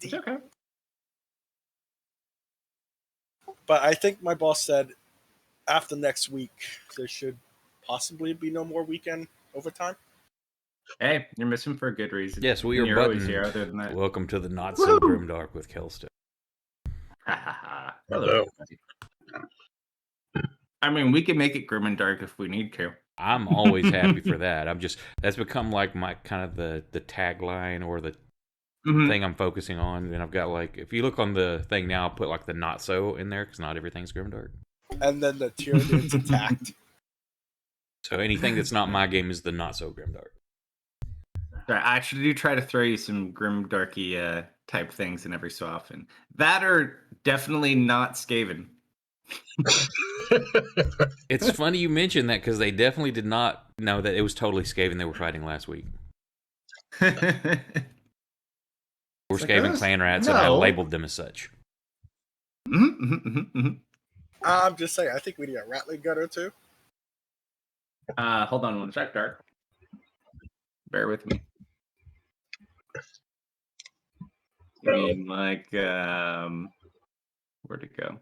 deep. okay. But I think my boss said after next week there should possibly be no more weekend overtime. Hey, you're missing for a good reason. Yes, we And are you're always button. here other than that. Welcome to the not so Woo! grimdark with Kalsto. Hello. I mean, we can make it grim and dark if we need to. I'm always happy for that. That's become like my kind of the tagline or the thing I'm focusing on. And I've got like, if you look on the thing now, I'll put like the not so in there because not everything's grimdark. And then the Tyranids attacked. So anything that's not my game is the not so grimdark. I actually do try to throw you some grim darky type things in every so often. That are definitely not Skaven. It's funny you mentioned that because they definitely did not know that it was totally Skaven they were fighting last week. Or Skaven clan rats, and I labeled them as such. I'm just saying, I think we need a Rattling gun or two. Hold on one sec, Dark. Bear with me. I mean, like, where'd it go?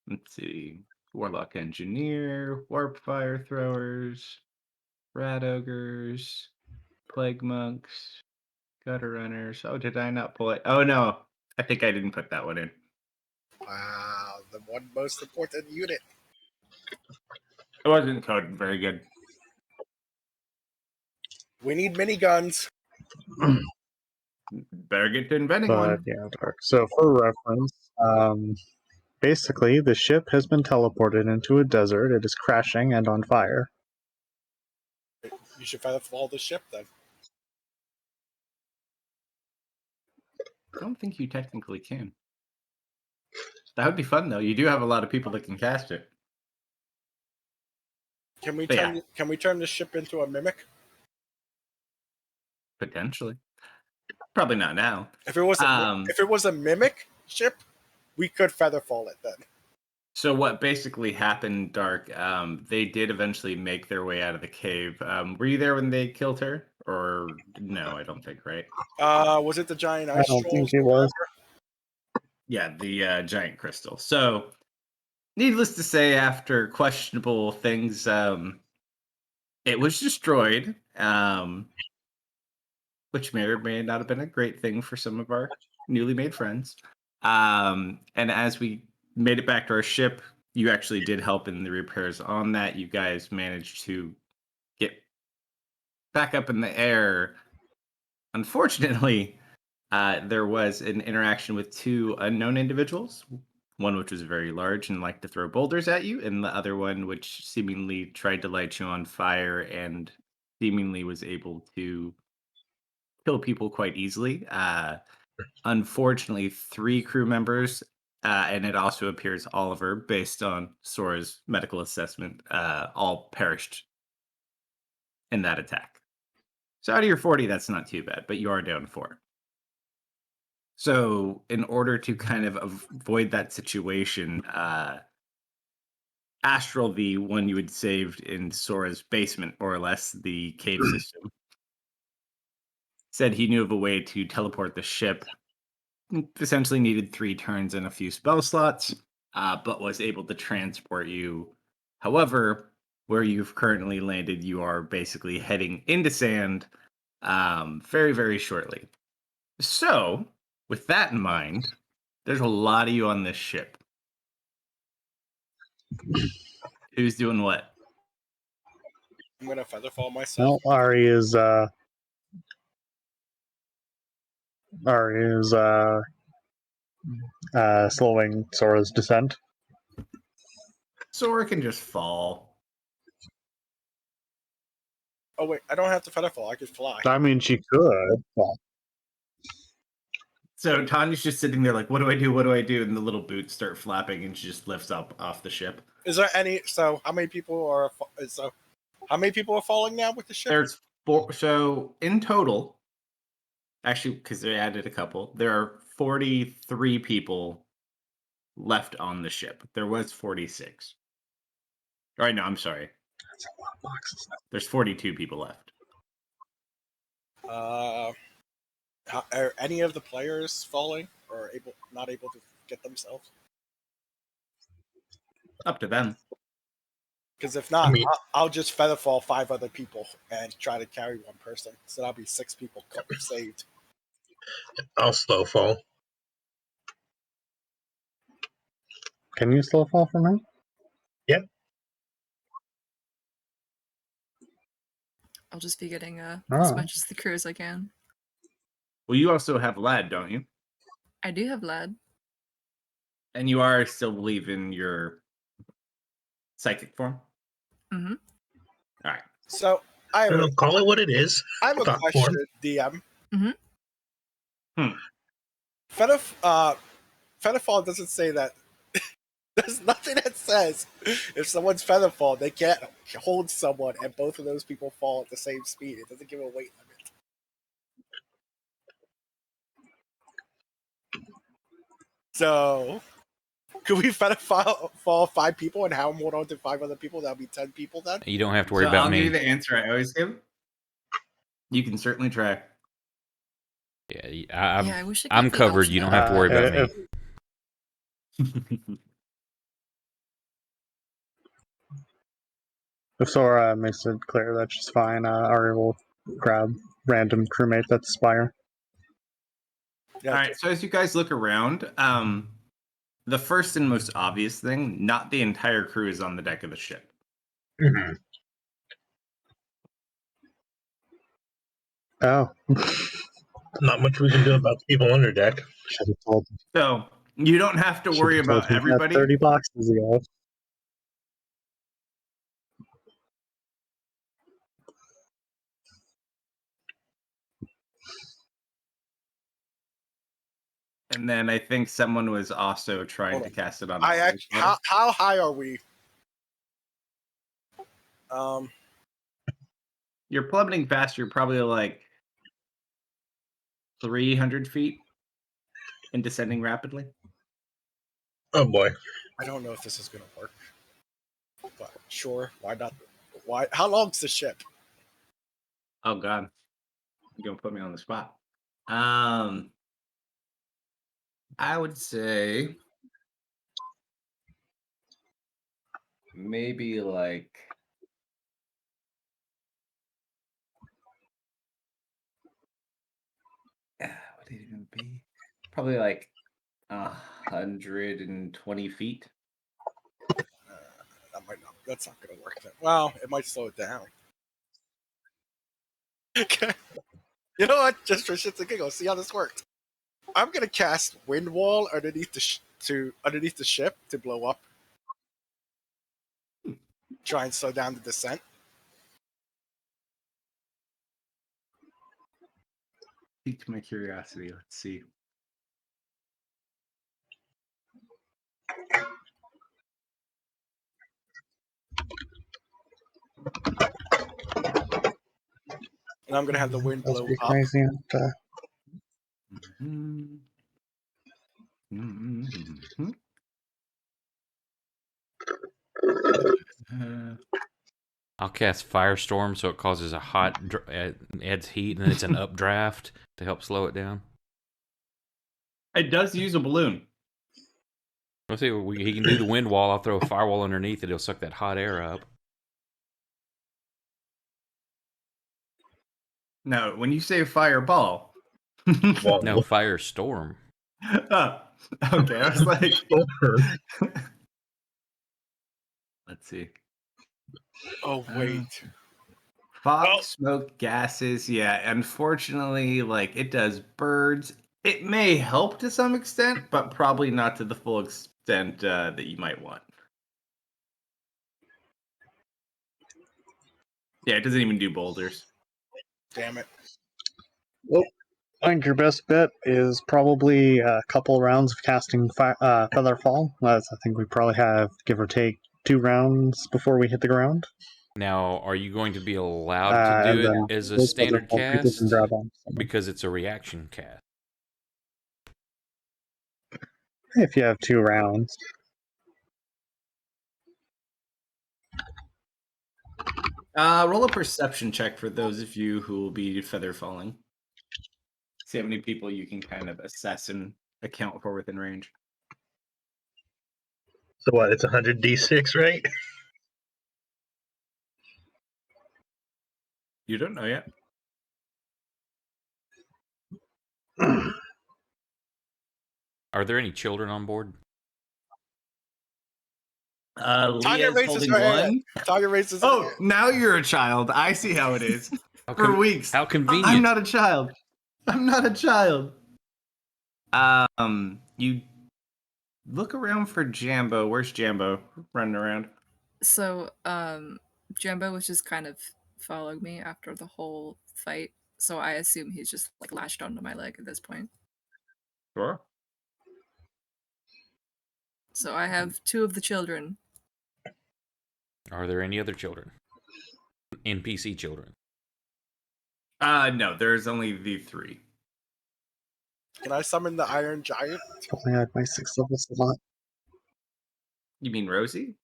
Let's see. Warlock Engineer, Warp Fire Throwers, Rat Ogres, Plague Monks, Gutter Runners. Oh, did I not pull it? Oh, no. I think I didn't put that one in. Wow, the one most important unit. It wasn't coded very good. We need miniguns. Better get to inventing one. Yeah, Dark. So for reference, basically the ship has been teleported into a desert. It is crashing and on fire. You should feather fall the ship then. I don't think you technically can. That would be fun, though. You do have a lot of people that can cast it. Can we turn the ship into a mimic? Potentially. Probably not now. If it was a mimic ship, we could feather fall it then. So what basically happened, Dark, they did eventually make their way out of the cave. Were you there when they killed her? Or no, I don't think, right? Was it the giant ice I don't trolls? think it was. Yeah, the giant crystal. So, needless to say, after questionable things, it was destroyed, which may or may not have been a great thing for some of our newly made friends. And as we made it back to our ship, you actually did help in the repairs on that. You guys managed to get back up in the air. Unfortunately, there was an interaction with two unknown individuals. One which was very large and liked to throw boulders at you, and the other one which seemingly tried to light you on fire and seemingly was able to kill people quite easily. Unfortunately, 3 crew members, and it also appears Oliver, based on Sora's medical assessment, all perished in that attack. So out of your 40, that's not too bad, but you are down 4. So in order to kind of avoid that situation, Astral, the one you had saved in Sora's basement, more or less, the cave system, said he knew of a way to teleport the ship. Essentially needed 3 turns and a few spell slots, but was able to transport you. However, where you've currently landed, you are basically heading into sand very, very shortly. So, with that in mind, there's a lot of you on this ship. Who's doing what? I'm gonna feather fall myself. Well, Ari is slowing Sora's descent. Sora can just fall. Oh wait, I don't have to feather fall. I can fly. I mean, she could. Well, So Tanya's just sitting there like, what do I do? What do I do? And the little boots start flapping and she just lifts up off the ship. Is there any? So how many people are? How many people are falling now with the ship? There's 4. So in total, actually, because they added a couple, there are 43 people left on the ship. There was 46. All right, no, I'm sorry. that's a lot of boxes. There's 42 people left. Are any of the players falling or not able to get themselves? Up to them. Because if not, I mean- I'll just feather fall 5 other people and try to carry one person. So that'll be 6 people saved. I'll slow fall. Can you slow fall for me? I'll just be getting as Oh. much as the crew as I can. Well, you also have lad, don't you? I do have lad. And you are still believing your psychic form? Mm-hmm. All right. So I have, Call it what it is. I have a Thought question, form. DM. Hmm. Featherfall doesn't say that. There's nothing that says if someone's Featherfall, they can't hold someone and both of those people fall at the same speed. It doesn't give a weight limit. So, could we Featherfall 5 people and have them hold on to 5 other people? That would be 10 people then? You don't have to worry So about I'll me. give you the answer I always give. You can certainly try. Yeah, I wish I got I'm the covered. option You don't of- have to worry about me. If Sora makes it clear, that's just fine. Ari will grab random crewmate that's Spire. Yeah, All right. So as you guys look around, the first and most obvious thing, not the entire crew is on the deck of the ship. Mhm. Oh. Not much we can do about the people under deck. Should have told So you don't have to worry about me everybody. 30 boxes ago. And then I think someone was also trying Hold to on. cast it on. How high are we? You're plummeting fast. You're probably like 300 feet and descending rapidly. Oh boy. I don't know if this is going to work. But sure, why not? Why? How long's the ship? Oh God, you're gonna put me on the spot. I would say maybe like what is it gonna be? Probably like 120 feet. That's not going to work. Then. Well, it might slow it down. Okay. You know what? Just for shits and giggles, see how this works. I'm going to cast Wind Wall underneath the ship to blow up. Try and slow down the descent. Piqued my curiosity. Let's see. And I'm going to have the wind Let's blow be up. crazy. Mhm. Mhm. I'll cast Firestorm so it causes a adds heat, and then it's an updraft to help slow it down. It does use a balloon. Let's see. He can do the wind wall. I'll throw a firewall underneath it. It'll suck that hot air up. No, when you say fireball. No, Firestorm. Oh, okay. I was like, let's see. Oh, wait. Fog, smoke, gases. Yeah, unfortunately, like it does birds. It may help to some extent, but probably not to the full extent that you might want. Yeah, it doesn't even do boulders. Damn it. Well, I think your best bet is probably a couple rounds of casting Featherfall. I think we probably have, give or take, 2 rounds before we hit the ground. Now, are you going to be allowed to do it as a standard cast? Because it's a reaction cast. If you have 2 rounds. Roll a perception check for those of you who will be feather falling. See how many people you can kind of assess and account for within range. So what? It's 100 d6, right? You don't know yet. Are there any children on board? Tanya Leah's raises holding her one. hand. Tanya raises her Oh, hand. now you're a child. I see how it is. For weeks. How convenient. I'm not a child. I'm not a child. You look around for Jambo. Where's Jambo running around? So, Jumbo was just kind of following me after the whole fight. So I assume he's just like lashed onto my leg at this point. Sure. So I have 2 of the children. Are there any other children? NPC children. No, there's only the 3. Can I summon the Iron Giant? If only I had my 6th level slot. You mean Rosie?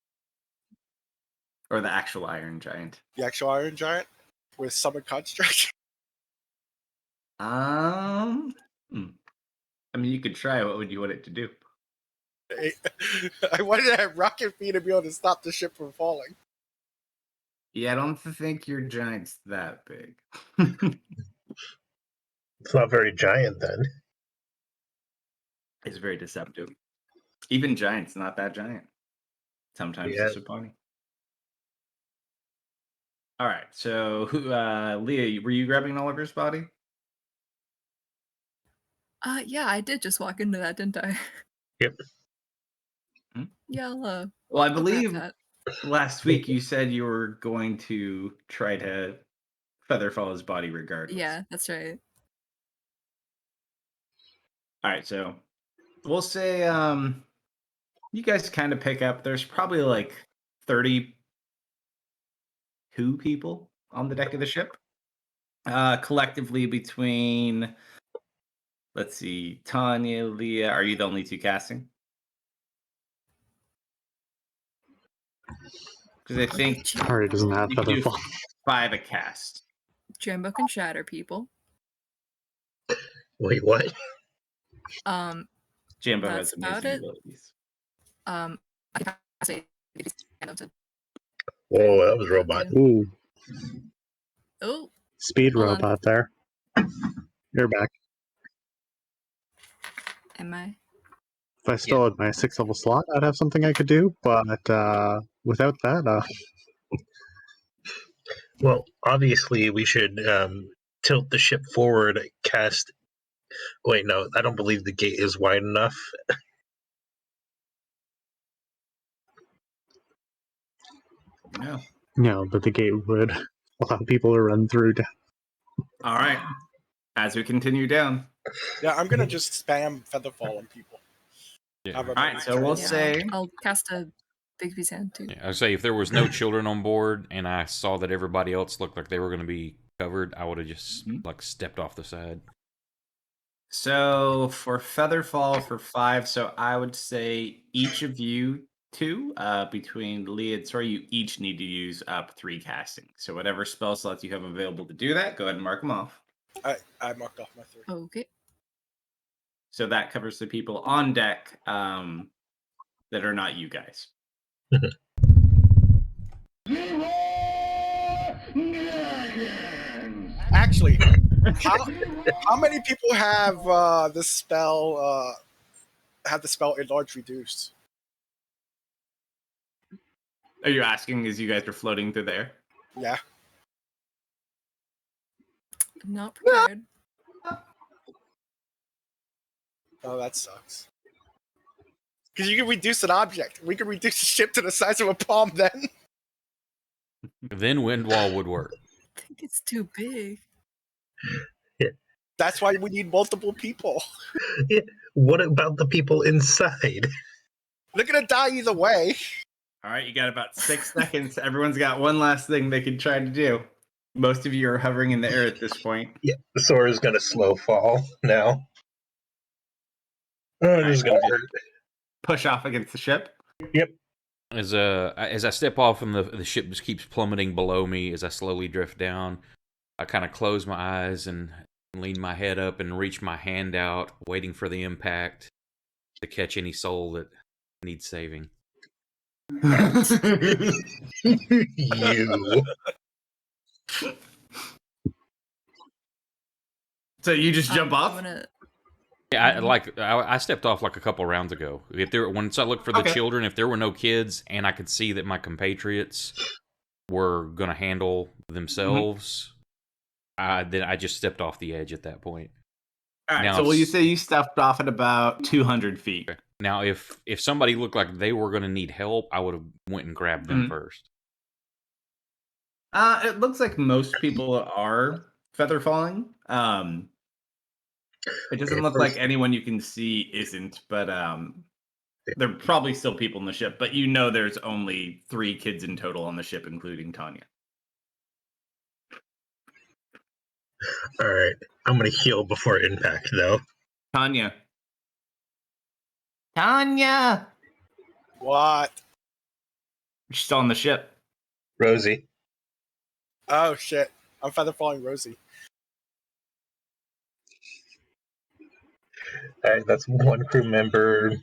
Or the actual Iron Giant? The actual Iron Giant with summon construct. I mean, you could try. What would you want it to do? I wanted to have rocket feet to be able to stop the ship from falling. Yeah, I don't think your giant's that big. It's not very giant then. It's very deceptive. Even giants, not that giant. Sometimes Yeah. disappointing. All right, so Leah, were you grabbing Oliver's body? Yeah, I did just walk into that, didn't I? Yep. Yeah, Well, I I'll grab believe that. last week you said you were going to try to Featherfall his body regardless. Yeah, that's right. All right, so we'll say you guys kind of pick up. There's probably like 32 people on the deck of the ship. Collectively between, let's see, Tanya, Leah, are you the only 2 casting? Because I think Sorry, it doesn't have you can do Featherfall. 5 a cast. Jumbo can shatter people. Wait, what? Jambo That's has about amazing it. abilities. I can say Whoa, that was robot. Ooh, Oh, speed Hold on. robot there. You're back. am I? If I still had my 6th level slot, I'd have something I could do, but without that, Well, obviously we should tilt the ship forward, cast... Wait, no, I don't believe the gate is wide enough. No. no, but the gate would allow people to run through. All right. As we continue down. Yeah, I'm gonna just spam Featherfall on people. Yeah. Have a All right, nice so turn. we'll Yeah, say I'll cast a Bigby's hand too. Yeah, I would say if there was no children on board and I saw that everybody else looked like they were going to be covered, I would have just like stepped off the side. so for Featherfall for 5, so I would say each of you 2, between Leah and Sora, you each need to use up 3 casting. So whatever spell slots you have available to do that, go ahead and mark them off. I marked off my 3. Okay. So that covers the people on deck that are not you guys. Actually, how many people have the spell enlarge reduced? Are you asking as you guys are floating through there? Yeah. I'm not prepared. Oh, that sucks. Because you can reduce an object. We can reduce the ship to the size of a palm then. Then wind wall would work. I think it's too big. That's why we need multiple people. What about the people inside? They're gonna die either way. All right, you got about 6 seconds. Everyone's got one last thing they can try to do. Most of you are hovering in the air at this point. Yeah, Sora's gonna slow fall now. Oh, this is gonna hurt. Push off against the ship. Yep. As I step off and the ship just keeps plummeting below me as I slowly drift down, I kind of close my eyes and Lean my head up and reach my hand out, waiting for the impact to catch any soul that needs saving. You. So you just jump off? Yeah, I stepped off like a couple rounds ago. Once I looked for the children, if there were no kids, and I could see that my compatriots were gonna handle themselves, then I just stepped off the edge at that point. All right. So will you say you stepped off at about 200 feet? Now, if somebody looked like they were gonna need help, I would have went and grabbed them first. It looks like most people are feather falling. It doesn't look like anyone you can see isn't, but there are probably still people in the ship. But you know there's only 3 kids in total on the ship, including Tanya. All right. I'm going to heal before impact, though. Tanya. Tanya! What? She's still on the ship. Rosie. Oh, shit. I'm feather falling Rosie. All right, that's one crew member.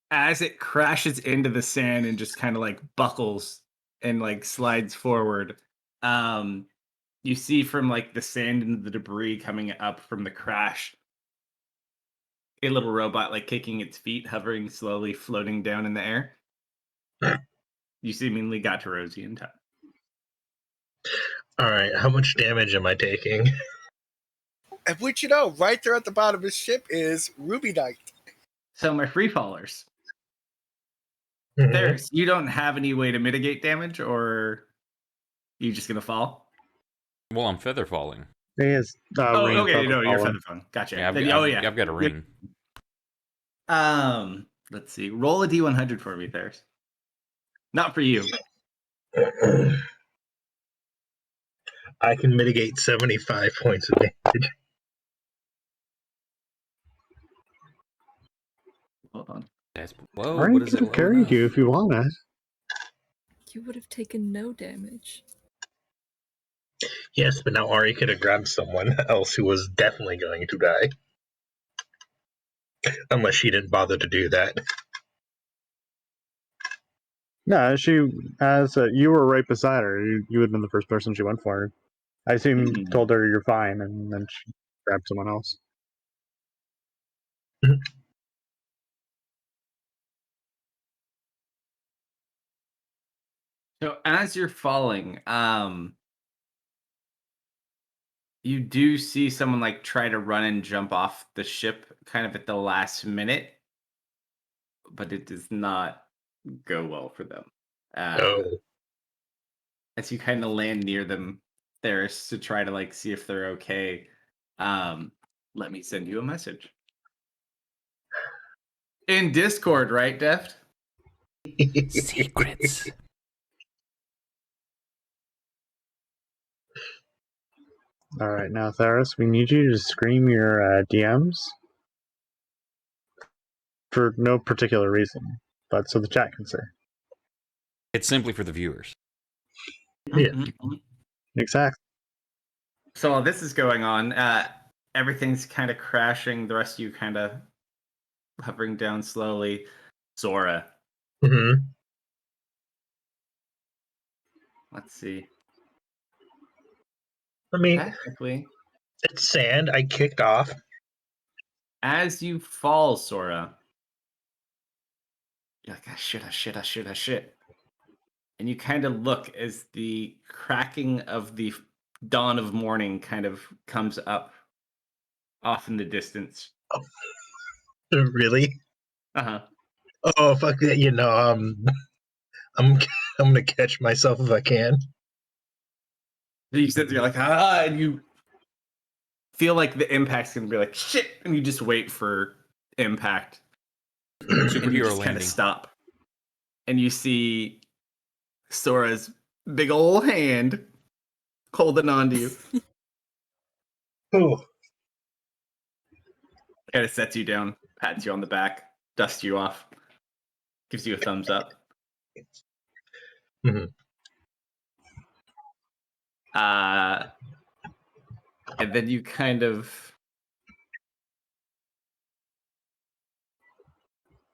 As it crashes into the sand and just kind of like buckles and like slides forward, you see from like the sand and the debris coming up from the crash, a little robot like kicking its feet, hovering slowly, floating down in the air. You seemingly got to Rosie in time. All right, how much damage am I taking? And what you know, right there at the bottom of his ship is Ruby Knight. So my free fallers. Mm-hmm. You don't have any way to mitigate damage, or you just gonna fall? Well, I'm feather falling. He is. Okay, no, you're feather falling. Gotcha. Yeah, I've got a ring. Let's see. Roll a D100 for me, Theris. Not for you. I can mitigate 75 points of damage. Hold on. Whoa, I could have carried you if you wanted. You would have taken no damage. Yes, but now Ari could have grabbed someone else who was definitely going to die. Unless she didn't bother to do that. Yeah, you were right beside her. You would have been the first person she went for. I assume you told her you're fine, and then she grabbed someone else. So as you're falling, you do see someone like try to run and jump off the ship kind of at the last minute, but it does not go well for them. As you kind of land near them, Theris, to try to like see if they're okay, let me send you a message. In Discord, right, Deft? Secrets. All right, now Theris, we need you to scream your DMs for no particular reason, but so the chat can see. It's simply for the viewers. Yeah. Exactly. So while this is going on, everything's kind of crashing. The rest of you kind of hovering down slowly. Zora. Mm-hmm. Let's see. I mean, technically, it's sand. I kicked off. As you fall, Sora, you're like, ah, shit. And you kind of look as the cracking of the dawn of morning kind of comes up off in the distance. Oh, really? Uh-huh. Oh, fuck that. I'm gonna catch myself if I can. You sit there like, and you feel like the impact's gonna be like, shit, and you just wait for impact. And you just kind of stop. And you see Sora's big old hand holding on to you. Oh. Kind of sets you down, pats you on the back, dusts you off, gives you a thumbs up. Mm-hmm. And then you kind of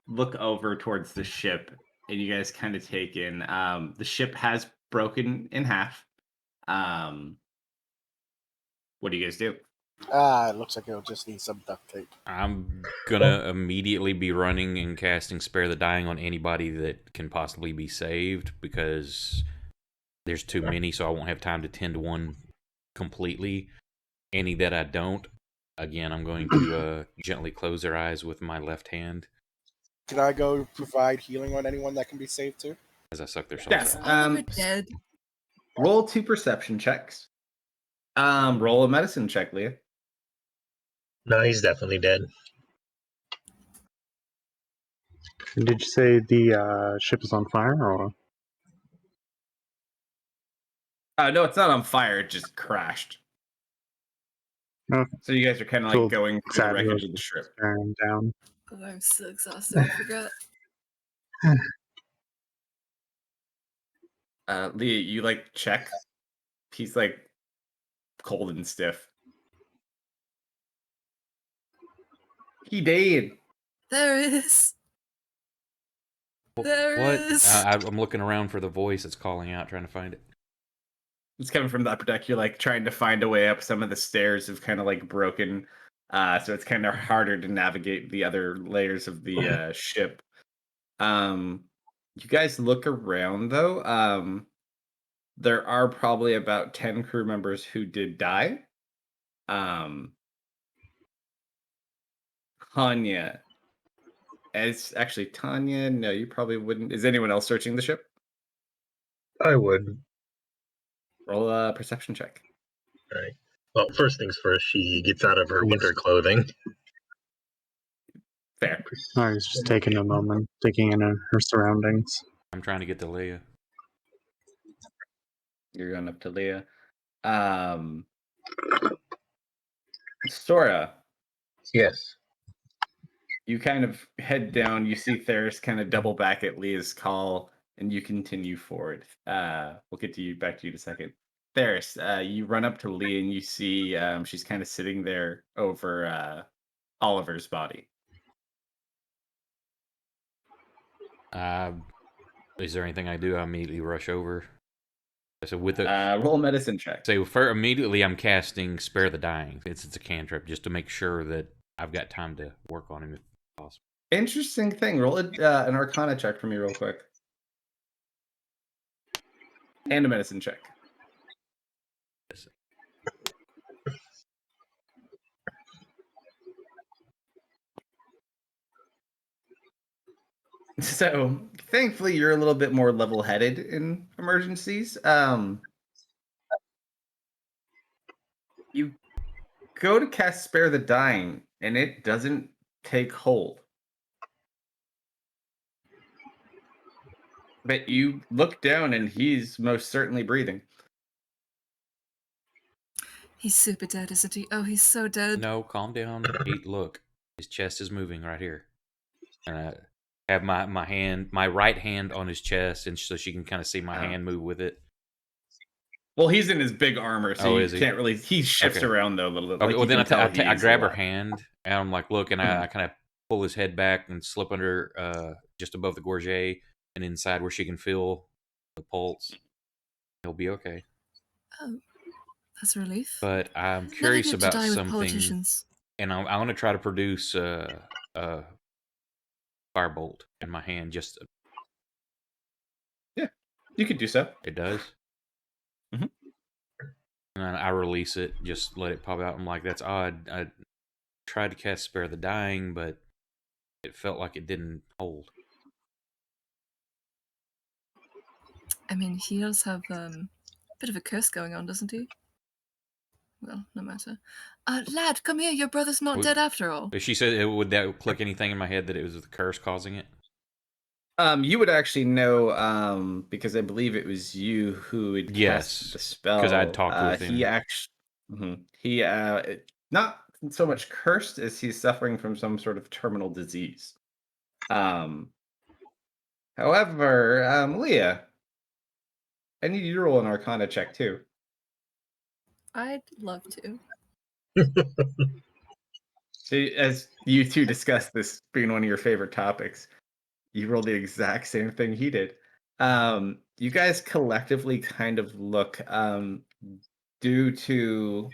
look over towards the ship, and you guys kind of take in. The ship has broken in half. What do you guys do? It looks like it'll just need some duct tape. I'm gonna immediately be running and casting Spare the Dying on anybody that can possibly be saved, because there's too many, so I won't have time to tend to one completely. Any that I don't, again, I'm going to gently close their eyes with my left hand Can I go provide healing on anyone that can be saved too? as I suck their souls Yes. out. Oliver dead. Roll 2 perception checks. Roll a medicine check, Leah. No, he's definitely dead. And did you say the ship is on fire, or? No, it's not on fire. It just crashed. Okay. So you guys are kind of So like going through the sad wreckage news. of the ship. Staring down. Oh, I'm so exhausted. I forgot. Leah, you like check. He's like cold and stiff. He died. There it is. There What? it is. I'm looking around for the voice that's calling out, trying to find it. It's coming from the upper deck. You're like trying to find a way up. Some of the stairs have kind of like broken. So it's kind of harder to navigate the other layers of the ship. You guys look around though. There are probably about 10 crew members who did die. Tanya. It's actually Tanya. No, you probably wouldn't. Is anyone else searching the ship? I would. Roll a perception check. All right. Well, first things first, she gets out of her winter clothing. Fair. I was just taking a moment, taking in her surroundings. I'm trying to get to Leia. You're going up to Leah. Sora, Yes. you kind of head down. You see Theris kind of double back at Leah's call, and you continue forward. We'll get to you back to you in a second. Theris, you run up to Leah and you see she's kind of sitting there over Oliver's body. Is there anything I do? I immediately rush over. So with the Roll a medicine check. so immediately I'm casting Spare the Dying. It's a cantrip just to make sure that I've got time to work on him if possible. Interesting thing. Roll an Arcana check for me real quick. And a medicine check. So, thankfully, you're a little bit more level-headed in emergencies. You go to cast Spare the Dying, and it doesn't take hold. But you look down, and he's most certainly breathing. He's super dead, isn't he? Oh, he's so dead. No, calm down. Look, his chest is moving right here, and I have my right hand on his chest, and so she can kind of see my hand move with it. Well, he's in his big armor, so you can't really. He shifts around though a little bit. Okay, well, then I grab her alive. hand, and I'm like, look, and I kind of pull his head back and slip under just above the gorget and inside where she can feel the pulse. He'll be okay. Oh, that's a relief. But I'm curious about something, politicians. and I want to try to produce a firebolt in my hand. Just yeah, you could do so. It does. Mm-hmm. And I release it, just let it pop out. I'm like, that's odd. I tried to cast Spare the Dying, but it felt like it didn't hold. I mean, he does have a bit of a curse going on, doesn't he? Well, no matter. Lad, come here. Your brother's not dead after all. She said, would that click anything in my head that it was the curse causing it? You would actually know, because I believe it was you who had cast the spell. Because I'd talked with him. He actually, he not so much cursed as he's suffering from some sort of terminal disease. However, Leah, I need you to roll an Arcana check too. I'd love to. So as you two discussed this being one of your favorite topics, you rolled the exact same thing he did. You guys collectively kind of look, due to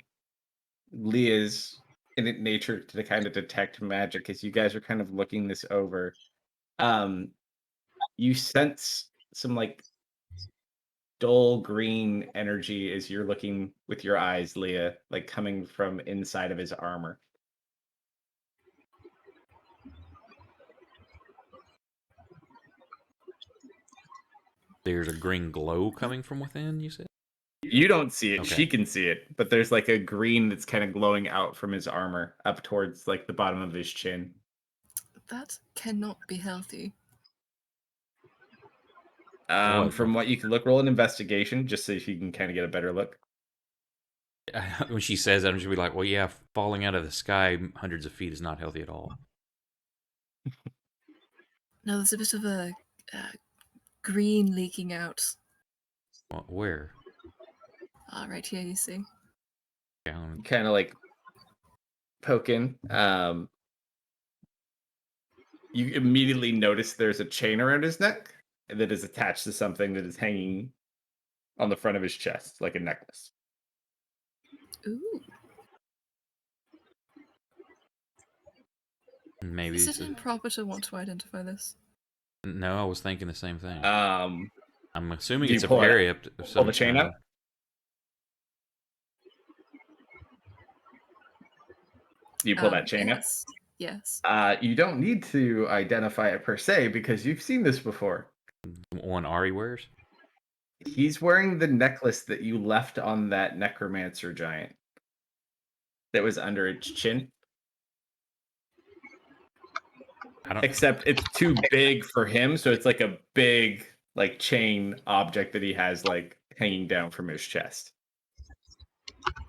Leah's innate nature to kind of detect magic, as you guys are kind of looking this over. You sense some like dull green energy as you're looking with your eyes, Leah, like coming from inside of his armor. There's a green glow coming from within, you said? You don't see it, Okay. she can see it, but there's like a green that's kind of glowing out from his armor up towards like the bottom of his chin. That cannot be healthy. From what you can look, roll an investigation just so you can kind of get a better look. When she says that, I'm just be like, well, yeah, falling out of the sky hundreds of feet is not healthy at all. No, there's a bit of a green leaking out. Well, where? Right here, you see. Down. Kind of like poking. You immediately notice there's a chain around his neck that is attached to something that is hanging on the front of his chest, like a necklace. Ooh. Maybe. Is it improper to want to identify this? No, I was thinking the same thing. I'm assuming it's a parry up to pull the chain out. Do you pull that chain out? Yes. You don't need to identify it per se because you've seen this before. One Ari wears? He's wearing the necklace that you left on that necromancer giant that was under its chin. Except it's too big for him, so it's like a big like chain object that he has like hanging down from his chest.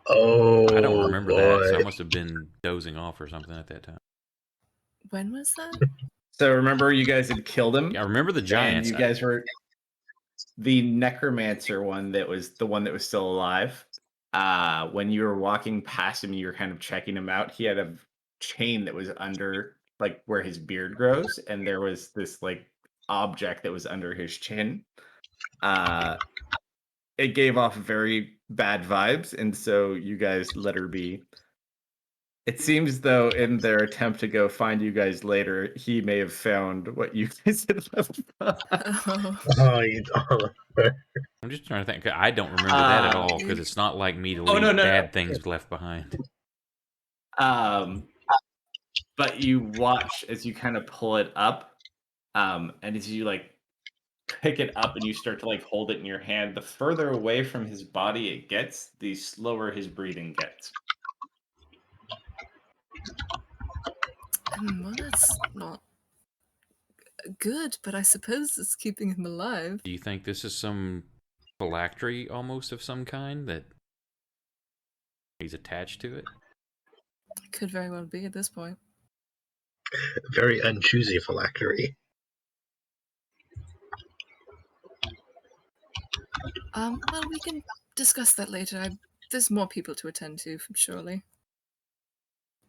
Oh, I don't remember boy. that, so I must have been dozing off or something at that time. When was that? So remember, you guys had killed him. Yeah, I remember the giants. And you guys were the necromancer one that was the one that was still alive. When you were walking past him, you were kind of checking him out. He had a chain that was under like where his beard grows, and there was this like object that was under his chin. It gave off very bad vibes, and so you guys let her be. It seems though, in their attempt to go find you guys later, he may have found what you guys had left behind. Oh, you don't. I'm just trying to think. I don't remember that at all because it's not like me to leave bad things left behind. But you watch as you kind of pull it up, and as you like pick it up and you start to like hold it in your hand, the further away from his body it gets, the slower his breathing gets. Well, that's not good, but I suppose it's keeping him alive. Do you think this is some phylactery almost of some kind that he's attached to it? Could very well be at this point. Very unchoosy phylactery. Well, we can discuss that later. There's more people to attend to, surely.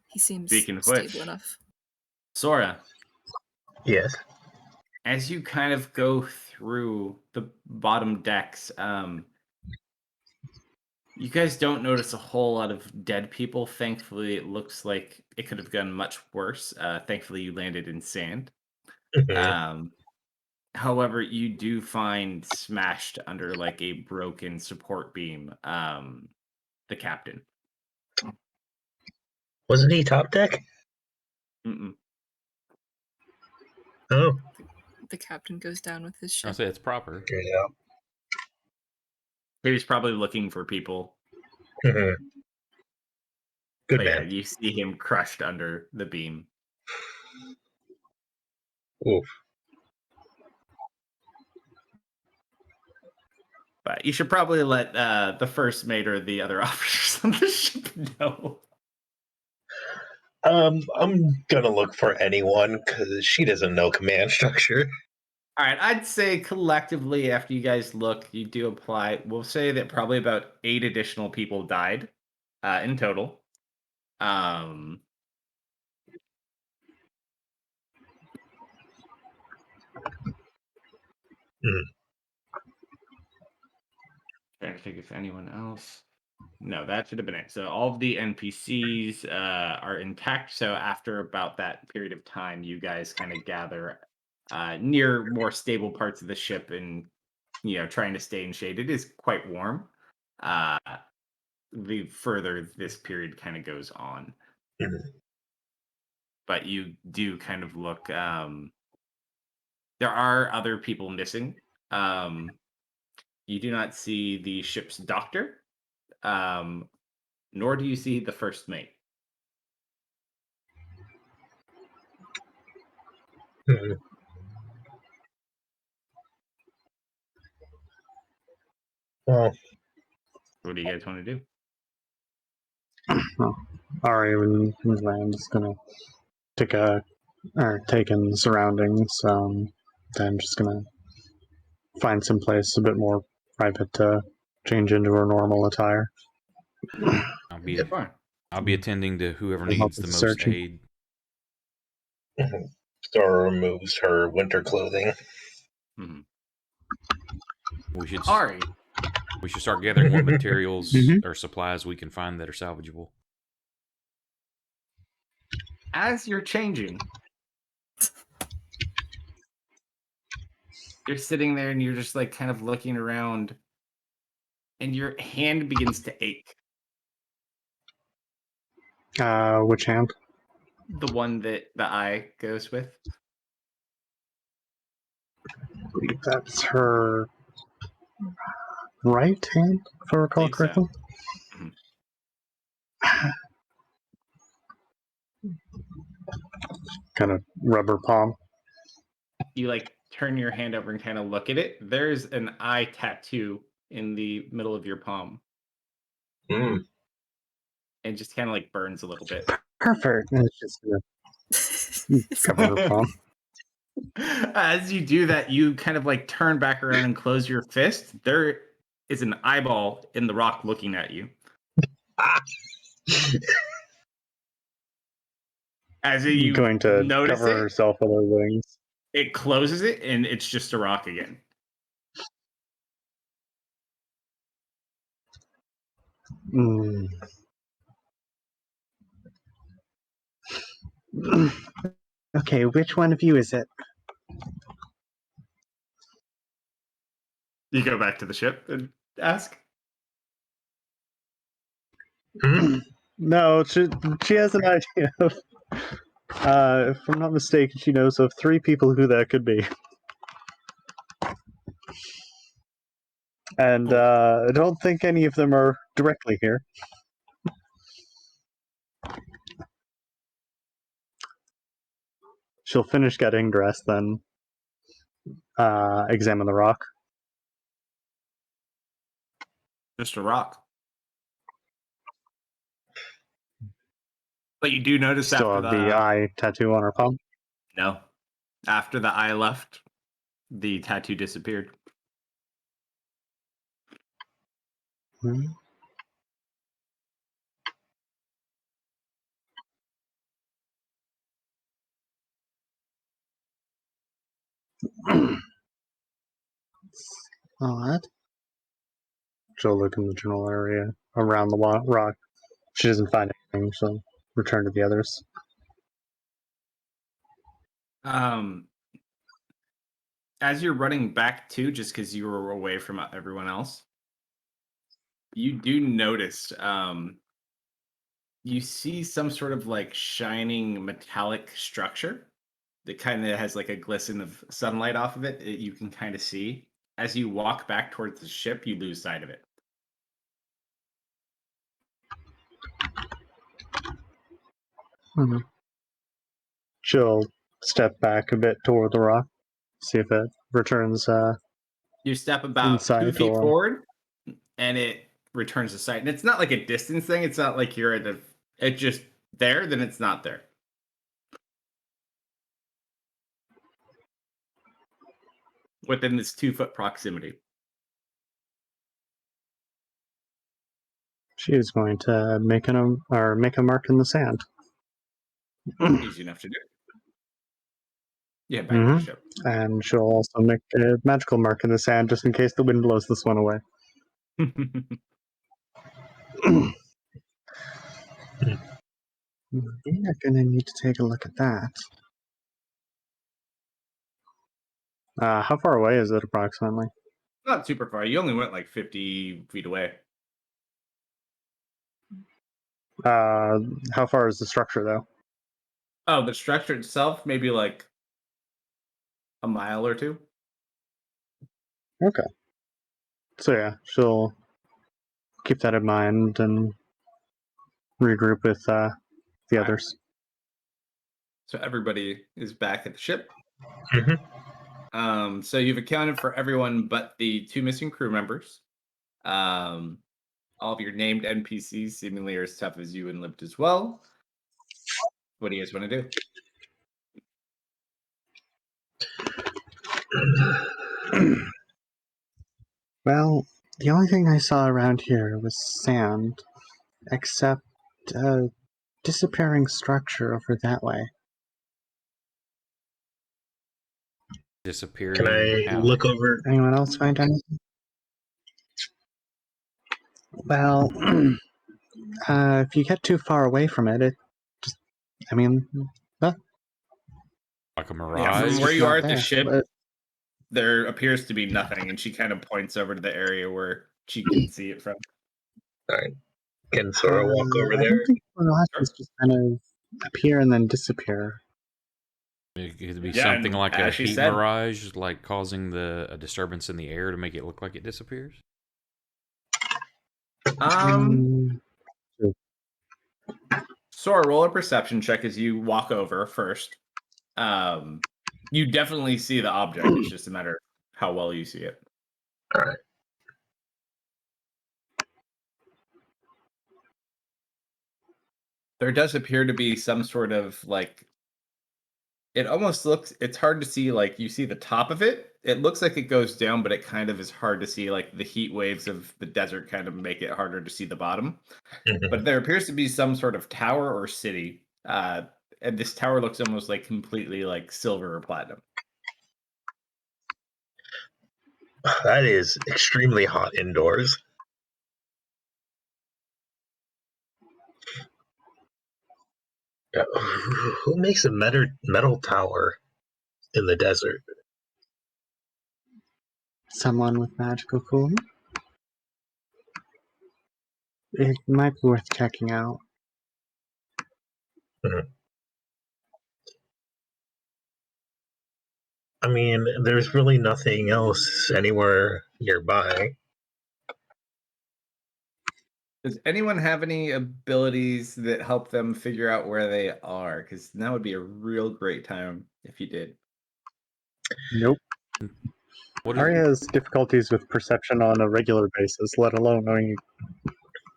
He seems stable enough. Sora. Yes. As you kind of go through the bottom decks, you guys don't notice a whole lot of dead people. Thankfully, it looks like it could have gone much worse. Thankfully, you landed in sand. However, you do find smashed under like a broken support beam, the captain. Wasn't he top deck? Mm-mm. Oh. The captain goes down with his ship. I'll say it's proper. Yeah. He was probably looking for people. Good but man. Yeah, you see him crushed under the beam. Oof. But you should probably let the first mate or the other officers on the ship know. I'm gonna look for anyone because she doesn't know command structure. All right, I'd say collectively, after you guys look, you do apply. We'll say that probably about 8 additional people died in total. Um, Trying to think if anyone else. No, that should have been it. So all of the NPCs are intact. So after about that period of time, you guys kind of gather near more stable parts of the ship and trying to stay in shade. It is quite warm. The further this period kind of goes on. But you do kind of look. There are other people missing. You do not see the ship's doctor, nor do you see the first mate. Well, What do you guys want to do? Ari and I'm just gonna take in the surroundings. Then just gonna find some place a bit more private to change into her normal attire. I'll be attending to whoever We'll help needs with the the most searching. aid. Star removes her winter clothing. We should Ari, start gathering what materials Mhm. or supplies we can find that are salvageable. as you're changing, you're sitting there and you're just like kind of looking around, and your hand begins to ache. Which hand? The one that the eye goes with. I believe that's her right hand, if I recall Believe so. correctly. Kind of rubber palm. You like turn your hand over and kind of look at it. There's an eye tattoo in the middle of your palm. Mm. And just kind of like burns a little bit. Perfect. And it's just gonna cover her palm. As you do that, you kind of like turn back around and close your fist. There is an eyeball in the rock looking at you. As you going to notice cover it, herself with her wings. it closes it, and it's just a rock again. Okay, which one of you is it? You go back to the ship and ask. No, she has an idea of. If I'm not mistaken, she knows of 3 people who that could be. And I don't think any of them are directly here. She'll finish getting dressed, then examine the rock. Just a rock. But you do notice Still after have the eye tattoo on her palm. No. After the eye left, the tattoo disappeared. Odd. She'll look in the general area around the rock. She doesn't find anything, so return to the others. As you're running back to, just because you were away from everyone else, you do notice you see some sort of like shining metallic structure that kind of has like a glisten of sunlight off of it. You can kind of see. As you walk back towards the ship, you lose sight of it. She'll step back a bit toward the rock, see if it returns. You step about Inside 2 feet or- forward, and it returns to sight. And it's not like a distance thing. It's not like you're at a. It's just there, then it's not there. within this 2-foot proximity. She is going to make a mark in the sand. Easy enough to do. Yeah, back to the ship. And she'll also make a magical mark in the sand just in case the wind blows this one away. We are going to need to take a look at that. How far away is it approximately? Not super far. You only went like 50 feet away. How far is the structure, though? Oh, the structure itself, maybe like a mile or two. Okay. So yeah, she'll keep that in mind and regroup with the others. So everybody is back at the ship. Mm-hmm. So you've accounted for everyone but the 2 missing crew members. All of your named NPCs seemingly are as tough as you and lived as well. What do you guys want to do? Well, the only thing I saw around here was sand, except a disappearing structure over that way. Disappearing. Can I how? look over? Anyone else find anything? Well, if you get too far away from it, Like a mirage? Yeah, from It's where just you not are at the there, ship, but- there appears to be nothing, and she kind of points over to the area where she can see it from. All right. Can Sora walk over I there? don't think mirages just kind of appear and then disappear. It could be Yeah, something and like a as she heat said- mirage, like causing a disturbance in the air to make it look like it disappears. Sora, roll a perception check as you walk over first. You definitely see the object. It's just a matter of how well you see it. All right. There does appear to be some sort of like, it almost looks, it's hard to see, like you see the top of it. It looks like it goes down, but it kind of is hard to see, like the heat waves of the desert kind of make it harder to see the bottom. But there appears to be some sort of tower or city. And this tower looks almost like completely like silver or platinum. That is extremely hot indoors. Who makes a metal tower in the desert? Someone with magical cooling? It might be worth checking out. I mean, there's really nothing else anywhere nearby. Does anyone have any abilities that help them figure out where they are? Because that would be a real great time if you did. Nope. Arya has difficulties with perception on a regular basis, let alone knowing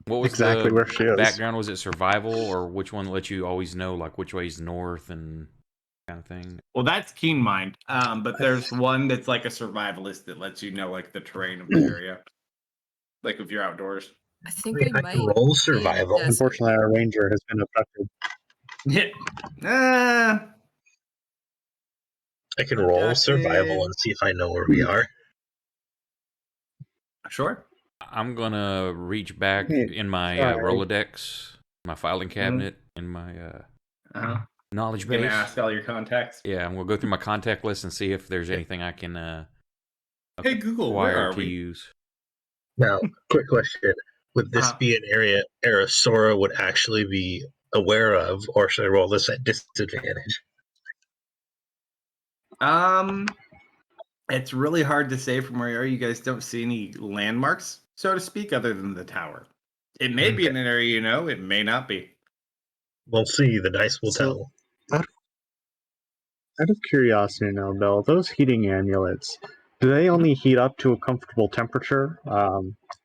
What was exactly the where she is. background? Was it survival, or which one lets you always know like which way's north and kind of thing? Well, that's Keen Mind. But there's one that's like a survivalist that lets you know like the terrain of the area, like if you're outdoors. I think I might can roll be survival. in a desert. Unfortunately, our ranger has been abducted. Yeah. I can roll Abducted. survival and see if I know where we are. Sure. I'm gonna reach back Hey, in my sorry. Rolodex, my filing cabinet, in my knowledge Gonna base. ask all your contacts. Yeah, I'm gonna go through my contact list and see if there's anything I can Hey Google, where acquire are to we? use. Now, quick question. Would this be an area Sora would actually be aware of, or should I roll this at disadvantage? It's really hard to say from where you are. You guys don't see any landmarks, so to speak, other than the tower. It may be in an area you know, it may not be. We'll see. The dice will tell. Out of curiosity now, Bill, those heating amulets, do they only heat up to a comfortable temperature,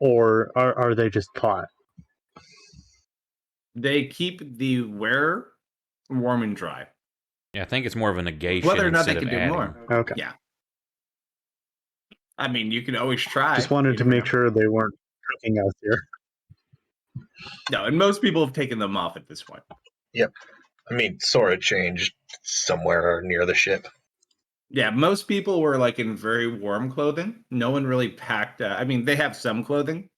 or are they just hot? They keep the wearer warm and dry. Yeah, I think it's more of a negation Whether or not they instead can of do adding. more. Okay. Yeah. I mean, you can always try. Just wanted to make sure they weren't tricking us here. No, and most people have taken them off at this point. Yep. I mean, Sora changed somewhere near the ship. Yeah, most people were like in very warm clothing. No one really packed. I mean, they have some clothing.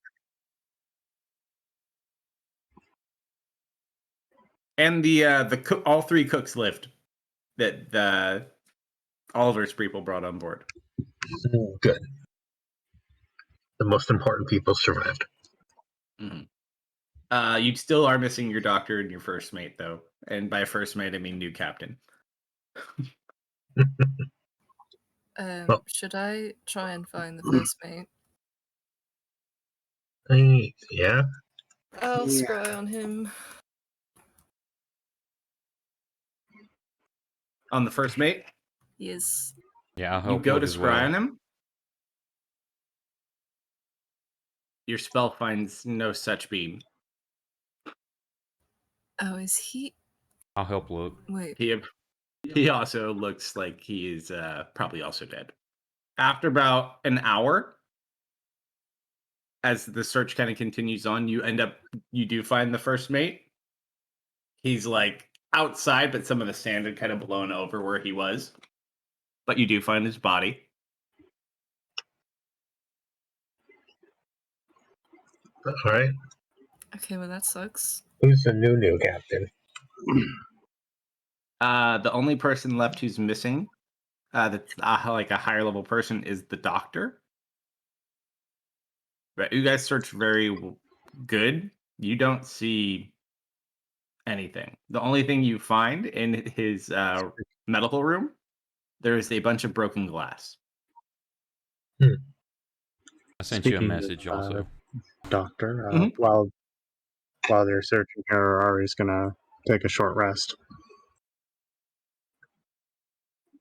And the all three cooks lived that the Oliver's people brought on board. Good. The most important people survived. Mm-hmm. You still are missing your doctor and your first mate, though. And by first mate, I mean new captain. Should I try and find the first mate? Yeah. I'll scry on him. On the first mate? Yes. Yeah, I'll You help go look to as scry well. on him. Your spell finds no such beam. Oh, is he? I'll help look. Wait. He also looks like he is probably also dead. After about an hour, as the search kind of continues on, you do find the first mate. He's like outside, but some of the sand had kind of blown over where he was. But you do find his body. All right. Okay, well that sucks. Who's the new captain? The only person left who's missing, that's like a higher level person, is the doctor. But you guys search very good. You don't see anything. The only thing you find in his medical room, there is a bunch of broken glass. I sent you a Speaking message of, also. Doctor, Mhm. while they're searching here, Ari's gonna take a short rest.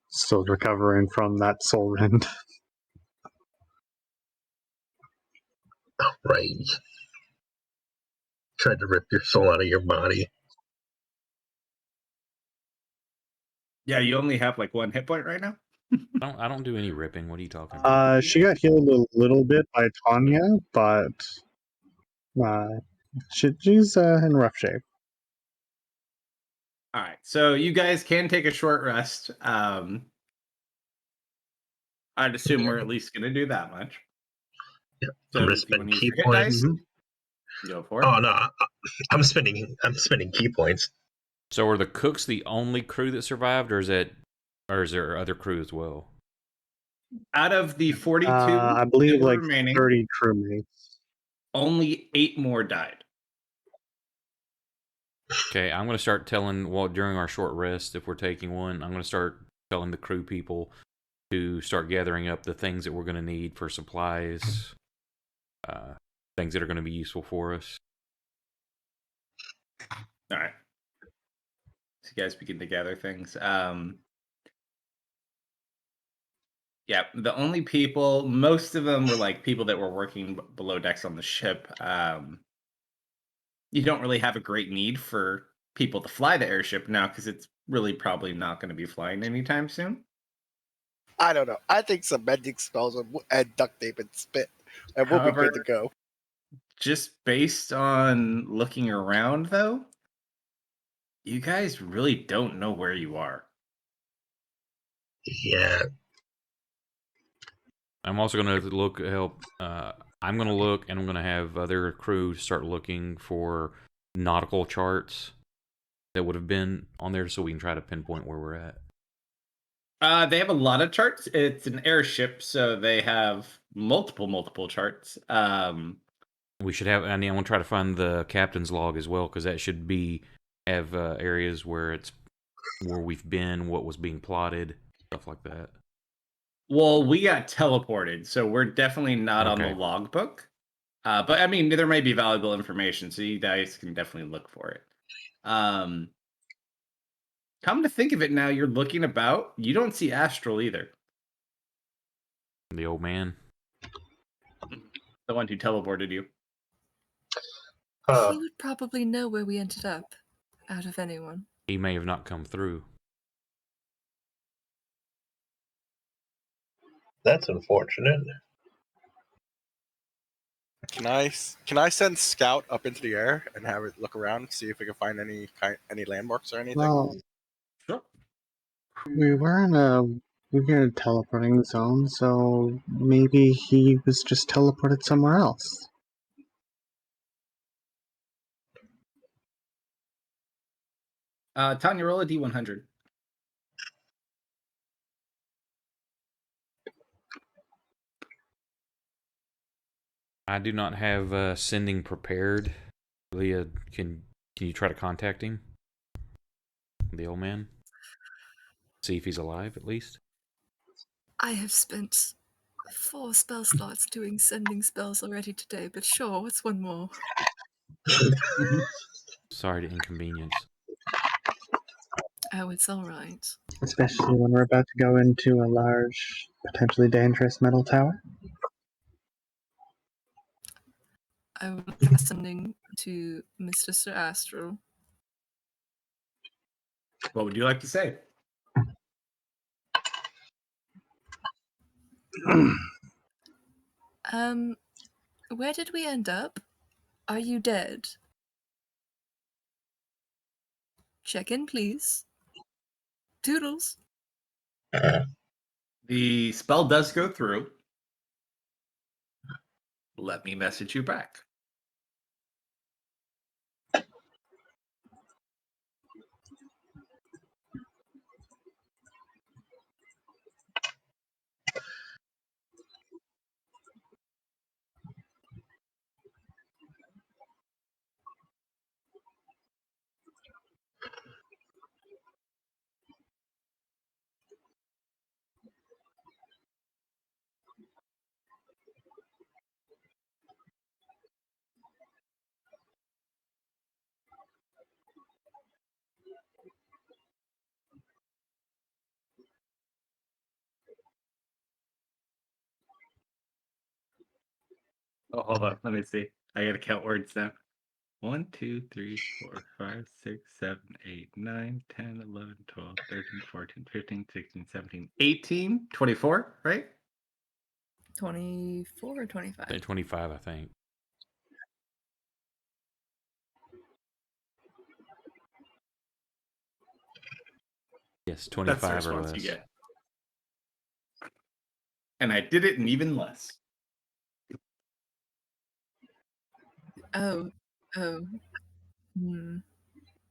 Still recovering from that soul rend. Right. Tried to rip your soul out of your body. Yeah, you only have like one hit point right now. I don't do any ripping. What are you talking about? She got healed a little bit by Tanya, but she's in rough shape. All right, so you guys can take a short rest. I'd assume we're at least going to do that much. Yeah. So I'm gonna if you want spend to use key your hit points. dice, go for it. Oh no, I'm spending key points. So are the cooks the only crew that survived, or is there other crew as well? Out of the 42 I believe that were like remaining, 30 crewmates. only 8 more died. Okay, I'm going to start telling, during our short rest, if we're taking one, I'm going to start telling the crew people to start gathering up the things that we're going to need for supplies, things that are going to be useful for us. All right. So you guys begin to gather things. Yeah, the only people, most of them were like people that were working below decks on the ship. You don't really have a great need for people to fly the airship now because it's really probably not going to be flying anytime soon. I don't know. I think some mending spells and duct tape and spit, and we'll be However, good to go. Just based on looking around, though, you guys really don't know where you are. Yeah. I'm also going to help. I'm going to look, and I'm going to have other crew start looking for nautical charts that would have been on there so we can try to pinpoint where we're at. They have a lot of charts. It's an airship, so they have multiple charts. We should have. I'm going to try to find the captain's log as well, because that should have areas where we've been, what was being plotted, stuff like that. Well, we got teleported, so we're definitely not on the logbook. But I mean, there may be valuable information, so you guys can definitely look for it. Come to think of it now, you're looking about. You don't see Astral either. The old man. The one who teleported you. He would probably know where we ended up, out of anyone. He may have not come through. That's unfortunate. Can I send Scout up into the air and have it look around, see if we can find any landmarks or anything? Well, Sure. we were in a teleporting zone, so maybe he was just teleported somewhere else. Tanya, roll a D100. I do not have sending prepared. Leah, can you try to contact him? The old man? See if he's alive, at least? I have spent 4 spell slots doing sending spells already today, but sure, what's one more? Sorry to inconvenience. Oh, it's alright. Especially when we're about to go into a large, potentially dangerous metal tower. I will cast sending to Mr. Sir Astral. What would you like to say? Where did we end up? Are you dead? Check in, please. Toodles. The spell does go through. Let me message you back. Oh, hold on. Let me see. I gotta count words now. 1, 2, 3, 4, 5, 6, 7, 8, 9, 10, 11, 12, 13, 14, 15, 16, 17, 18, 24, right? 24 or 25? 25, I think. Yes, That's the 25 or response less. you get. And I did it in even less. Oh.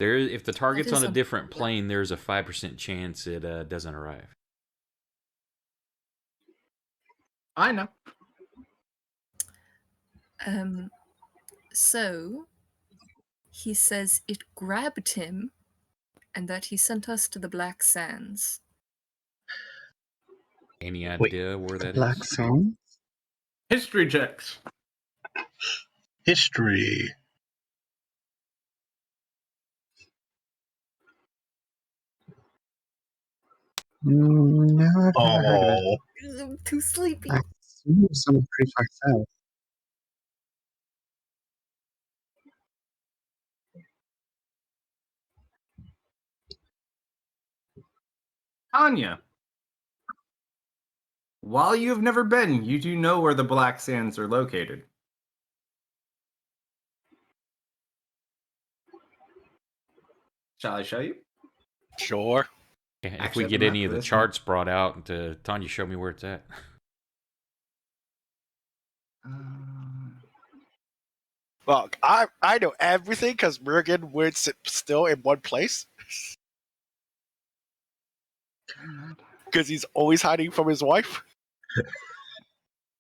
If the target's is on a on- different plane, there's a 5% chance it doesn't arrive. I know. So, he says it grabbed him and that he sent us to the Black Sands. Any Wait, idea where that Black is? Sand? History checks. History. No, I've never heard of it. Oh, I'm too sleepy. I assume it's somewhere pretty far south. Tanya. While you have never been, you do know where the Black Sands are located. Shall I show you? Sure. If Actually, we I get have the any map of for the this one. charts brought out, Tanya, show me where it's at. Well, I know everything because Mergen would sit still in one place because he's always hiding from his wife.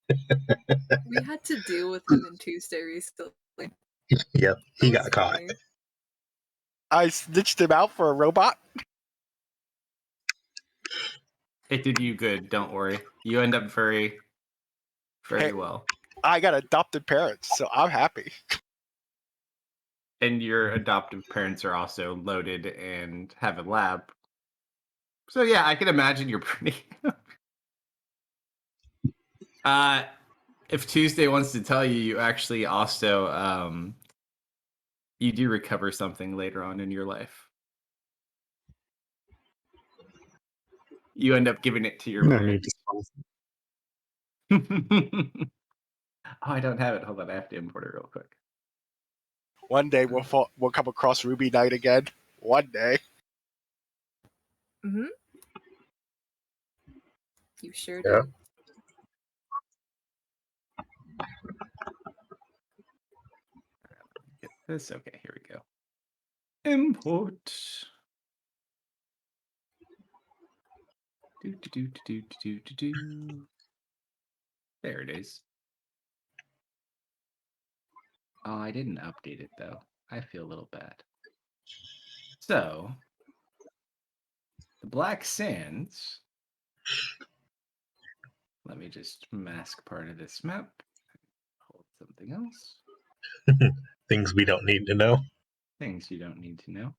We had to deal with him in Tuesday recently. yep, he That got was caught. funny. I snitched him out for a robot. It did you good, don't worry. You end up very, very Hey. well. I got adopted parents, so I'm happy. And your adoptive parents are also loaded and have a lab. So yeah, I can imagine you're pretty. If Tuesday wants to tell you, you actually also you do recover something later on in your life. You end up giving it to your No need parents. to sponsor. I don't have it. Hold on, I have to import it real quick. One day we'll come across Ruby Knight again. One day. Mm-hmm. You sure Yeah. do. Get this. Okay, here we go. Import. Do. There it is. Oh, I didn't update it though. I feel a little bad. So, the Black Sands. Let me just mask part of this map. Hold something else. Things we don't need to know. Things you don't need to know.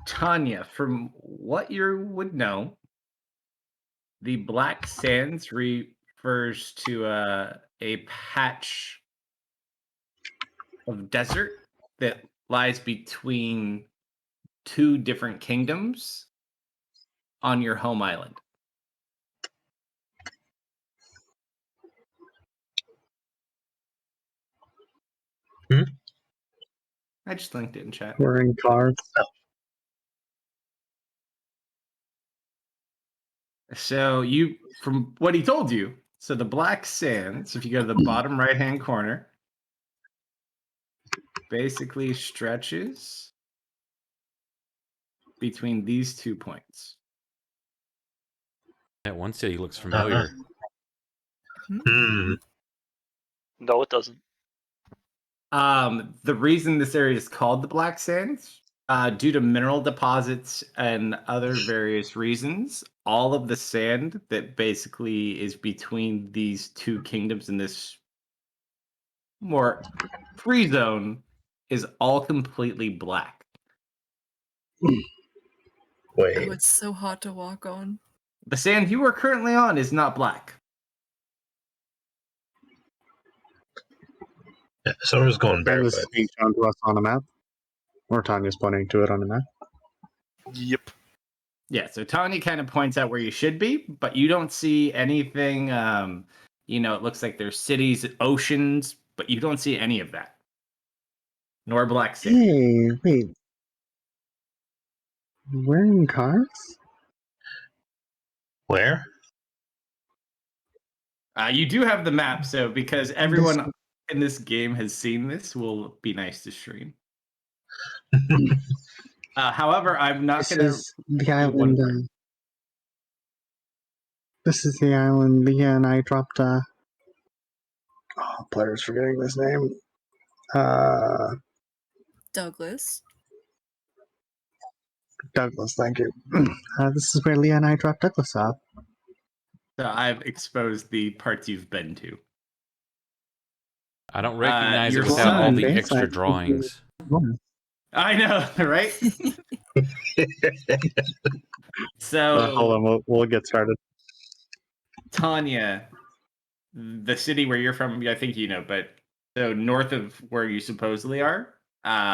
Tanya, from what you would know, the Black Sands refers to a patch of desert that lies between two different kingdoms on your home island. I just linked it in chat. We're in cars. So from what he told you, so the Black Sands, if you go to the bottom right-hand corner, basically stretches between these 2 points. That one city looks familiar. No, it doesn't. The reason this area is called the Black Sands, due to mineral deposits and other various reasons, all of the sand that basically is between these two kingdoms in this more free zone is all completely black. Wait. Oh, it's so hard to walk on. The sand you are currently on is not black. Yeah, Sora's going And this is barefoot. being shown to us on a map. Or Tanya's pointing to it on a map. Yep. Yeah, so Tanya kind of points out where you should be, but you don't see anything. It looks like there's cities, oceans, but you don't see any of that. Nor black sand. Hey, wait. We're in cars? Where? You do have the map, so because everyone in this game has seen this, will be nice to stream. However, I'm not going to. This is the island. This is the island Leah and I dropped. Player's forgetting this name. Douglas. Douglas, thank you. This is where Leah and I dropped Douglas off. So I've exposed the parts you've been to. I don't recognize it your without all son- the Base, extra drawings. I know, right? So hold on, we'll get started. Tanya, the city where you're from, I think you know, but so north of where you supposedly are,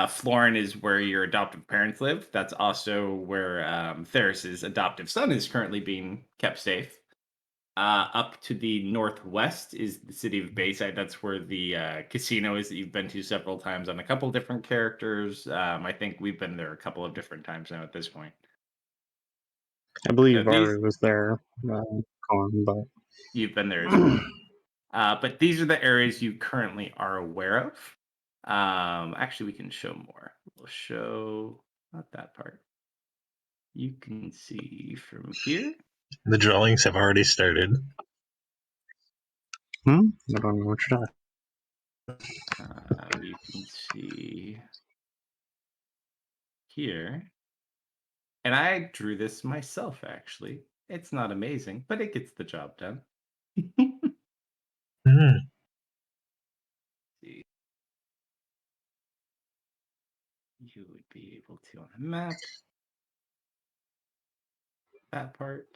Florin is where your adoptive parents live. That's also where Theris's adoptive son is currently being kept safe. Up to the northwest is the city of Bayside. That's where the casino is that you've been to several times on a couple different characters. I think we've been there a couple of different times now at this point. I believe So Ari was there, Colin, but you've been there as well. But these are the areas you currently are aware of. Actually, we can show more. We'll show not that part. You can see from here. The drawings have already started. I don't know what you're talking. You can see here. And I drew this myself, actually. It's not amazing, but it gets the job done. See. You would be able to on a map. That part.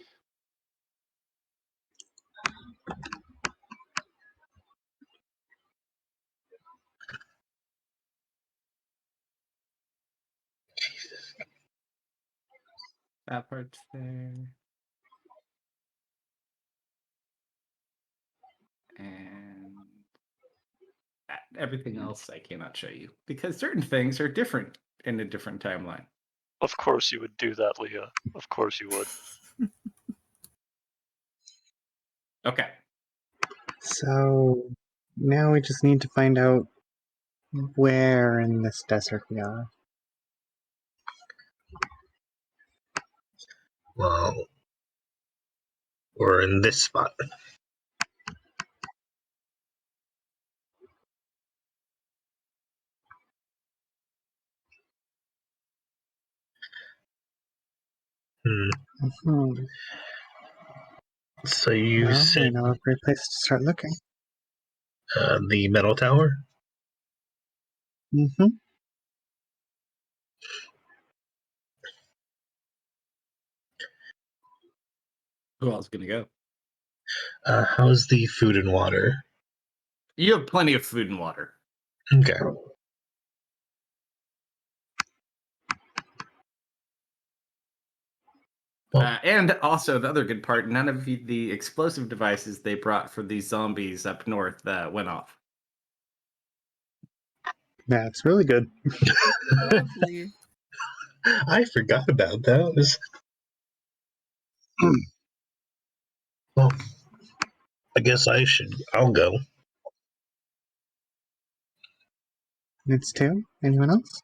That part's there. And everything else I cannot show you because certain things are different in a different timeline. Of course you would do that, Leah. Of course you would. Okay. So now we just need to find out where in this desert we are. Well, we're in this spot. Hmm. So you Well, said I know a great place to start looking. the metal tower? Mm-hmm. Who else is going to go? How's the food and water? You have plenty of food and water. Okay. And also, the other good part, none of the explosive devices they brought for these zombies up north went off. That's really good. Lovely. I forgot about those. Well, I guess I'll go. It's two. Anyone else?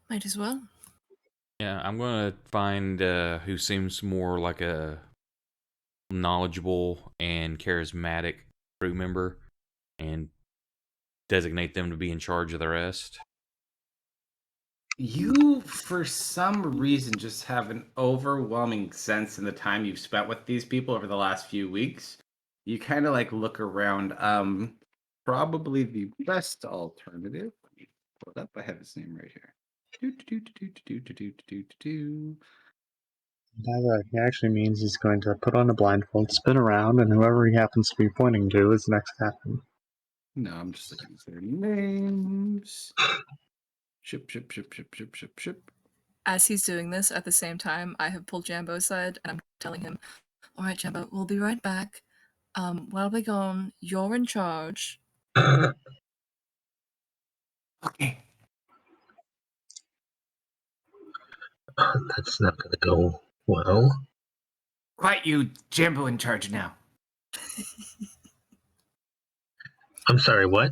Might as well. Yeah, I'm gonna find who seems more like a knowledgeable and charismatic crew member, and designate them to be in charge of the rest. You, for some reason, just have an overwhelming sense in the time you've spent with these people over the last few weeks. You kind of like look around. Probably the best alternative. Let me pull it up. I have his name right here. He actually means he's going to put on a blindfold, spin around, and whoever he happens to be pointing to is the next captain. No, I'm just looking at their names. Ship. As he's doing this, at the same time, I have pulled Jambo aside and I'm telling him, all right, Jambo, we'll be right back. While we're gone, you're in charge. Okay. That's not going to go well. Quiet you, Jambo in charge now. I'm sorry, what?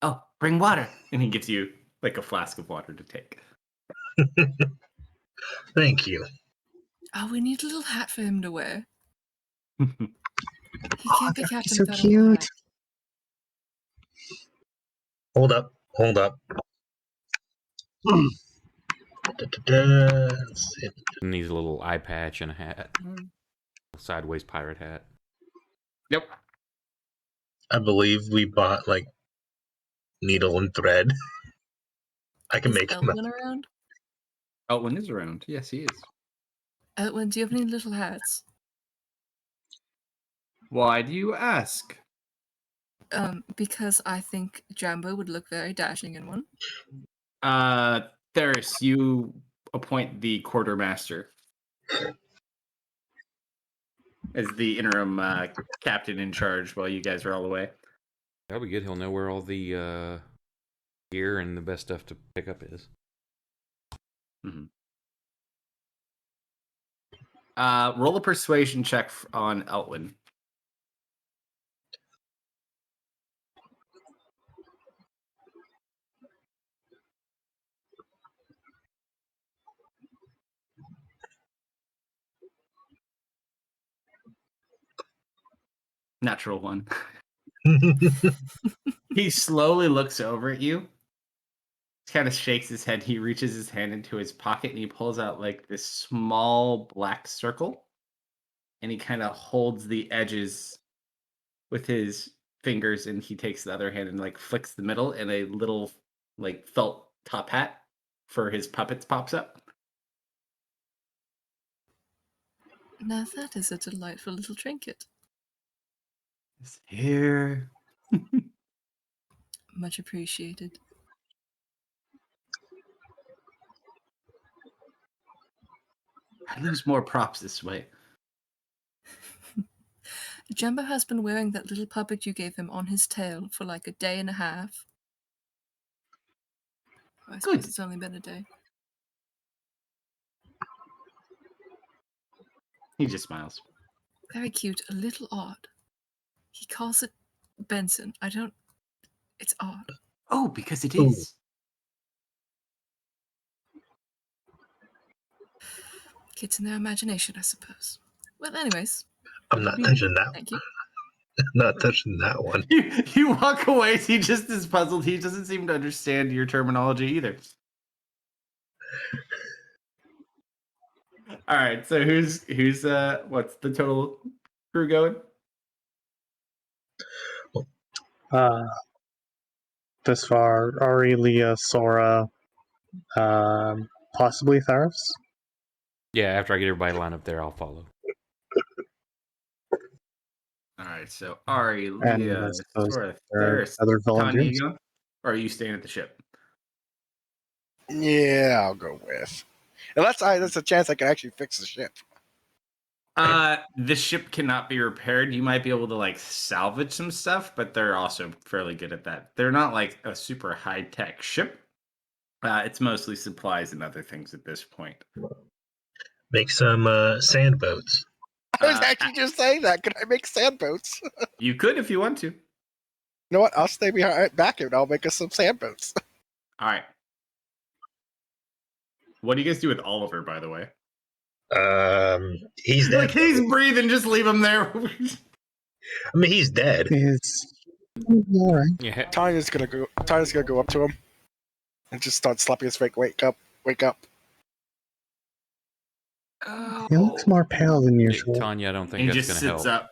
Oh, bring water. And he gives you like a flask of water to take. Thank you. Oh, we need a little hat for him to wear. He can't be That'd captain so without a little cute. hat. Hold up. Let's see. Needs a little eye patch and a hat, sideways pirate hat. Yep. I believe we bought like needle and thread. I can Is make him. Elwyn around? Elwyn is around. Yes, he is. Elwyn, do you have any little hats? Why do you ask? Because I think Jambo would look very dashing in one. Theris, you appoint the quartermaster as the interim captain in charge while you guys are all away. That'll be good. He'll know where all the gear and the best stuff to pick up is. Mm-hmm. Roll a persuasion check on Elwyn. Natural one. He slowly looks over at you, kind of shakes his head. He reaches his hand into his pocket and he pulls out like this small black circle, and he kind of holds the edges with his fingers, and he takes the other hand and like flicks the middle, and a little like felt top hat for his puppets pops up. Now that is a delightful little trinket. It's here. Much appreciated. I lose more props this way. Jumbo has been wearing that little puppet you gave him on his tail for like a day and a half. Oh, I suppose it's only been a day. He just smiles. Very cute, a little odd. He calls it Benson. It's odd. Oh, because it is. Kids in their imagination, I suppose. Well, anyways. I'm not touching that. Thank you. Not touching that one. You walk away. He just is puzzled. He doesn't seem to understand your terminology either. All right. So who's what's the total crew going? This far, Ari, Leah, Sora, possibly Tharos. Yeah, after I get everybody lined up there, I'll follow. All right. So Ari, And Leah, I suppose Sora, there are Theris, other Tanya, volunteers. you going? Or are you staying at the ship? Yeah, I'll go with. Unless there's a chance I can actually fix the ship. The ship cannot be repaired. You might be able to like salvage some stuff, but they're also fairly good at that. They're not like a super high tech ship. It's mostly supplies and other things at this point. Make some sand boats. I was actually just saying that. Could I make sandboats? You could if you want to. You know what? I'll stay back and I'll make us some sandboats. All right. What do you guys do with Oliver, by the way? He's dead. Like he's breathing, just leave him there. I mean, he's dead. Is all right. Yeah. Tanya's gonna go up to him and just start slapping his face. Wake up! Wake up! He looks more pale than usual. Tanya, I don't think He that's just going to sits help. up.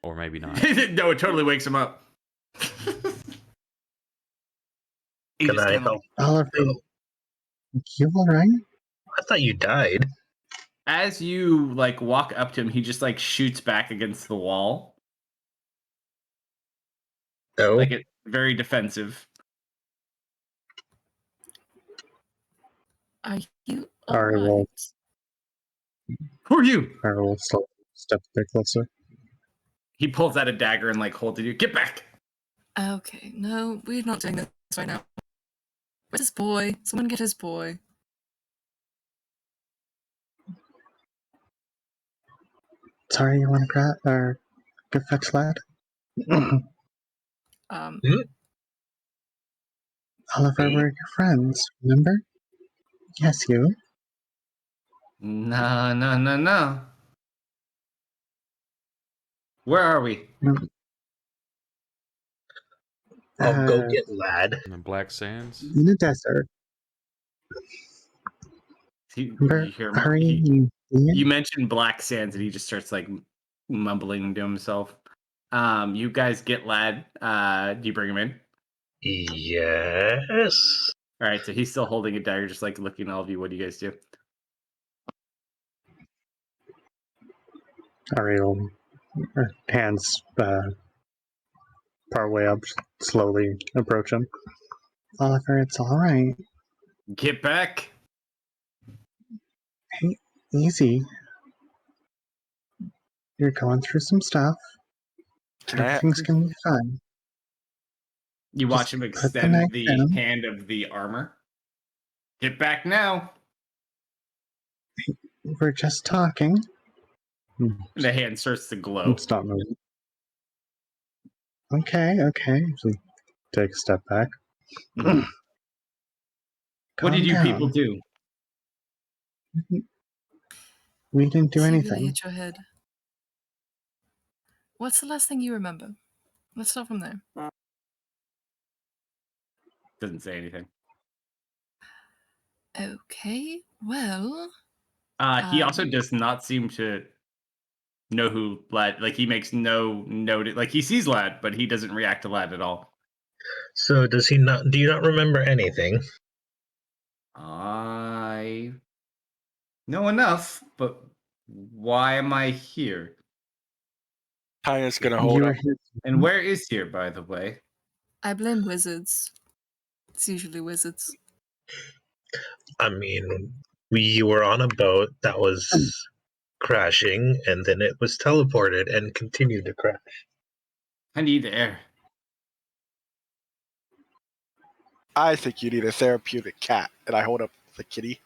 Or maybe not. No, it totally wakes him up. He Can just I kinda help? Oliver, you all right? I thought you died. as you like walk up to him, he just like shoots back against the wall. Oh, Like it's very defensive. Are you Ari will, alright? Who are you? Ari will slowly step a bit closer. He pulls out a dagger and like holds it. Get back! Okay, no, we're not doing this right now. Where's his boy? Someone get his boy. Sorry, you want to grab or go fetch lad? Oliver, we're your friends, remember? Yes, you. No. Where are we? I'll go get lad. In the Black Sands? In the desert. Remember, You hear Ari him? and Ian? You mentioned Black Sands, and he just starts like mumbling to himself. You guys get lad. Do you bring him in? Yes. All right, so he's still holding a dagger, just like looking at all of you. What do you guys do? Ari will, her hands part way up, slowly approach him. Oliver, it's all right. Get back! Hey, easy. You're going through some stuff. Everything's gonna be fine. You watch Just him put the extend knife the down. hand of the armor. Get back now! We're just talking. The hand starts to glow. Stop moving. Okay. So take a step back. What did you people do? We didn't do You really anything. hit your head. What's the last thing you remember? Let's start from there. Doesn't say anything. Okay, well... He also does not seem to know who Lad. Like he makes no note. Like he sees Lad, but he doesn't react to Lad at all. So does he not? Do you not remember anything? I know enough, but why am I here? Tanya's gonna hold You were up. here. And where is here, by the way? I blame wizards. It's usually wizards. I mean, We were on a boat that was crashing, and then it was teleported and continued to crash. I need air. I think you need a therapeutic cat, and I hold up the kitty.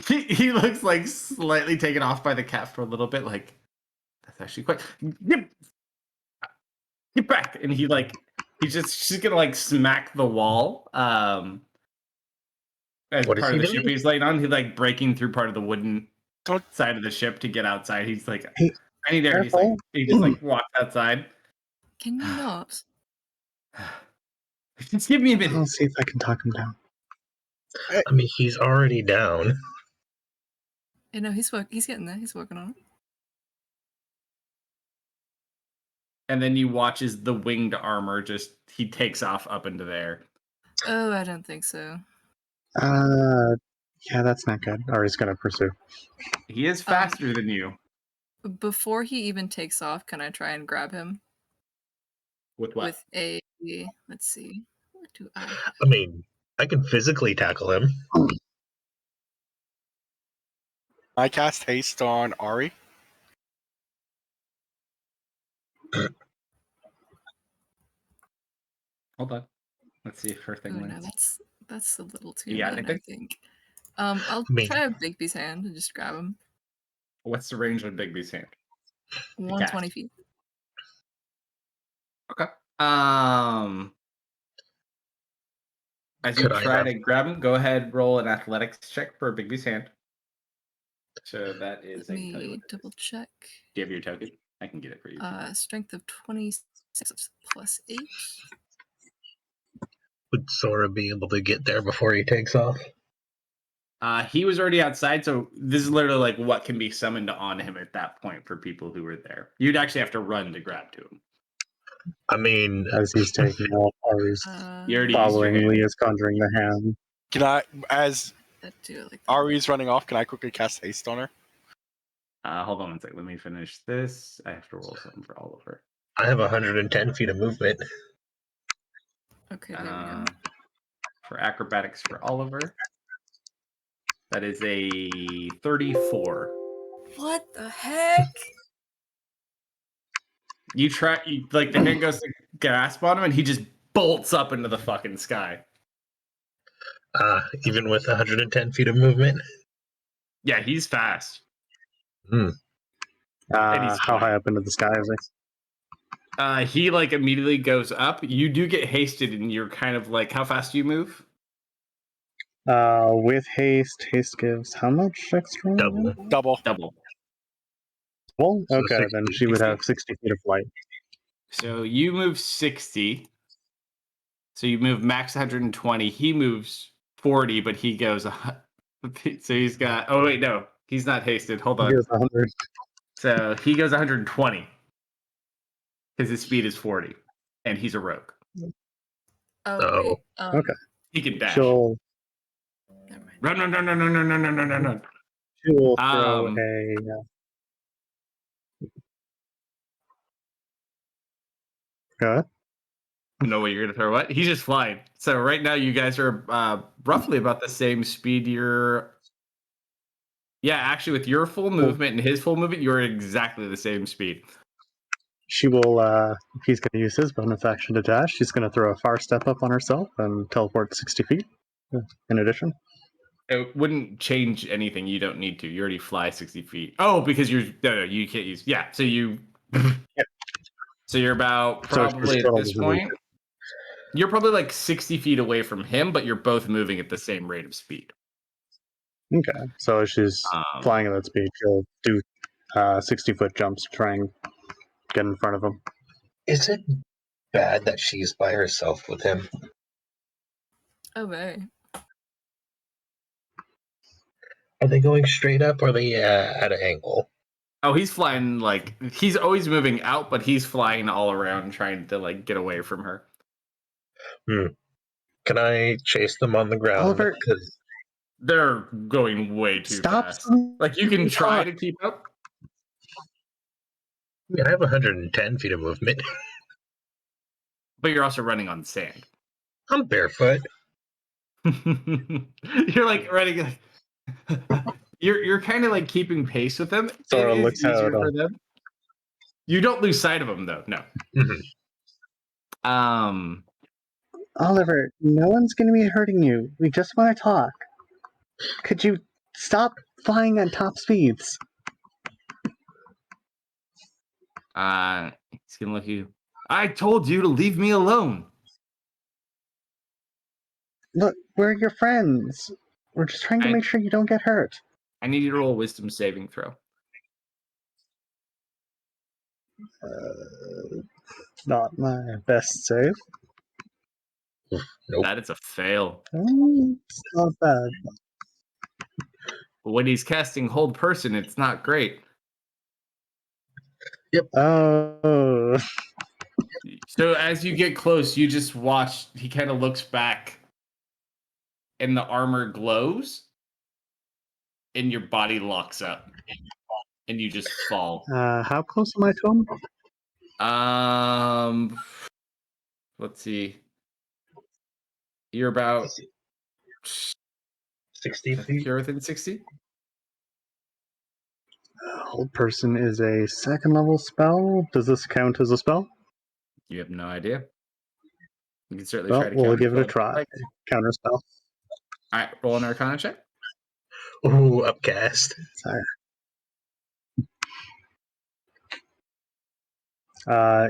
He looks like slightly taken off by the cat for a little bit. Like that's actually quite. Get back! And he's just gonna like smack the wall. As What is part he of the doing? ship he's laying on, he's like breaking through part of the wooden Don't- side of the ship to get outside. He's like, Hey, I need air. And careful. he just like walks outside. Can you not? Just give me a minute. I'll see if I can talk him down. I mean, he's already down. You know, he's getting there. He's working on it. And then you watch as the winged armor he takes off up into the air. Oh, I don't think so. Yeah, that's not good. Or he's gonna pursue. He is faster than you. Before he even takes off, can I try and grab him With what? with a? Let's see. What do I have? I mean, I can physically tackle him. I cast haste on Ari. Hold on. Let's see if her Oh thing no, lands. that's a little too Yeah, mean, I I think- think. I'll I mean- try a Bigby's hand and just grab him. What's the range on Bigby's hand? 120 feet. Okay. As you Could I try have- to grab him, go ahead, roll an athletics check for Bigby's hand. So that is. Let I can tell you me what it double is. check. Do you have your token? I can get it for you. Strength of 26 plus 8. Would Sora be able to get there before he takes off? He was already outside, so this is literally like what can be summoned on him at that point for people who were there. You'd actually have to run to grab to him. I mean, As he's taking off, Ari's You already following used your hand. Leah's conjuring the hand. Can I, as That do it like that. Ari's running off, can I quickly cast haste on her? Hold on one second. Let me finish this. I have to roll something for Oliver. I have 110 feet of movement. Okay, there we go. For acrobatics for Oliver, that is a 34. What the heck? You try, like the hand goes to grasp on him, and he just bolts up into the fucking sky. Even with 110 feet of movement. Yeah, he's fast. How fine. high up into the sky is he? He like immediately goes up. You do get hasted, and you're kind of like, how fast do you move? With haste gives how much extra? Double. Double. Well, So okay, then 60. she would have 60 feet of flight. So you move 60. So you move max 120. He moves 40, but he goes. So he's got. Oh wait, no, he's not hasted. Hold He on. goes 100. So he goes 120 because his speed is 40, and he's a rogue. Oh, wait. Okay. He can dash. She'll Never mind. Run. she will throw Um, a. Go ahead. No way you're gonna throw what? He's just flying. So right now you guys are roughly about the same speed. Yeah, actually with your full movement and his full movement, you're exactly the same speed. She will. If he's going to use his bonus action to dash, she's going to throw a far step up on herself and teleport 60 feet. In addition, It wouldn't change anything. You don't need to. You already fly 60 feet. Oh, because no, you can't use. Yeah, so you. So you're about So it's probably just at all this the point. You're probably like 60 feet away from him, but you're both moving at the same rate of speed. okay. So as she's flying at that speed, she'll do 60-foot jumps to try and get in front of him. Is it bad that she's by herself with him? Oh, very. Are they going straight up or are they at an angle? Oh, he's flying like he's always moving out, but he's flying all around trying to like get away from her. Can I chase them on the ground? Oliver, Because They're going way too stop! fast. Like you can try to keep up. I have 110 feet of movement. But you're also running on sand. I'm barefoot. You're like running. You're kind of like keeping pace with them. Sora It is looks easier out. for them. You don't lose sight of them though. No. Mhm. Oliver, no one's going to be hurting you. We just want to talk. Could you stop flying at top speeds? He's gonna look at you. I told you to leave me alone. Look, we're your friends. We're just trying to make sure you don't get hurt. I need you to roll a wisdom saving throw. Not my best save. Nope. That is a fail. It's not bad. But when he's casting hold person, it's not great. Oh. So as you get close, you just watch. He kind of looks back, and the armor glows, and your body locks up, and you just fall. How close am I to him? Let's see. You're about 60 feet. You're within 60. Hold person is a second level spell. Does this count as a spell? You have no idea. You can certainly Well, try to we'll give it a counterspell. try. Counter spell. All right, roll an Arcana check. Ooh, upcast. Sorry.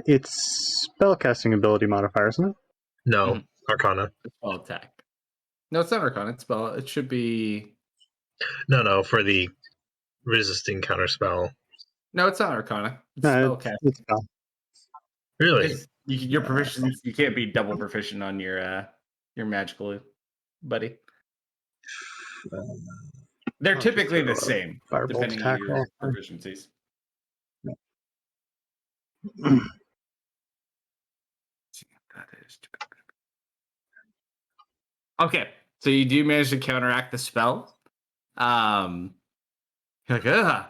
It's spellcasting ability modifier, isn't it? No, Mhm. Arcana. Spell attack. No, it's not Arcana. It's spell. It should be. No, for the resisting counterspell. No, it's not Arcana. It's No, spellcasting. it's spell. Really? Because your proficiency, you can't be double proficient on your magical buddy. They're I'll typically just the throw a same, firebolt depending attack on your roll. proficiencies. That is okay. So you do manage to counteract the spell. You're like, ugh.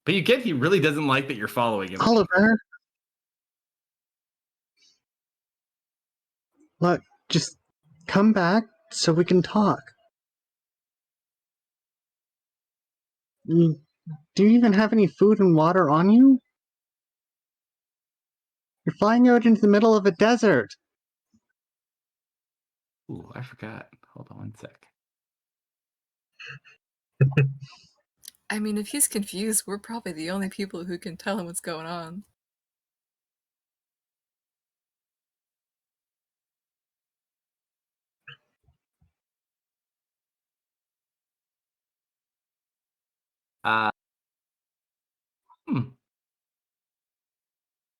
But you get he really doesn't like that you're following him. Oliver, look, just come back so we can talk. Do you even have any food and water on you? You're flying out into the middle of a desert. Ooh, I forgot. Hold on one sec. I mean, if he's confused, we're probably the only people who can tell him what's going on.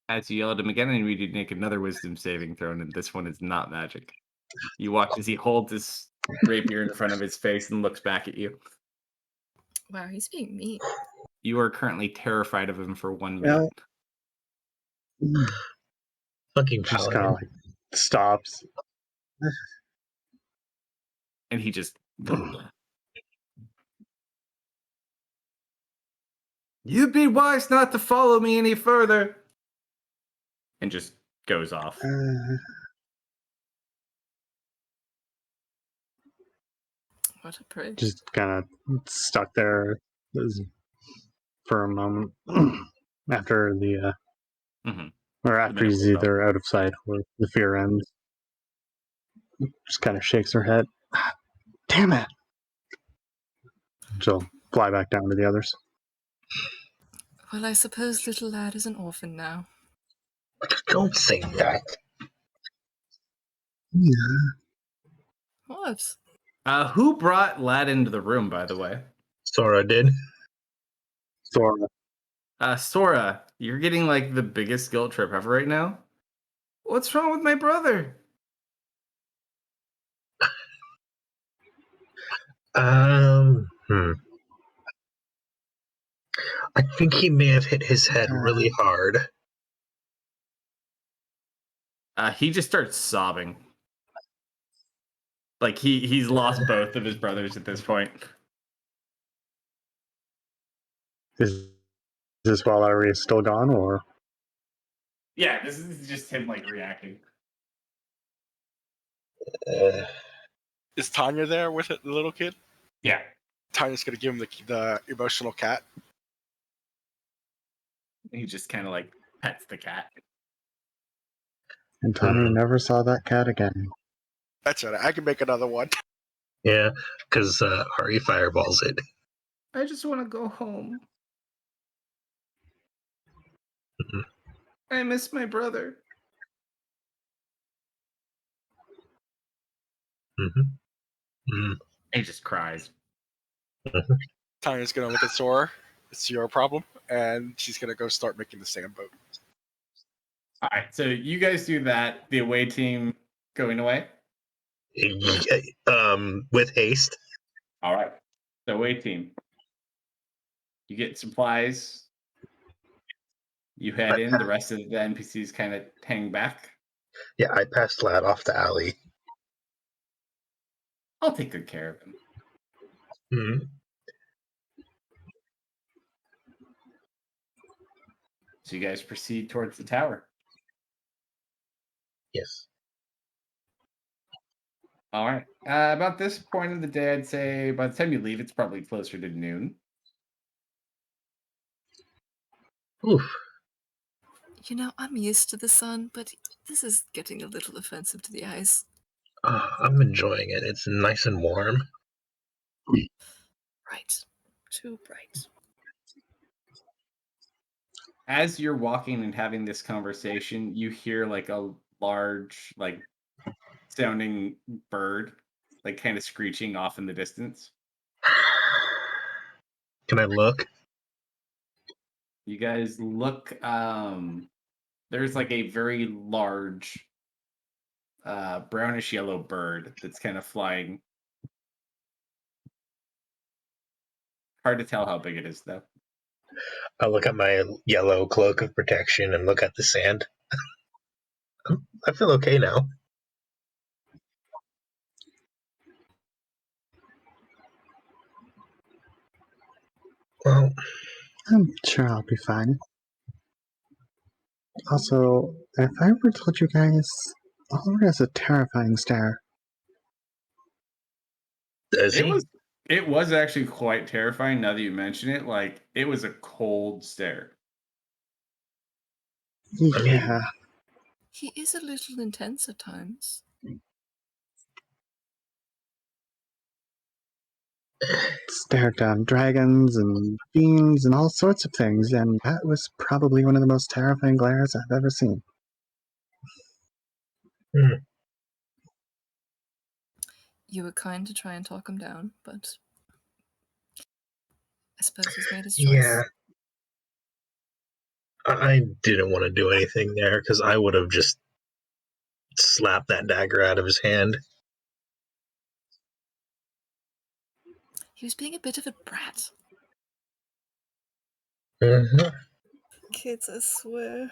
As you yell at him again, and we need to make another wisdom saving throw, and this one is not magic. You watch as he holds his rapier in front of his face and looks back at you. Wow, he's being mean. You are currently terrified of him for 1 minute. Fucking Just paladin. kind of like stops. And he just You'd be wise not to follow me any further. And just goes off. What a prick. Just kind of stuck there for a moment after the or after he's either out of sight or the fear ends. Just kind of shakes her head. Damn it! She'll fly back down to the others. Well, I suppose little lad is an orphan now. Don't say that. Yeah. What? Who brought Lad into the room, by the way? Sora did. Sora. Sora, you're getting like the biggest guilt trip ever right now. What's wrong with my brother? I think he may have hit his head really hard. He just starts sobbing. Like he's lost both of his brothers at this point. Is this while Ari is still gone, or? Yeah, this is just him like reacting. Is Tanya there with it, the little kid? Yeah. Tanya's gonna give him the emotional cat. He just kind of like pets the cat. And Tanya never saw that cat again. That's right. I can make another one. Yeah, because Ari fireballs it. I just want to go home. Mhm. I miss my brother. He just cries. Tanya's gonna look at Sora. It's your problem, and she's gonna go start making the sand boat. All right, so you guys do that. The away team going away. With haste. All right, the away team. You get supplies. You head in. The rest of the NPCs kind of hang back. Yeah, I passed Lad off the alley. I'll take good care of him. Mm-hmm. So you guys proceed towards the tower. Yes. All right. About this point of the day, I'd say by the time you leave, it's probably closer to noon. Oof. You know, I'm used to the sun, but this is getting a little offensive to the eyes. I'm enjoying it. It's nice and warm. Right. Too bright. As you're walking and having this conversation, you hear like a large, like sounding bird, like kind of screeching off in the distance. Can I look? You guys look, there's like a very large brownish yellow bird that's kind of flying. Hard to tell how big it is though. I look at my yellow cloak of protection and look at the sand. I feel okay now. Well, I'm sure I'll be fine. Also, if I ever told you guys, Oliver has a terrifying stare. does he? It was actually quite terrifying now that you mention it. Like it was a cold stare. Yeah. He is a little intense at times. Stared down dragons and fiends and all sorts of things, and that was probably one of the most terrifying glares I've ever seen. You were kind to try and talk him down, but I suppose he's made his choice. Yeah. I didn't want to do anything there because I would have just slapped that dagger out of his hand. He was being a bit of a brat. Mm-hmm. Kids, I swear.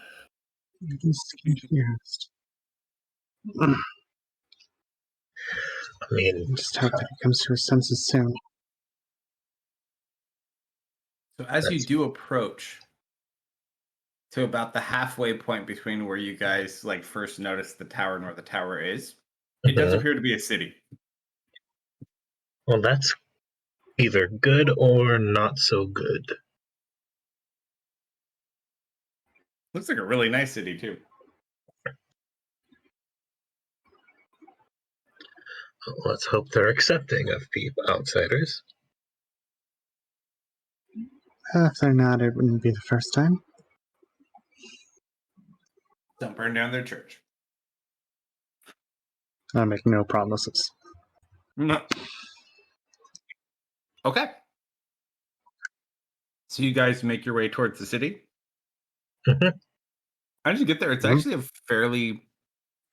He's confused. I mean, I just hope that he comes to his senses soon. So as you do approach to about the halfway point between where you guys like first noticed the tower and where the tower is, it does appear to be a city. Well, that's either good or not so good. Looks like a really nice city too. Let's hope they're accepting of people, outsiders. If they're not, it wouldn't be the first time. Don't burn down their church. I make no promises. No. Okay. So you guys make your way towards the city. Mhm. How did you get there? It's Mhm. actually a fairly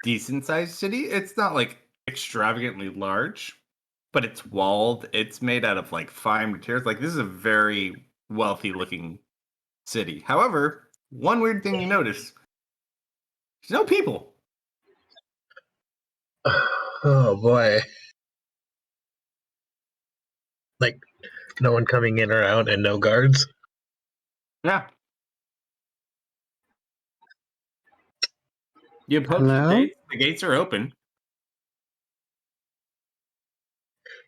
decent sized city. It's not like extravagantly large, but it's walled. It's made out of like fine materials. Like this is a very wealthy looking city. However, one weird thing you notice: there's no people. Oh boy. Like, no one coming in or out and no guards? Yeah. You approach the Hello? gates. The gates are open.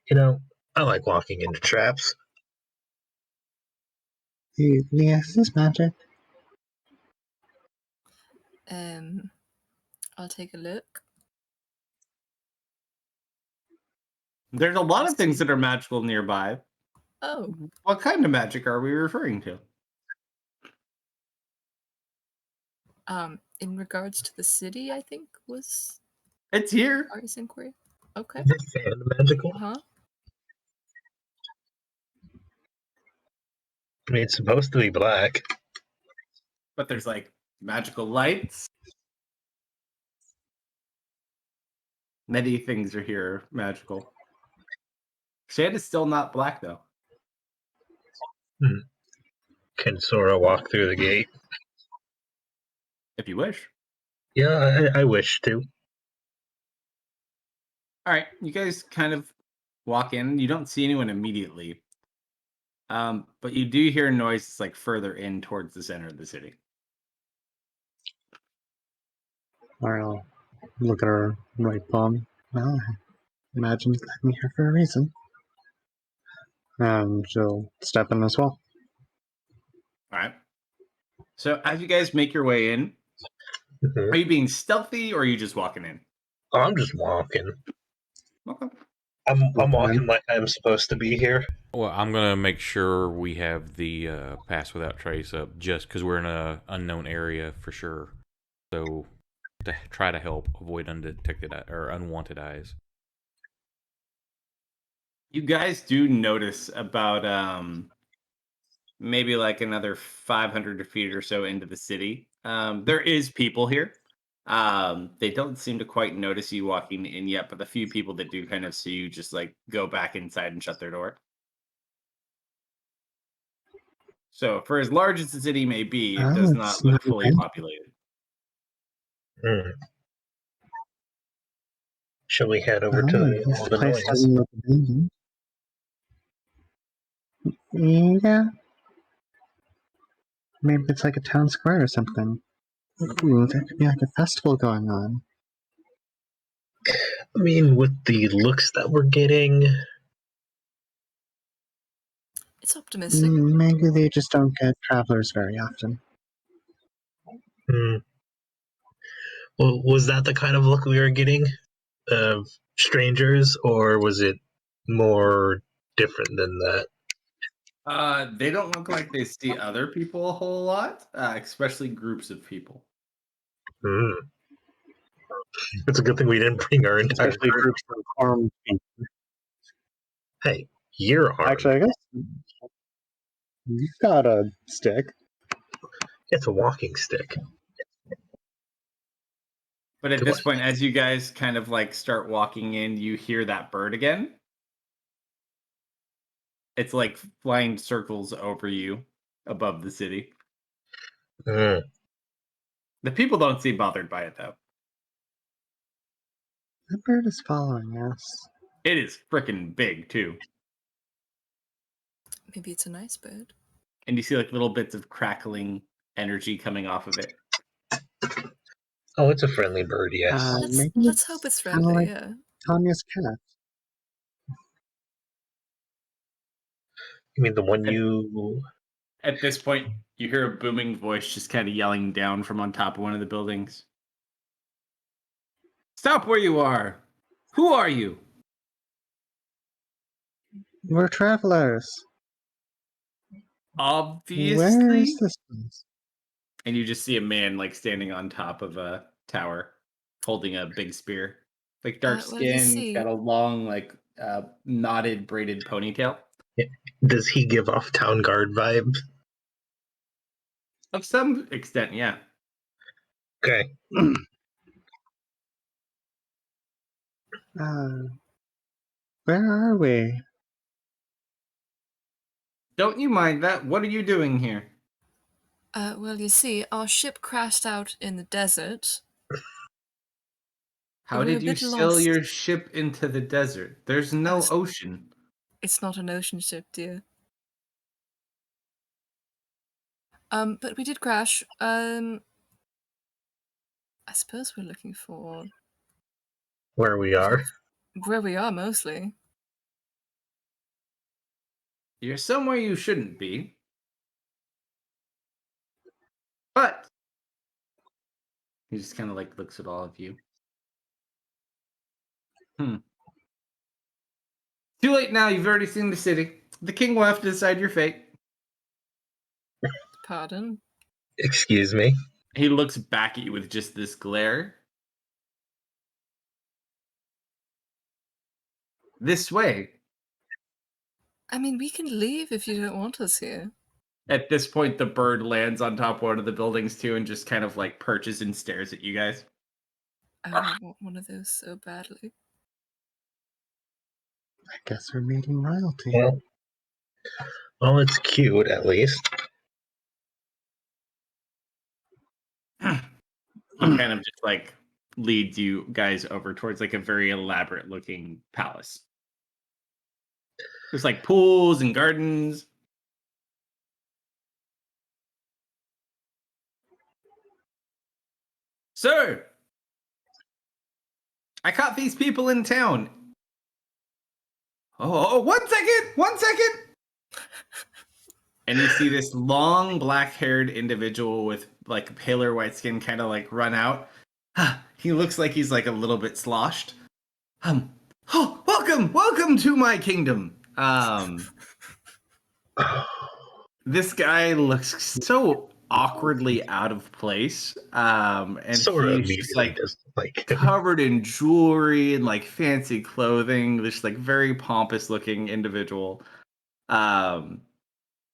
You know, I like walking into traps. Yes, this magic. I'll take a look. There's a lot of things that are magical nearby. Oh. What kind of magic are we referring to? In regards to the city, I think was It's here. Artist inquiry. Okay. Fan magical. Huh? I mean, it's supposed to be black. But there's like magical lights. Many things are here magical. Shade is still not black though. Can Sora walk through the gate? If you wish. Yeah, I wish to. All right, you guys kind of walk in. You don't see anyone immediately, but you do hear noises like further in towards the center of the city. I'll look at her right palm. Well, I imagine you led me here for a reason. And she'll step in as well. All right. So as you guys make your way in, Mhm. are you being stealthy or are you just walking in? Oh, I'm just walking. Okay. I'm walking like I'm supposed to be here. Well, I'm gonna make sure we have the pass without trace up, just because we're in a unknown area for sure. So to try to help avoid undetected or unwanted eyes. You guys do notice about maybe like another 500 feet or so into the city. There is people here. They don't seem to quite notice you walking in yet, but the few people that do kind of see you just like go back inside and shut their door. So for as large as the city may be, it does not look fully populated. Shall we head over to the place noise? doesn't look abandoned. Yeah. Maybe it's like a town square or something. Ooh, there could be like a festival going on. I mean, with the looks that we're getting, It's optimistic. Maybe they just don't get travelers very often. well, was that the kind of look we were getting of strangers, or was it more different than that? They don't look like they see other people a whole lot, especially groups of people. It's a good thing we didn't bring our entire Especially group. groups of armed people. Hey, you're armed. Actually, I guess you've got a stick. It's a walking stick. But at this point, as you guys kind of like start walking in, you hear that bird again. It's like flying circles over you above the city. The people don't seem bothered by it, though. The bird is following us. It is freaking big, too. Maybe it's a nice bird. And you see like little bits of crackling energy coming off of it. Oh, it's a friendly bird, yes. Let's hope it's friendly, like yeah. Tanya's cat. You mean the one you... At this point, you hear a booming voice just kind of yelling down from on top of one of the buildings. Stop where you are! Who are you? We're travelers. Obviously. Where is this place? And you just see a man like standing on top of a tower, holding a big spear. Like dark skin, got a long, like knotted, braided ponytail. Does he give off town guard vibes? Of some extent, yeah. Okay. Where are we? Don't you mind that? What are you doing here? Well, you see, our ship crashed out in the desert. How did you sail your ship into the desert? There's no ocean. It's not an ocean ship, dear. But we did crash. I suppose we're looking for... Where we are? Where we are, mostly. You're somewhere you shouldn't be. But he just kind of like looks at all of you. Too late now. You've already seen the city. The king will have to decide your fate. Pardon? Excuse me. He looks back at you with just this glare. This way. I mean, we can leave if you don't want us here. At this point, the bird lands on top of one of the buildings too and just kind of like perches and stares at you guys. I want one of those so badly. I guess we're meeting royalty. Well, it's cute at least. He kind of just like leads you guys over towards like a very elaborate looking palace. There's like pools and gardens. Sir, I caught these people in town. Oh, 1 second, 1 second. And you see this long black-haired individual with like paler white skin kind of like run out. He looks like he's like a little bit sloshed. Oh, welcome to my kingdom. This guy looks so awkwardly out of place. And Sora he's just like doesn't like covered in jewelry and like fancy clothing. This like very pompous looking individual.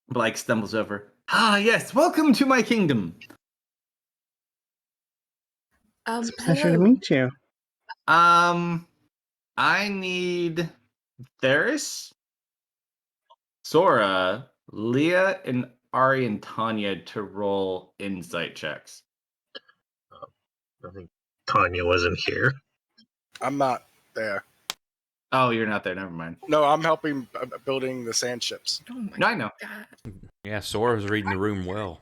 Blake stumbles over. Yes, welcome to my kingdom. It's a pleasure to Hello. meet you. I need Theris, Sora, Leah, and Ari and Tanya to roll insight checks. I think Tanya wasn't here. I'm not there. Oh, you're not there. Never mind. No, I'm helping building the sand ships. Oh my No, I know. God. Yeah, Sora's reading the room well.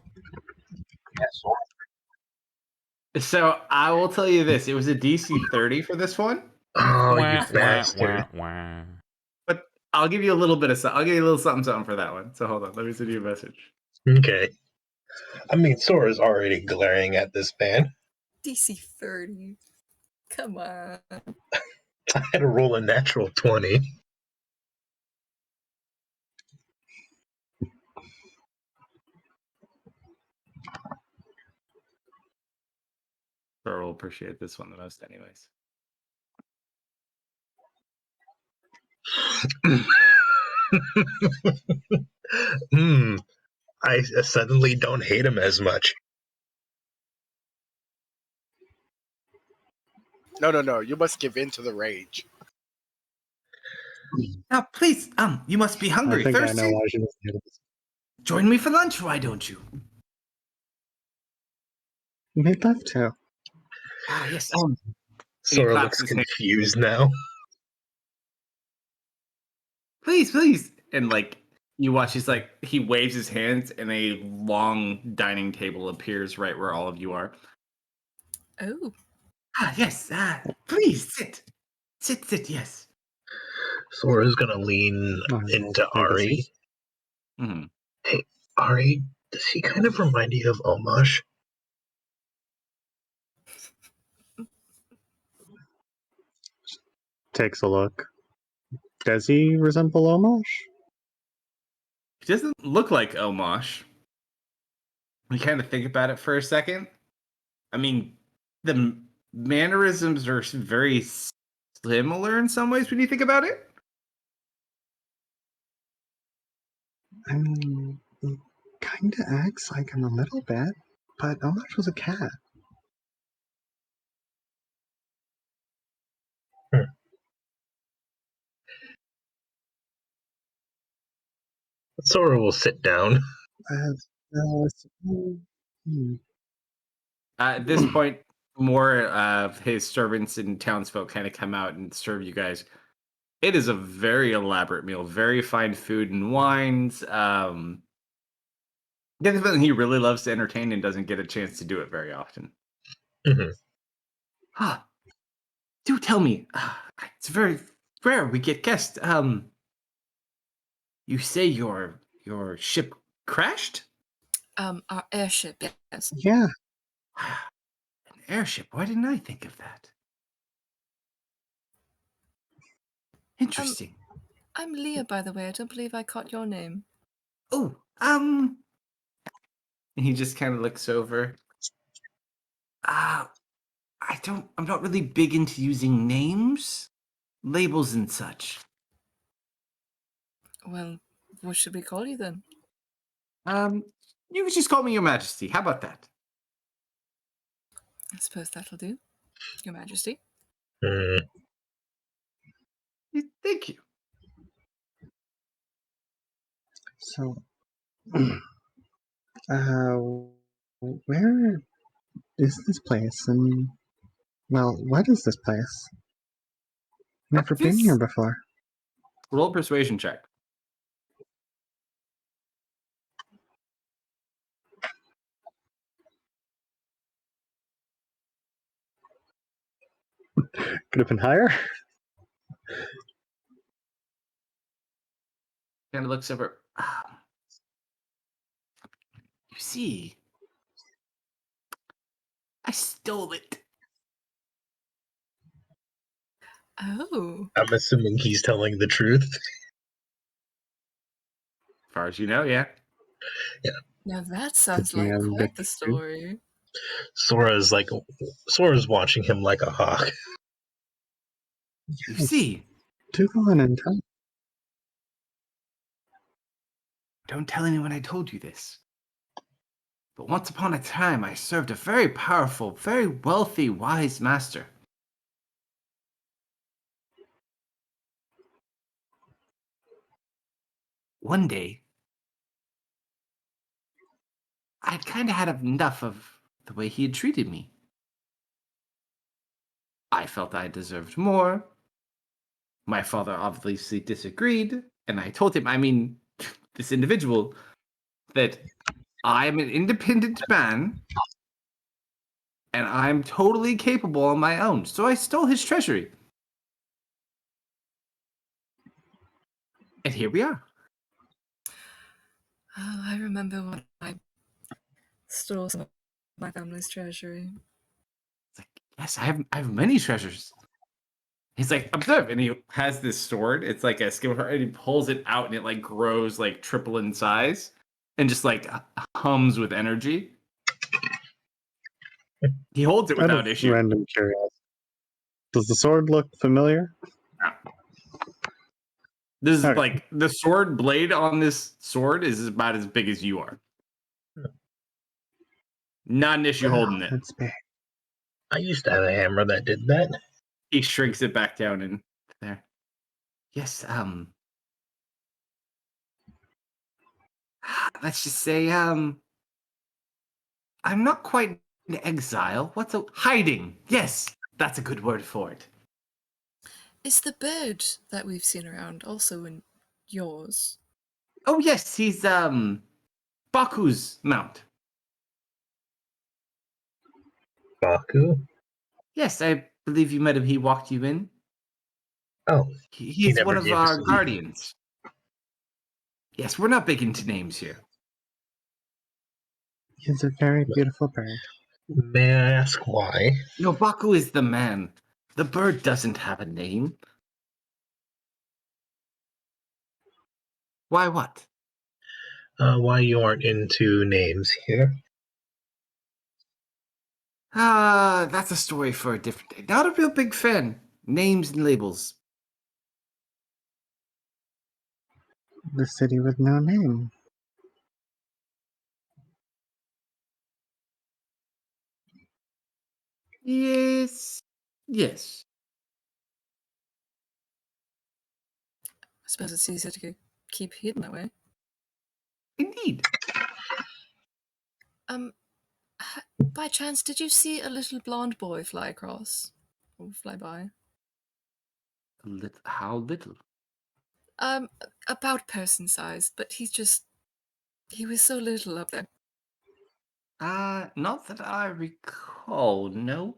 So I will tell you this: it was a DC 30 for this one, Oh, Wah, you wah, bastard. wah, wah. but I'll give you a little bit of. I'll give you a little something for that one. So hold on, let me send you a message. Okay. I mean, Sora's already glaring at this man. DC 30. Come on. I had to roll a natural 20. Sora will appreciate this one the most, anyways. I suddenly don't hate him as much. No. You must give in to the rage. Now, please, you must be I hungry, think thirsty. I know why she doesn't hate us. Join me for lunch, why don't you? We'd love to. Yes. Sora claps looks his hand. confused now. Please. And like you watch, he waves his hands and a long dining table appears right where all of you are. Oh. Yes. Please sit. Sit, yes. Sora's gonna lean into Ari. Mm-hmm. Hey, Ari, does he kind of remind you of Omash? Takes a look. Does he resemble Omosh? He doesn't look like Omosh. You kind of think about it for a second. I mean, the mannerisms are very similar in some ways when you think about it. I mean, he kinda acts like him a little bit, but Omosh was a cat. Sora will sit down. At this point, more of his servants and townsfolk kind of come out and serve you guys. It is a very elaborate meal, very fine food and wines. Definitely, he really loves to entertain and doesn't get a chance to do it very often. Mm-hmm. Do tell me. It's very rare we get guests. You say your ship crashed? Our airship, yes. Yeah. An airship. Why didn't I think of that? Interesting. I'm Leah, by the way. I don't believe I caught your name. Oh, and he just kind of looks over. I'm not really big into using names, labels and such. Well, what should we call you then? You could just call me Your Majesty. How about that? I suppose that'll do. Your Majesty. Thank you. So, where is this place? And, well, what is this place? Never been here before. Roll a persuasion check. Could have been higher. Kind of looks over. You see, I stole it. Oh. I'm assuming he's telling the truth. As far as you know, yeah. Yeah. Now that sounds like Yeah, quite the story. Sora's watching him like a hawk. You see, Do go on and tell. don't tell anyone I told you this. But once upon a time, I served a very powerful, very wealthy, wise master. One day, I'd kind of had enough of the way he had treated me. I felt I deserved more. My father obviously disagreed, and I told him, this individual, that I'm an independent man, and I'm totally capable on my own. So I stole his treasury. And here we are. Oh, I remember when I stole some of my family's treasury. It's like, yes, I have many treasures. He's like, observe, and he has this sword. It's like a skill, and he pulls it out, and it like grows like triple in size, and just like hums with energy. He holds it without issue. Random curiosity. Does the sword look familiar? This is like the sword blade on this sword is about as big as you are. Not an issue holding it. That's big. I used to have a hammer that did that. He shrinks it back down in there. Yes, let's just say, I'm not quite in exile. Hiding? Yes, that's a good word for it. Is the bird that we've seen around also in yours? Oh yes, he's Baku's mount. Baku? Yes, I believe you met him. He walked you in. Oh, He's never one of gave us our a name. guardians. Yes, we're not big into names here. He's a very beautiful bird. May I ask why? No, Baku is the man. The bird doesn't have a name. Why what? Why you aren't into names here? That's a story for a different day. Not a real big fan. Names and labels. The city with no name. Yes. Yes. I suppose it's easier to keep hidden that way. Indeed. By chance, did you see a little blonde boy fly across? Or fly by? How little? About person-sized, but he was so little up there. Not that I recall, no.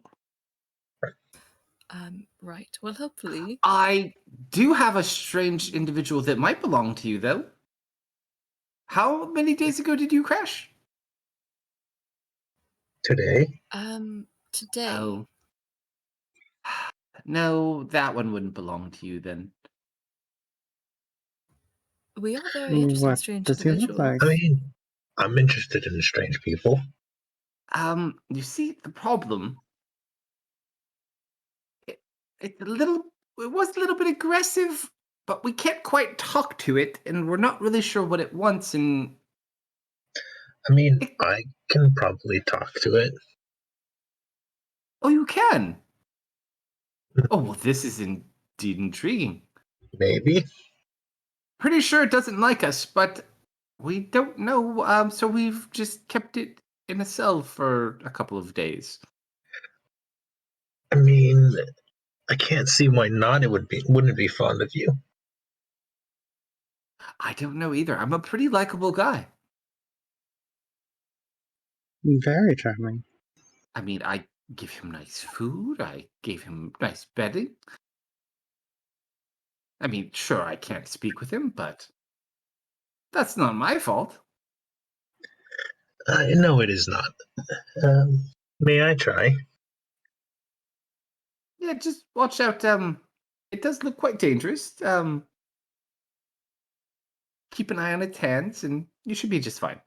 Right. Well, hopefully. I do have a strange individual that might belong to you, though. How many days ago did you crash? Today? Today. Oh. No, that one wouldn't belong to you then. We are very interesting, What strange does he look individuals. like? I mean, I'm interested in strange people. You see, the problem. It's a little. It was a little bit aggressive, but we can't quite talk to it, and we're not really sure what it wants. And I mean, I can probably talk to it. oh, you can. Oh well, this is indeed intriguing. Maybe. Pretty sure it doesn't like us, but we don't know. So we've just kept it in a cell for a couple of days. I mean, I can't see why not. Wouldn't it be fond of you? I don't know either. I'm a pretty likable guy. Very charming. I mean, I give him nice food. I gave him nice bedding. I mean, sure, I can't speak with him, but that's not my fault. No, it is not. May I try? Yeah, just watch out. It does look quite dangerous. Keep an eye on its hands, and you should be just fine.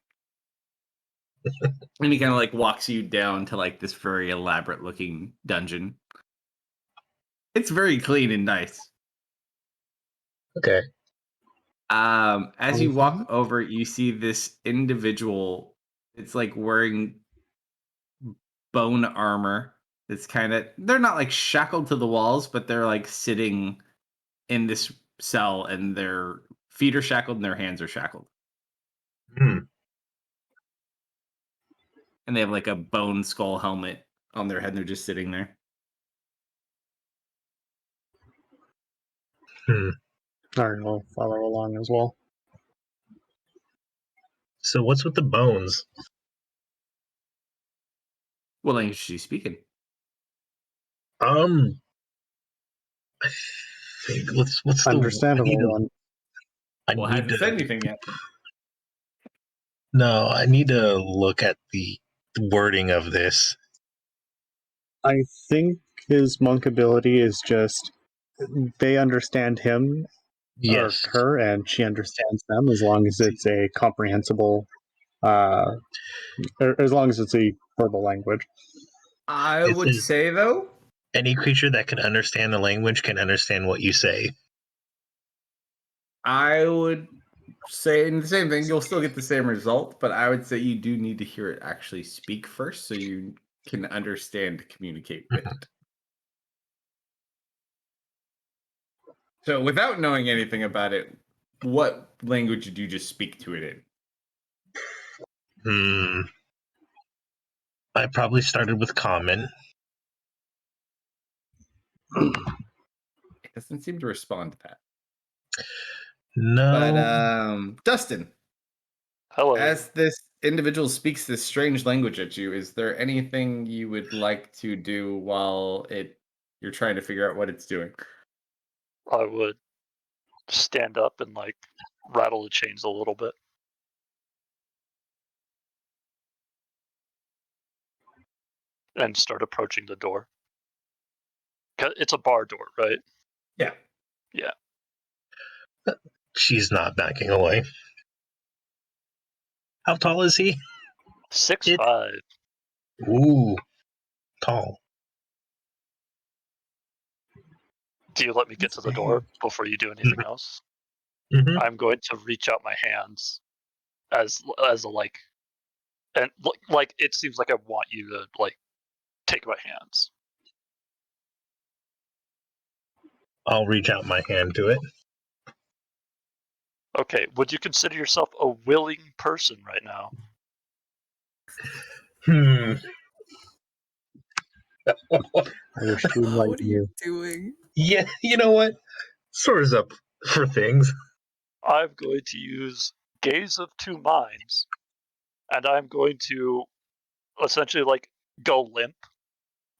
And he kind of like walks you down to like this very elaborate looking dungeon. It's very clean and nice. Okay. As you walk over, you see this individual. It's like wearing bone armor. It's kind of, they're not like shackled to the walls, but they're like sitting in this cell, and their feet are shackled and their hands are shackled. And they have like a bone skull helmet on their head, and they're just sitting there. Alright, I'll follow along as well. So what's with the bones? What language is she speaking? I think what's the Understandable one. Well, hasn't said anything yet. No, I need to look at the wording of this. I think his monk ability is just they understand him Yes. or her, and she understands them as long as it's a comprehensible, as long as it's a verbal language. I would say, though, any creature that can understand the language can understand what you say. I would say in the same thing, you'll still get the same result, but I would say you do need to hear it actually speak first so you can understand to communicate with it. So without knowing anything about it, what language did you just speak to it in? I probably started with common. It doesn't seem to respond to that. No. But Dustin, Hello. as this individual speaks this strange language at you, is there anything you would like to do while you're trying to figure out what it's doing? I would stand up and like rattle the chains a little bit. And start approaching the door. It's a bar door, right? Yeah. Yeah. She's not backing away. How tall is he? 6'5". Ooh, tall. Do you let me get to the door before you do anything else? Mm-hmm. I'm going to reach out my hands as a like, and like it seems like I want you to like take my hands. I'll reach out my hand to it. Okay, would you consider yourself a willing person right now? I wish to enlighten What are you doing? Yeah, you know what? Sora's up for things. I'm going to use Gaze of Two Minds, and I'm going to essentially like go limp,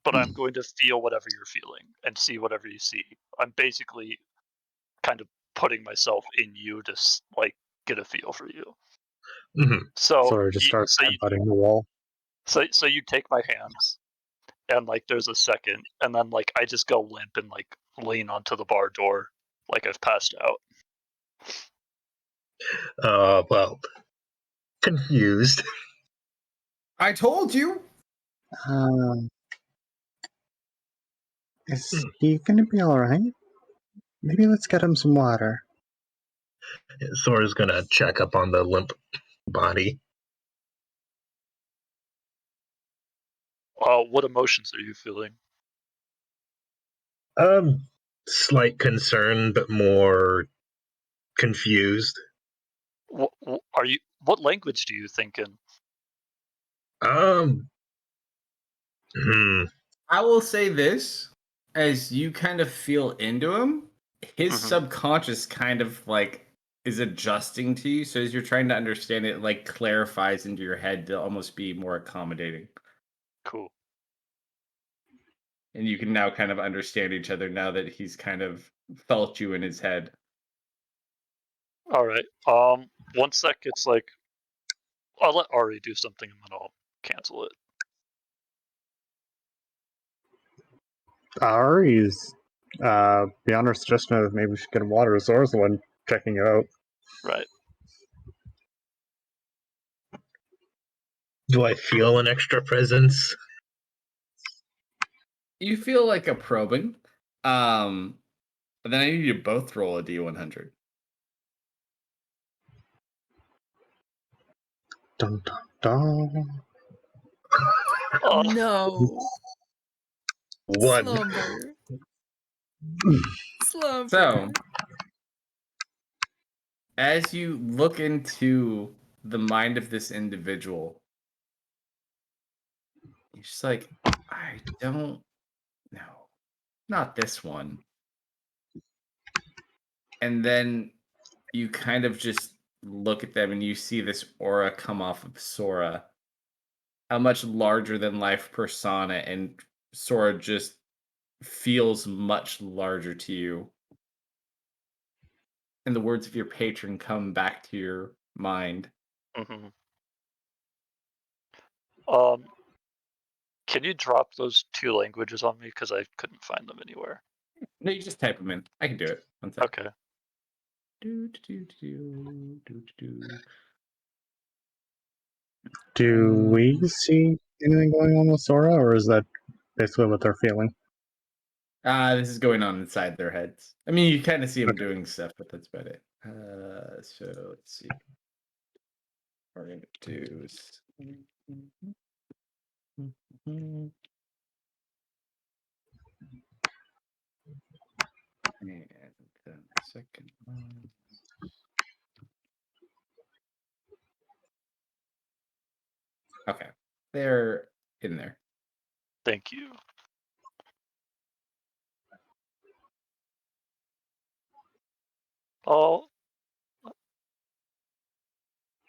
but I'm going to feel whatever you're feeling and see whatever you see. I'm basically kind of putting myself in you to like get a feel for you. Mm-hmm. So Sora just starts butting the wall. So you take my hands, and like there's a second, and then like I just go limp and like lean onto the bar door, like I've passed out. Well, confused. I told you. Is he gonna be alright? Maybe let's get him some water. Sora's gonna check up on the limp body. What emotions are you feeling? Slight concern, but more confused. What language do you think in? I will say this, as you kind of feel into him, his subconscious kind of like is adjusting to you. So as you're trying to understand it, like clarifies into your head to almost be more accommodating. Cool. And you can now kind of understand each other now that he's kind of felt you in his head. All right. Once that gets like, I'll let Ari do something and then I'll cancel it. Ari's beyond our suggestion of maybe we should get him water. Zora's the one checking it out. Right. Do I feel an extra presence? You feel like a probing. But then I need you to both roll a D100. Dun dun dun. Oh No. One. Slumber. Slumber. So, as you look into the mind of this individual, you're just like, I don't know. Not this one. And then you kind of just look at them and you see this aura come off of Sora. A much larger than life persona, and Sora just feels much larger to you. And the words of your patron come back to your mind. Can you drop those 2 languages on me because I couldn't find them anywhere? No, you just type them in. I can do it. One second. Okay. Do we see anything going on with Sora, or is that basically what they're feeling? This is going on inside their heads. I mean, you kind of see them doing stuff, but that's about it. So let's see. We're gonna do. And then the second one. Okay, they're in there. Thank you.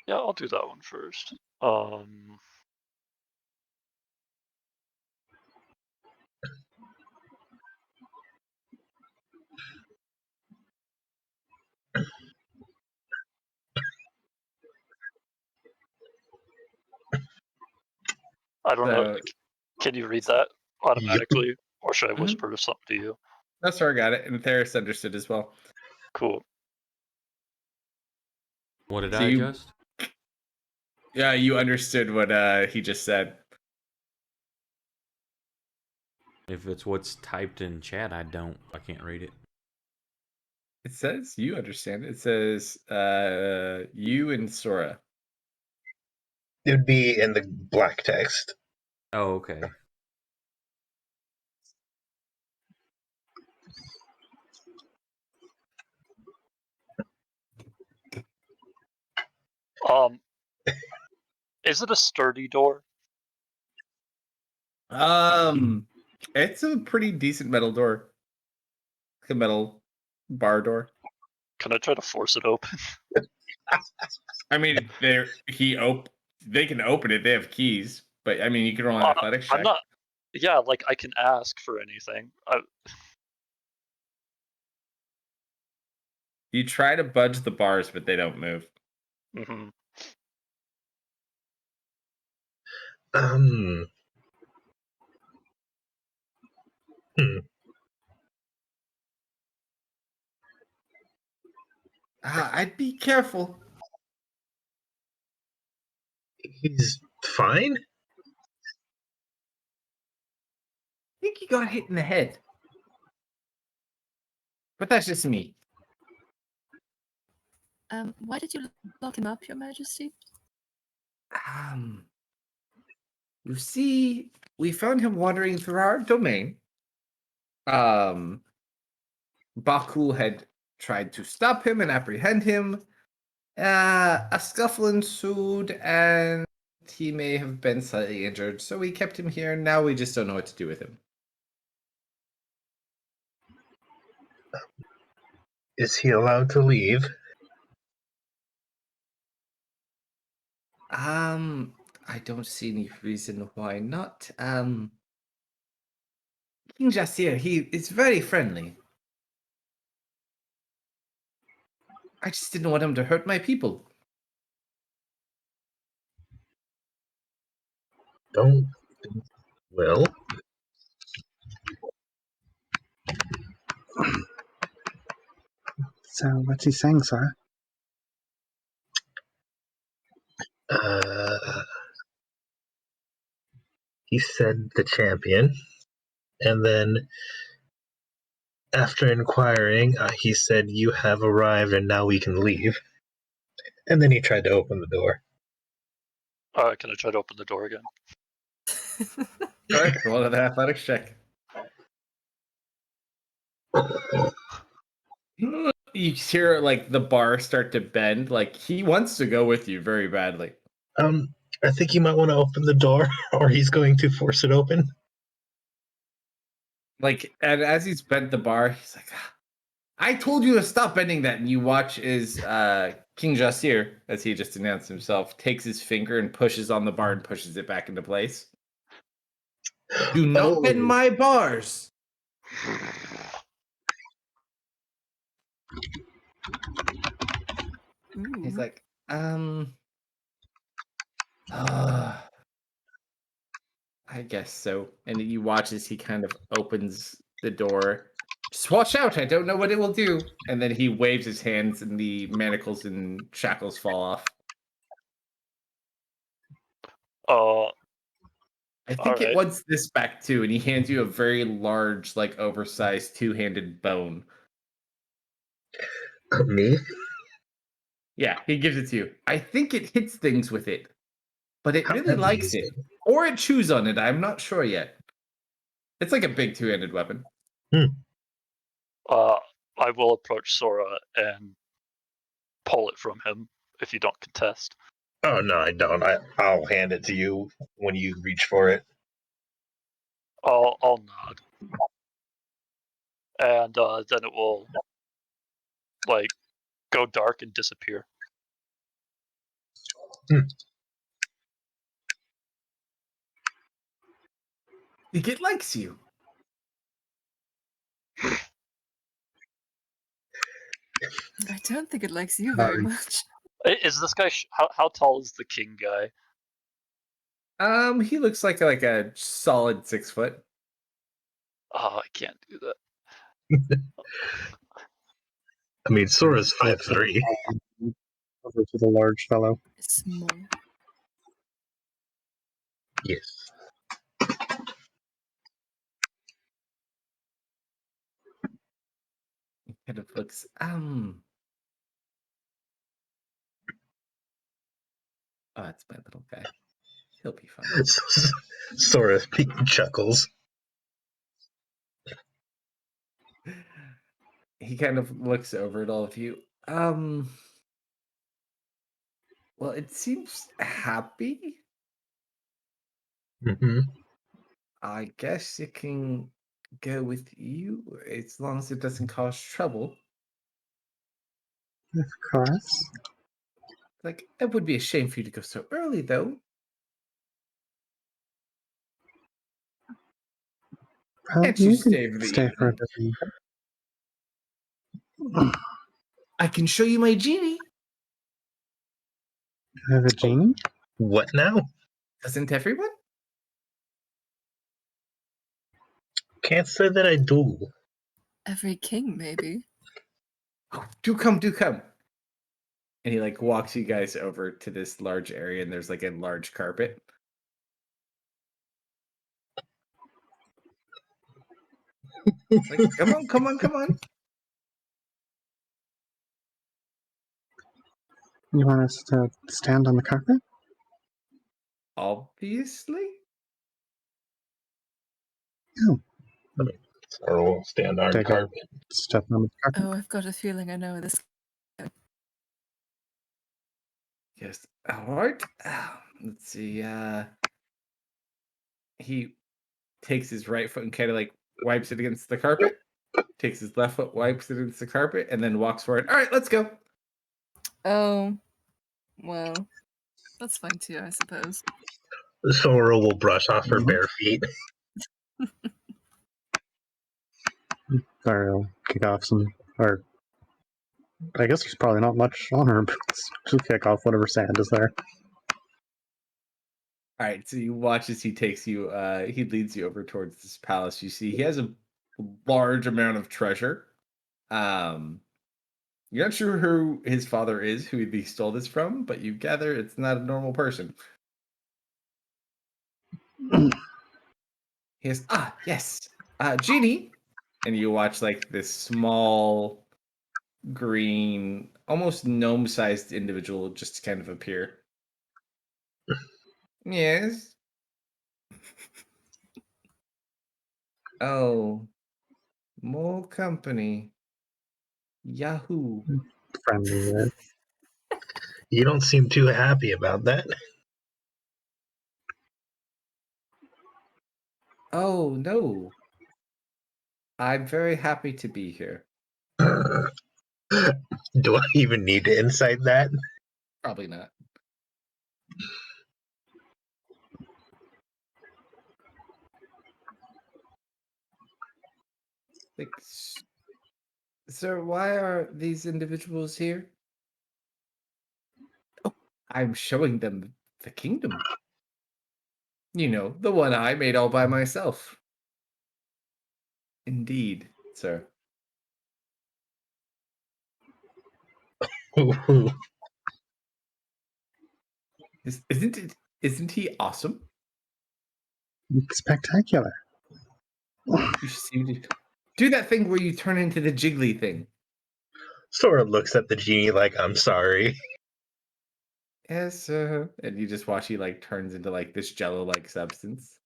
Yeah, I'll do that one first. I don't know. Can you read that automatically, or should I whisper something to you? That's where I got it, and Theris understood as well. Cool. What did I adjust? Yeah, you understood what he just said. If it's what's typed in chat, I can't read it. It says you understand. It says you and Sora. It would be in the black text. Oh, okay. Is it a sturdy door? It's a pretty decent metal door. Like a metal bar door. Can I try to force it open? I mean, they can open it. They have keys, but I mean, you can roll an athletics check. I'm not. Yeah, like I can ask for anything. You try to budge the bars, but they don't move. Hmm. I'd be careful. He's fine? I think he got hit in the head. But that's just me. Why did you lock him up, Your Majesty? You see, we found him wandering through our domain. Bakul had tried to stop him and apprehend him. A scuffle ensued, and he may have been slightly injured, so we kept him here, and now we just don't know what to do with him. Is he allowed to leave? I don't see any reason why not. King Jasir, he is very friendly. I just didn't want him to hurt my people. Don't think will. So, what's he saying, sir? He said the champion, and then after inquiring, he said, "You have arrived, and now we can leave." And then he tried to open the door. Can I try to open the door again? All right, roll another athletics check. You hear like the bar start to bend. Like he wants to go with you very badly. I think you might want to open the door, or he's going to force it open. Like, and as he's bent the bar, he's like, I told you to stop bending that. And you watch as King Jasir, as he just announced himself, takes his finger and pushes on the bar and pushes it back into place. Do not bend my bars. He's like, I guess so. And you watch as he kind of opens the door. Just watch out, I don't know what it will do. And then he waves his hands and the manacles and shackles fall off. I think it wants this back too, and he hands you a very large, like oversized two-handed bone. Me? Yeah, he gives it to you. I think it hits things with it, but it How really heavy likes is it. it? Or it chews on it, I'm not sure yet. It's like a big two-handed weapon. I will approach Sora and pull it from him if you don't contest. Oh, no, I don't. I'll hand it to you when you reach for it. I'll nod. And then it will, like, go dark and disappear. It likes you. I don't think it likes you very much. Is this guy? How tall is the king guy? He looks like a solid 6 foot. Oh, I can't do that. I mean, Sora's 5'3". Over to the large fellow. Small. Yes. He kind of looks, Oh, it's my little guy. He'll be fine. Sora chuckles. He kind of looks over at all of you. Well, it seems happy. Mm-hmm. I guess it can go with you as long as it doesn't cause trouble. Of course. Like, it would be a shame for you to go so early, though. Can't you stay for the for a evening? bit. I can show you my genie. You have a genie? What now? Doesn't everyone? Can't say that I do. Every king, maybe. Oh, do come. And he like walks you guys over to this large area, and there's like a large carpet. It's like, come on. You want us to stand on the carpet? Obviously. Or we'll stand on Take a carpet. step on the carpet. Oh, I've got a feeling I know where this. Yes. All right. Let's see. He takes his right foot and kind of like wipes it against the carpet. Takes his left foot, wipes it against the carpet, and then walks forward. All right, let's go. Oh, well, that's fine too, I suppose. Sora will brush off her Mhm. bare feet. Sorry, I'll kick off some. Or I guess there's probably not much on her boots. Just kick off whatever sand is there. All right, so you watch as he takes you. He leads you over towards this palace. You see, he has a large amount of treasure. You're not sure who his father is, who he stole this from, but you gather it's not a normal person. He has, yes, Genie. And you watch like this small, green, almost gnome-sized individual just kind of appear. Yes. Oh, more company. Yahoo. Friendly, right? You don't seem too happy about that. Oh, no. I'm very happy to be here. Do I even need to insight that? Probably not. Like, sir, why are these individuals here? Oh, I'm showing them the kingdom. You know, the one I made all by myself. Indeed, sir. Isn't he awesome? Spectacular. You seem to do that thing where you turn into the jiggly thing. Sora looks at the genie like, I'm sorry. Yes, sir. And you just watch he like turns into like this jello-like substance.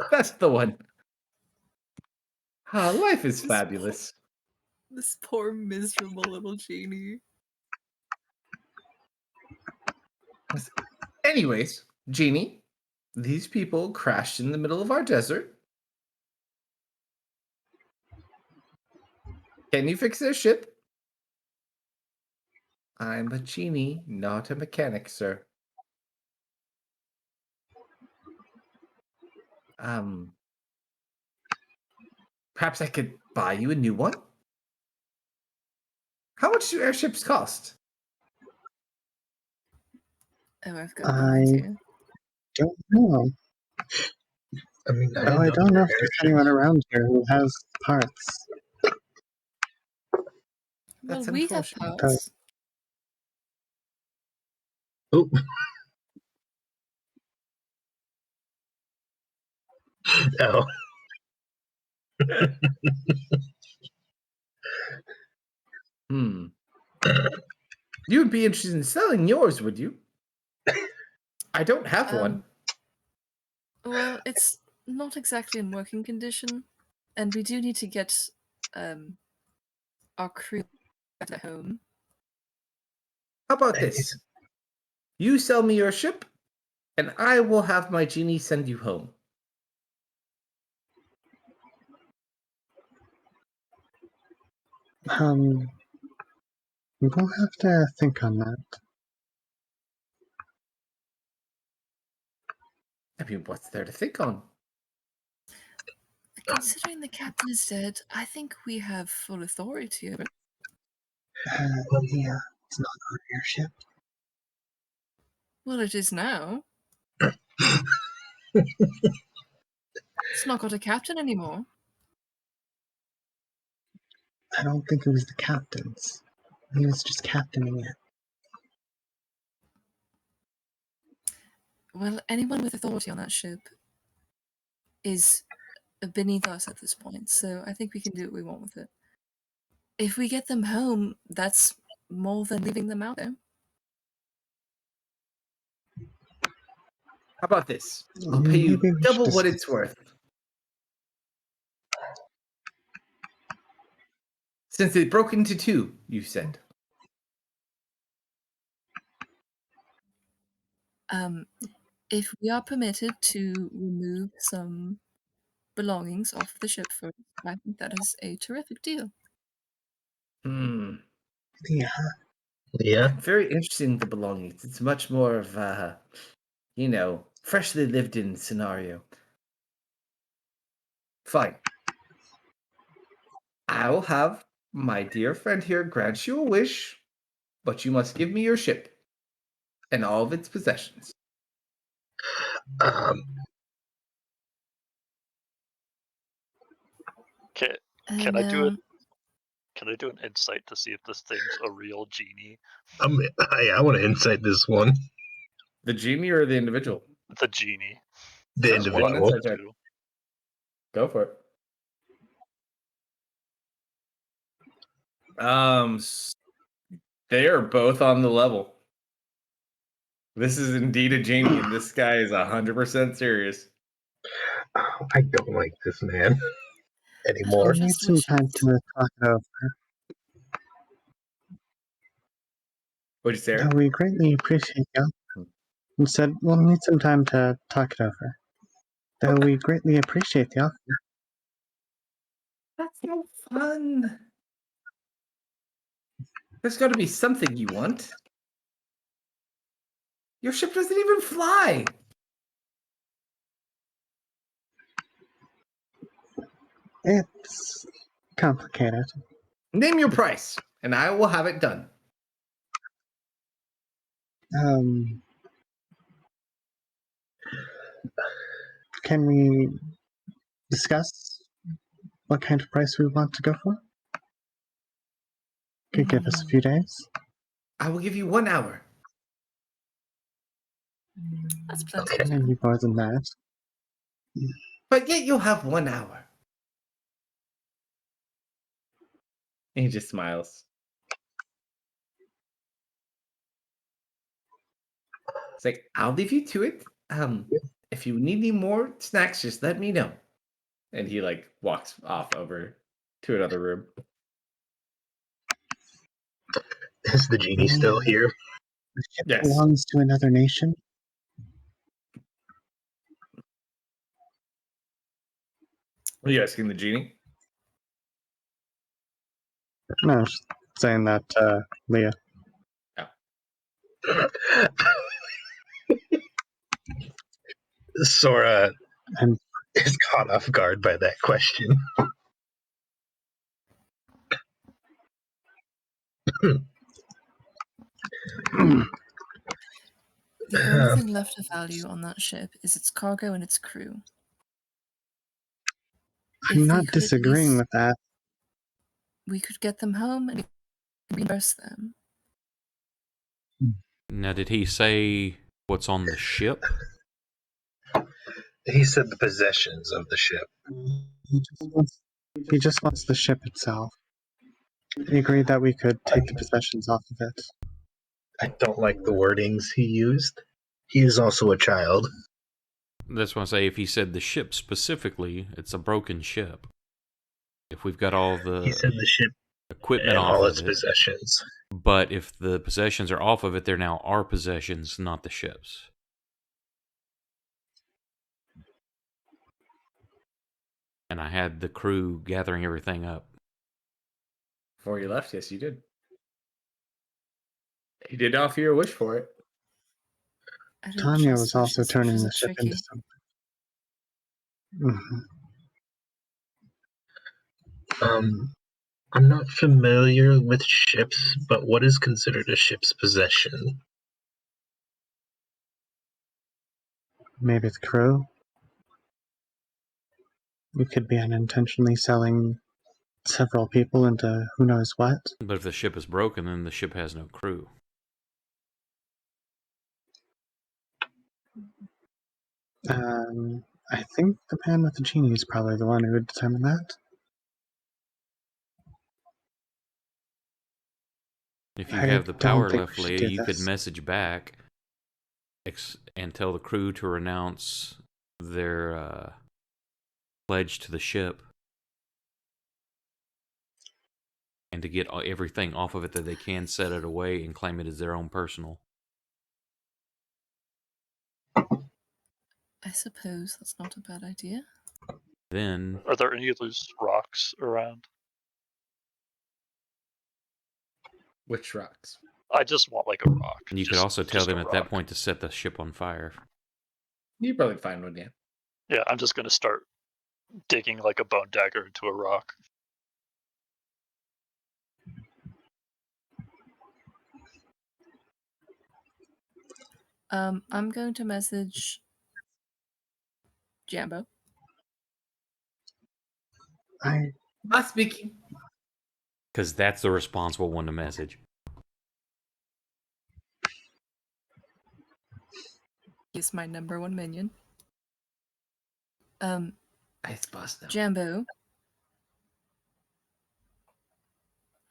That's the one. Life is fabulous. This poor, miserable little genie. Anyways, Genie, these people crashed in the middle of our desert. Can you fix their ship? I'm a genie, not a mechanic, sir. Perhaps I could buy you a new one? How much do airships cost? Oh, I've got no I idea. don't know. I mean, I Oh, didn't I know don't there know were if there's airships. anyone around here who has parts. Well, That's we have unfortunate. parts. Oop. Oh, You would be interested in selling yours, would you? I don't have one. Well, it's not exactly in working condition, and we do need to get our crew at home. How about this? You sell me your ship, and I will have my genie send you home. We'll have to think on that. I mean, what's there to think on? Considering the captain is dead, I think we have full authority over it. Yeah, it's not on your ship. Well, it is now. It's not got a captain anymore. I don't think it was the captain's. He was just captaining it. Well, anyone with authority on that ship is beneath us at this point, so I think we can do what we want with it. If we get them home, that's more than leaving them out there. How about this? I'll pay you Maybe we double should what just- it's worth. Since it broke into two, you said. If we are permitted to remove some belongings off the ship first, I think that is a terrific deal. Yeah. Yeah. Very interesting, the belongings. It's much more of a, freshly lived in scenario. Fine. I will have my dear friend here grant you a wish, but you must give me your ship and all of its possessions. Um, Can I do it? Can I do an insight to see if this thing's a real genie? I want to insight this one. The genie or the individual? The genie. The Sure, individual. roll an insight check. Go for it. They are both on the level. This is indeed a genie, and this guy is 100% serious. Oh, I don't like this man anymore. We'll need Just some wish time it. to talk it over. What'd you say, No, Eric? we greatly appreciate the offer. We said we'll need some time to talk it over. Though we greatly appreciate the offer. That's no fun. There's got to be something you want. Your ship doesn't even fly. It's complicated. Name your price, and I will have it done. Can we discuss what kind of price we want to go for? Could give us a few days. I will give you 1 hour. That's plenty Okay. of time. Maybe more than that. But yet you'll have 1 hour. And he just smiles. It's like, I'll leave you to it. If you need any more snacks, just let me know. And he walks off over to another room. Is the genie still here? The ship Yes. belongs to another nation. Are you asking the genie? No, I was just saying that, Leah. Sora And is caught off guard by that question. The only thing left of value on that ship is its cargo and its crew. If I'm we not could at disagreeing least- with that. We could get them home and reimburse them. Now, did he say what's on the ship? He said the possessions of the ship. He just wants the ship itself. He agreed that we could take the possessions off of it. I don't like the wordings he used. He is also a child. That's why I say if he said the ship specifically, it's a broken ship. If we've got all He said the the ship equipment and off all of its it, possessions. but if the possessions are off of it, they're now our possessions, not the ship's. And I had the crew gathering everything up. Before you left, yes, you did. He did offer you a wish for it. I don't Tanya trust was also wishes. turning Wishes the are ship tricky. into something. I'm not familiar with ships, but what is considered a ship's possession? Maybe the crew. We could be unintentionally selling several people into who knows what. But if the ship is broken, then the ship has no crew. I think the man with the genie is probably the one who would determine that. If you I have the don't power think left, we should Leia, do you could this. message back and tell the crew to renounce their pledge to the ship and to get everything off of it that they can, set it away and claim it as their own personal. I suppose that's not a bad idea. Then, Are there any loose rocks around? Which rocks? I just want like a rock. you could Just- also tell just a them at that rock. point to set the ship on fire. You probably find one, yeah. Yeah, I'm just gonna start digging like a bone dagger into a rock. I'm going to message Jambo. Not speaking. Because that's the responsible one to message. He's my number one minion. I suppose so. Jambo.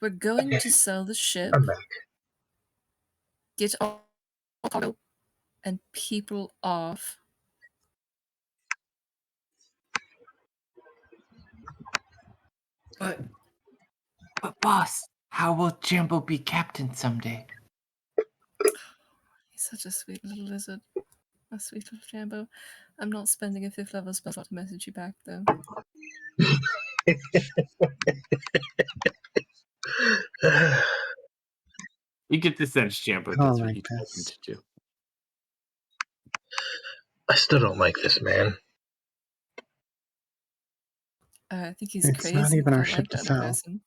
We're going to sell the ship, I'm back. get all cargo and people off. But boss, how will Jambo be captain someday? He's such a sweet little lizard. A sweet little Jambo. I'm not spending a 5th level spell slot to message you back, though. You get the sense Jambo I does don't what like he tells him this. to do. I still don't like this man. I think he's It's crazy. not even our but I ship like to that sell. person.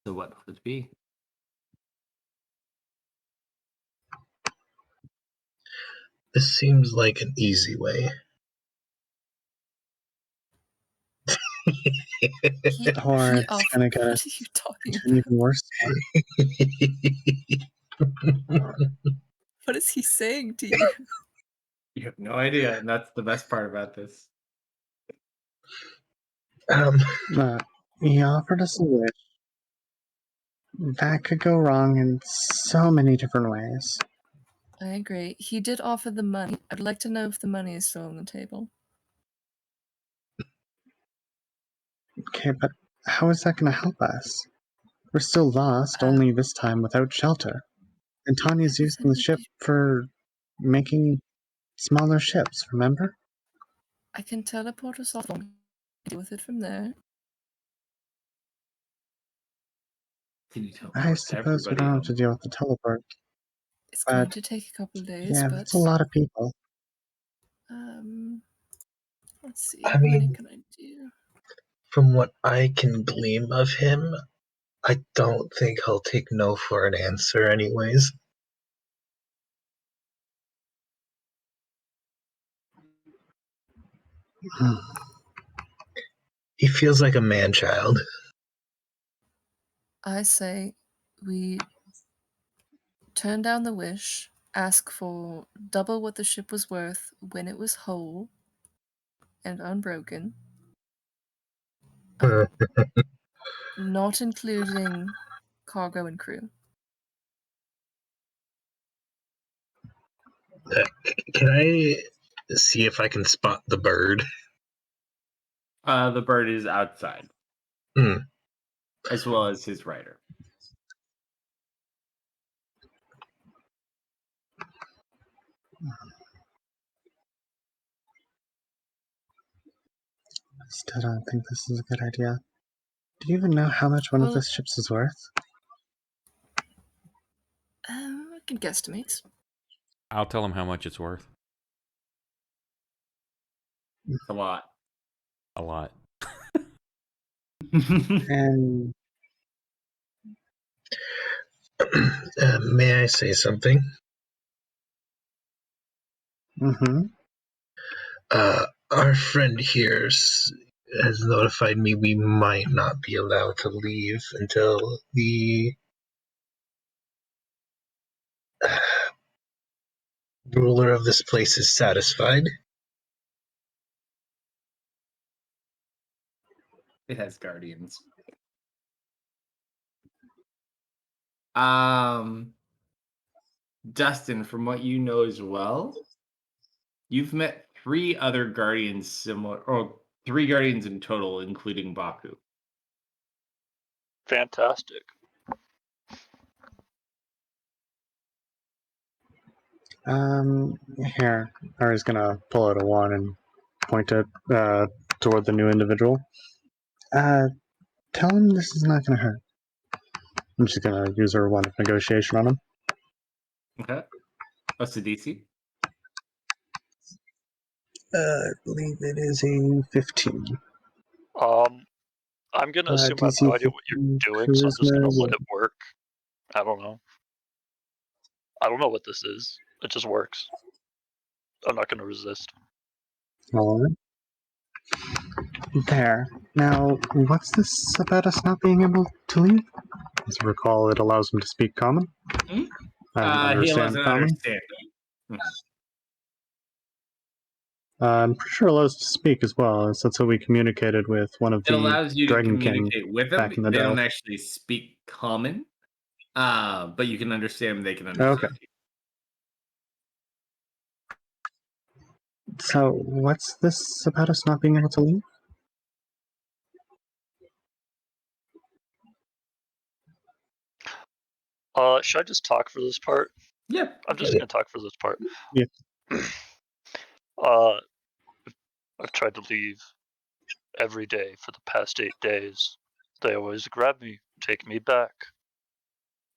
So what would it be? This seems like an easy way. He Or it's offered. gonna get What us are you talking into an about? even worse spot. What is he saying to you? You have no idea, and that's the best part about this. He offered us a wish. That could go wrong in so many different ways. I agree. He did offer the money. I'd like to know if the money is still on the table. Okay, but how is that going to help us? We're still lost, only this time without shelter. And Tanya's I using said the we'd ship be- for making smaller ships, remember? I can teleport us off and deal with it from there. Can you tell I suppose we don't have to deal with the teleport. It's But, going to take a couple of days, yeah, but that's a lot of people. let's see. I How many mean- can I do? From what I can glean of him, I don't think he'll take no for an answer anyways. He feels like a man-child. I say we turn down the wish, ask for double what the ship was worth when it was whole and unbroken, not including cargo and crew. Can I see if I can spot the bird? The bird is outside, Hmm. as well as his rider. I still don't think this is a good idea. Do you even know how much one of Well- those ships is worth? I can guesstimate. I'll tell him how much it's worth. A lot. A lot. And May I say something? Mm-hmm. Our friend here has notified me we might not be allowed to leave until the ruler of this place is satisfied. It has guardians. Dustin, from what you know as well, you've met 3 other guardians similar, or 3 guardians in total, including Baku. Fantastic. Here, Ari's gonna pull out a wand and point it toward the new individual. Tell him this is not gonna hurt. I'm just gonna use her wand of negotiation on him. Okay. What's the DC? I believe it is a 15. I'm gonna assume I have DC no idea what you're doing, so I'm just gonna let it work. I don't know. I don't know what this is. It just works. I'm not gonna resist. Alright. There. Now, what's this about us not being able to leave? As I recall, it allows him to speak common. Hmm? And He allows understand an common. understanding. I'm pretty sure it allows us to speak as well, as that's how we communicated with one of It the allows you to Dragon King communicate with them. back in the They day. don't actually speak common, but you can understand them. They can understand Okay. you. So, what's this about us not being able to leave? Should I just talk for this part? Yeah. I'm just gonna talk for this part. Yeah. I've tried to leave every day for the past 8 days. They always grab me, take me back.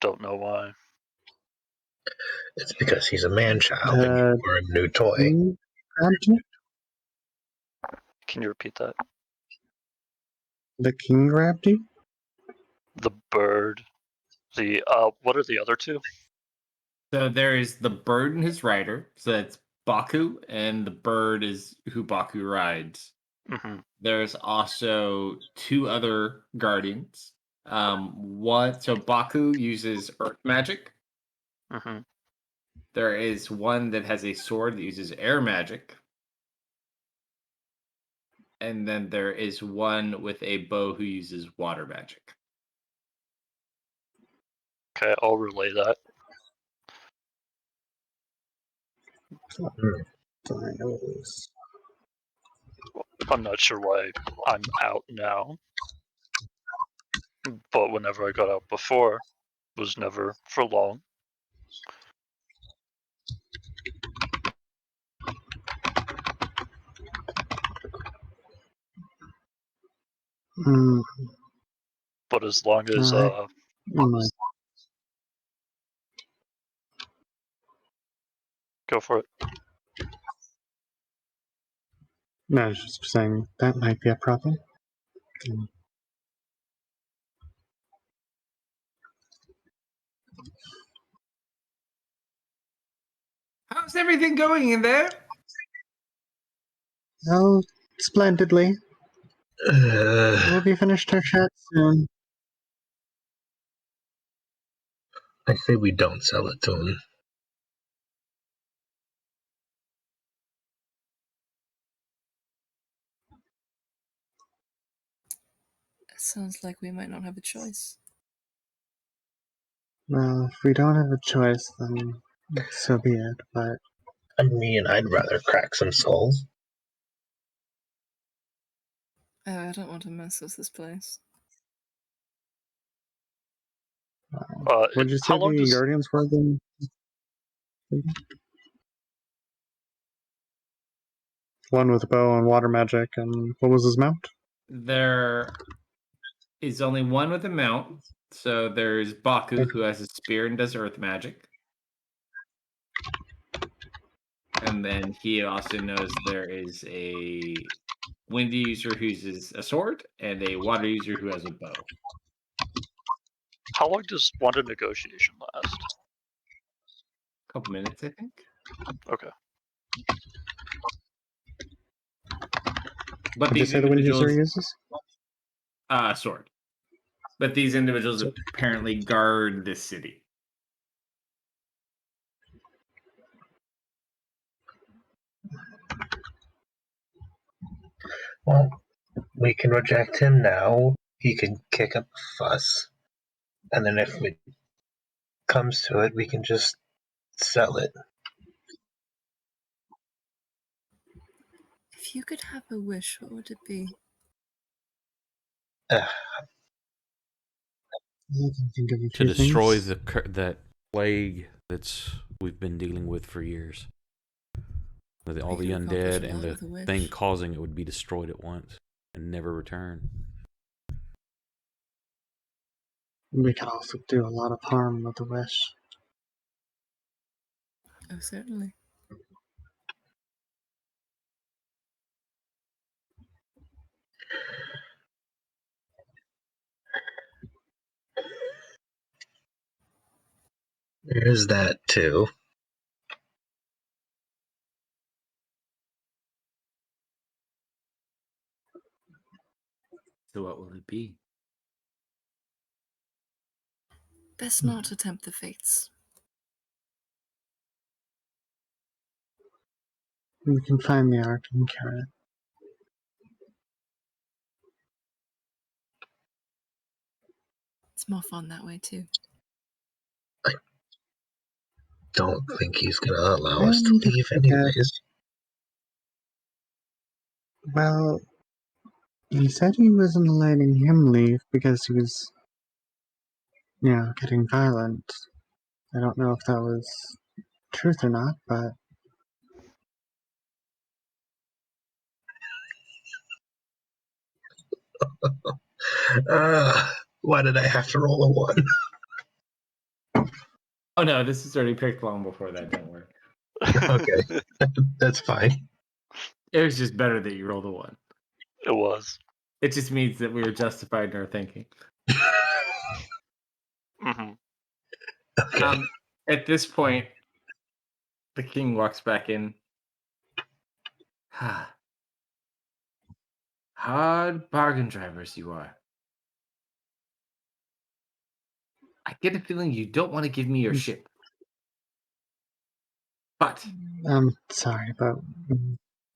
Don't know why. It's because he's a man-child and you were a new toy. Can you repeat that? The king grabbed you? The bird. What are the other 2? So there is the bird and his rider. So that's Baku, and the bird is who Baku rides. Mm-hmm. There's also 2 other guardians. So Baku uses earth magic. Mm-hmm. There is one that has a sword that uses air magic. And then there is one with a bow who uses water magic. Okay, I'll relay that. I'm not sure why I'm out now, but whenever I got out before, was never for long. But as long as go for it. No, I was just saying that might be a problem. How's everything going in there? Oh, splendidly. We'll be finished our chat soon. I say we don't sell it to him. Sounds like we might not have a choice. Well, if we don't have a choice, then so be it, but... I mean, I'd rather crack some skulls. Oh, I don't want to mess with this place. What did you say the Guardians were then? One with a bow and water magic, and what was his mount? There is only one with a mount. So there's Baku, who has a spear and does earth magic. And then he also knows there is a wind user who uses a sword and a water user who has a bow. How long does Wanda negotiation last? A couple minutes, I think. Okay. But Did you these say the wind user individuals, uses? sword. But these individuals apparently guard this city. Well, we can reject him now. He can kick up a fuss. And then if it comes to it, we can just sell it. If you could have a wish, what would it be? Uh, I can think of a To few destroy things. that plague we've been dealing with for years. All We the could accomplish undead a and lot the with a wish. thing causing it would be destroyed at once and never return. We could also do a lot of harm with a wish. Oh, certainly. There's that too. So what will it be? Best not to tempt the fates. We can find the Arcana Carrot. It's more fun that way too. Don't think he's gonna allow I us to need to leave look at- anyways. Well, he said he wasn't letting him leave because he was, getting violent. I don't know if that was truth or not, but Why did I have to roll a 1? Oh no, this is already picked long before that. Don't worry. Okay, that's fine. It was just better that you rolled a 1. It was. It just means that we were justified in our thinking. Mm-hmm. Okay. At this point, the king walks back in. Hard bargain drivers you are. I get a feeling you don't want to give me your ship. But I'm sorry, but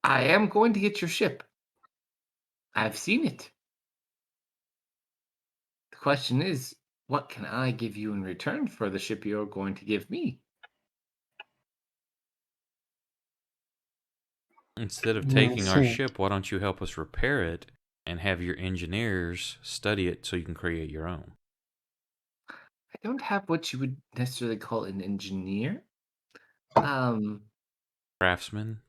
I am going to get your ship. I've seen it. The question is, what can I give you in return for the ship you're going to give me? Instead of Yeah, taking our see. ship, why don't you help us repair it and have your engineers study it so you can create your own? I don't have what you would necessarily call an engineer. Craftsman?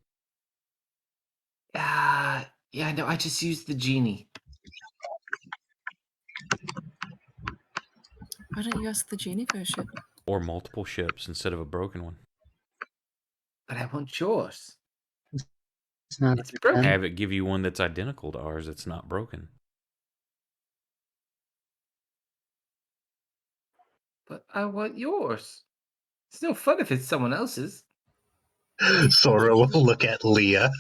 Yeah, no, I just used the genie. Why don't you ask the genie for a ship? Or multiple ships instead of a broken one. But I want yours. it's not It's a broken. Have it give you one that's identical to ours that's not broken. But I want yours. It's no fun if it's someone else's. Sora will look at Leah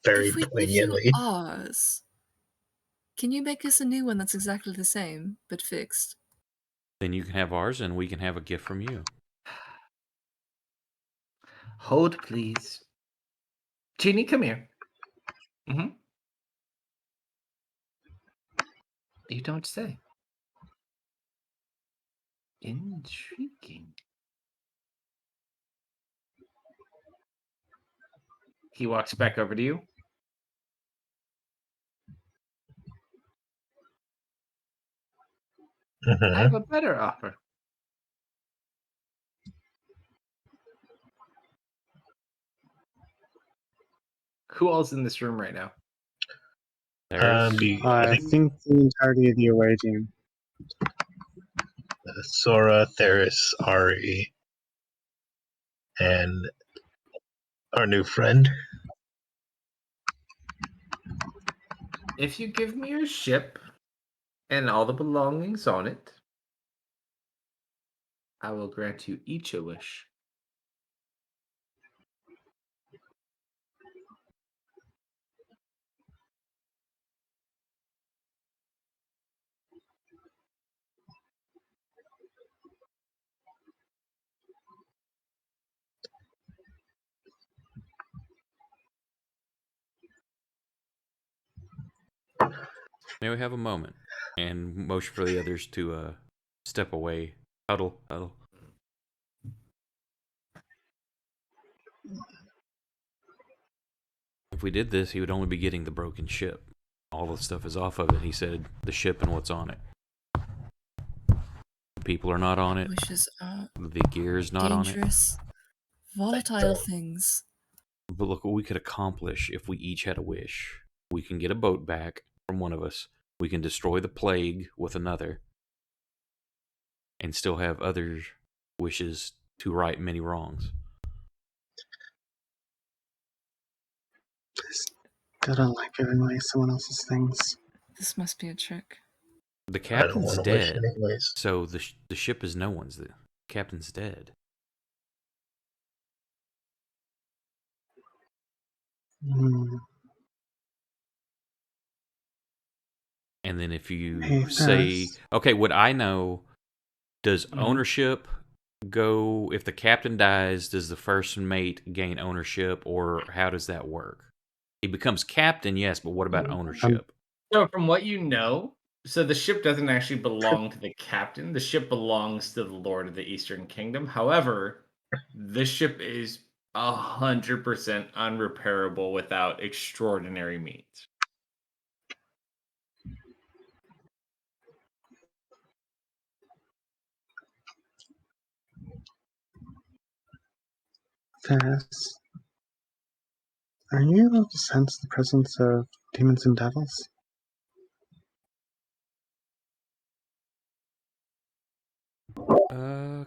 very If we give you poignantly. ours, can you make us a new one that's exactly the same, but fixed? Then you can have ours and we can have a gift from you. Hold, please. Genie, come here. Mm-hmm. You don't say. Intriguing. He walks back over to you. I have a better offer. Who all's in this room right now? There's I think the entirety of the away team. Sora, Theris, Ari, and our new friend. If you give me your ship and all the belongings on it, I will grant you each a wish. May we have a moment and motion for the others to step away. Huddle, huddle. If we did this, he would only be getting the broken ship. All the stuff is off of it. He said the ship and what's on it. The people are not on it. Wishes are The gear is not on it. dangerous, volatile things. But look what we could accomplish if we each had a wish. We can get a boat back from one of us. We can destroy the plague with another. And still have other wishes to right many wrongs. I don't like giving away someone else's things. This must be a trick. The I don't captain's want to wish dead. anyways. So the ship is no one's. The captain's dead. Hmm. And then if you Hey, say, Ferris. okay, what I know, does Mhm. ownership go, if the captain dies, does the first mate gain ownership, or how does that work? He becomes captain, yes, but what about ownership? So from what you know, so the ship doesn't actually belong to the captain. The ship belongs to the Lord of the Eastern Kingdom. However, the ship is 100% unrepairable without extraordinary means. Ferris, are you able to sense the presence of demons and devils?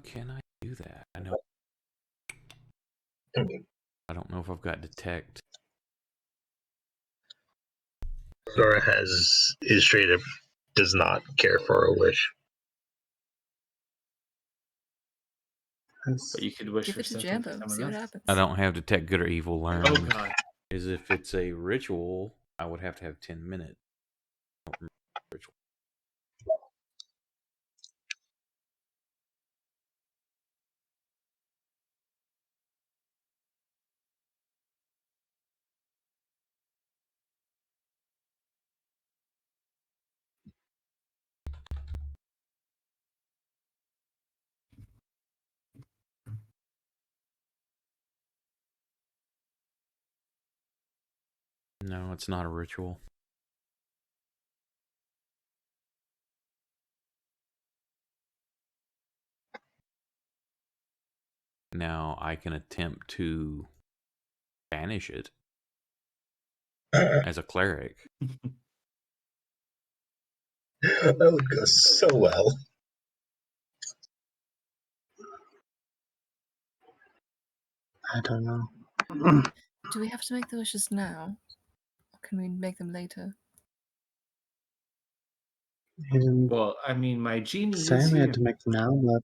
Can I do that? I know. I don't know if I've got detect. Zora is straight up does not care for a wish. But you could wish Give for it to something for Jambo. See someone what else. happens. I don't have detect good or evil learned. Oh god. Is if it's a ritual, I would have to have 10 minutes. I don't remember the ritual. No, it's not a ritual. Now I can attempt to banish it as a cleric. That would go so well. I don't know. Do we have to make the wishes now? Or can we make them later? He didn't Well, I mean, my genie say is we here. had to make them now, but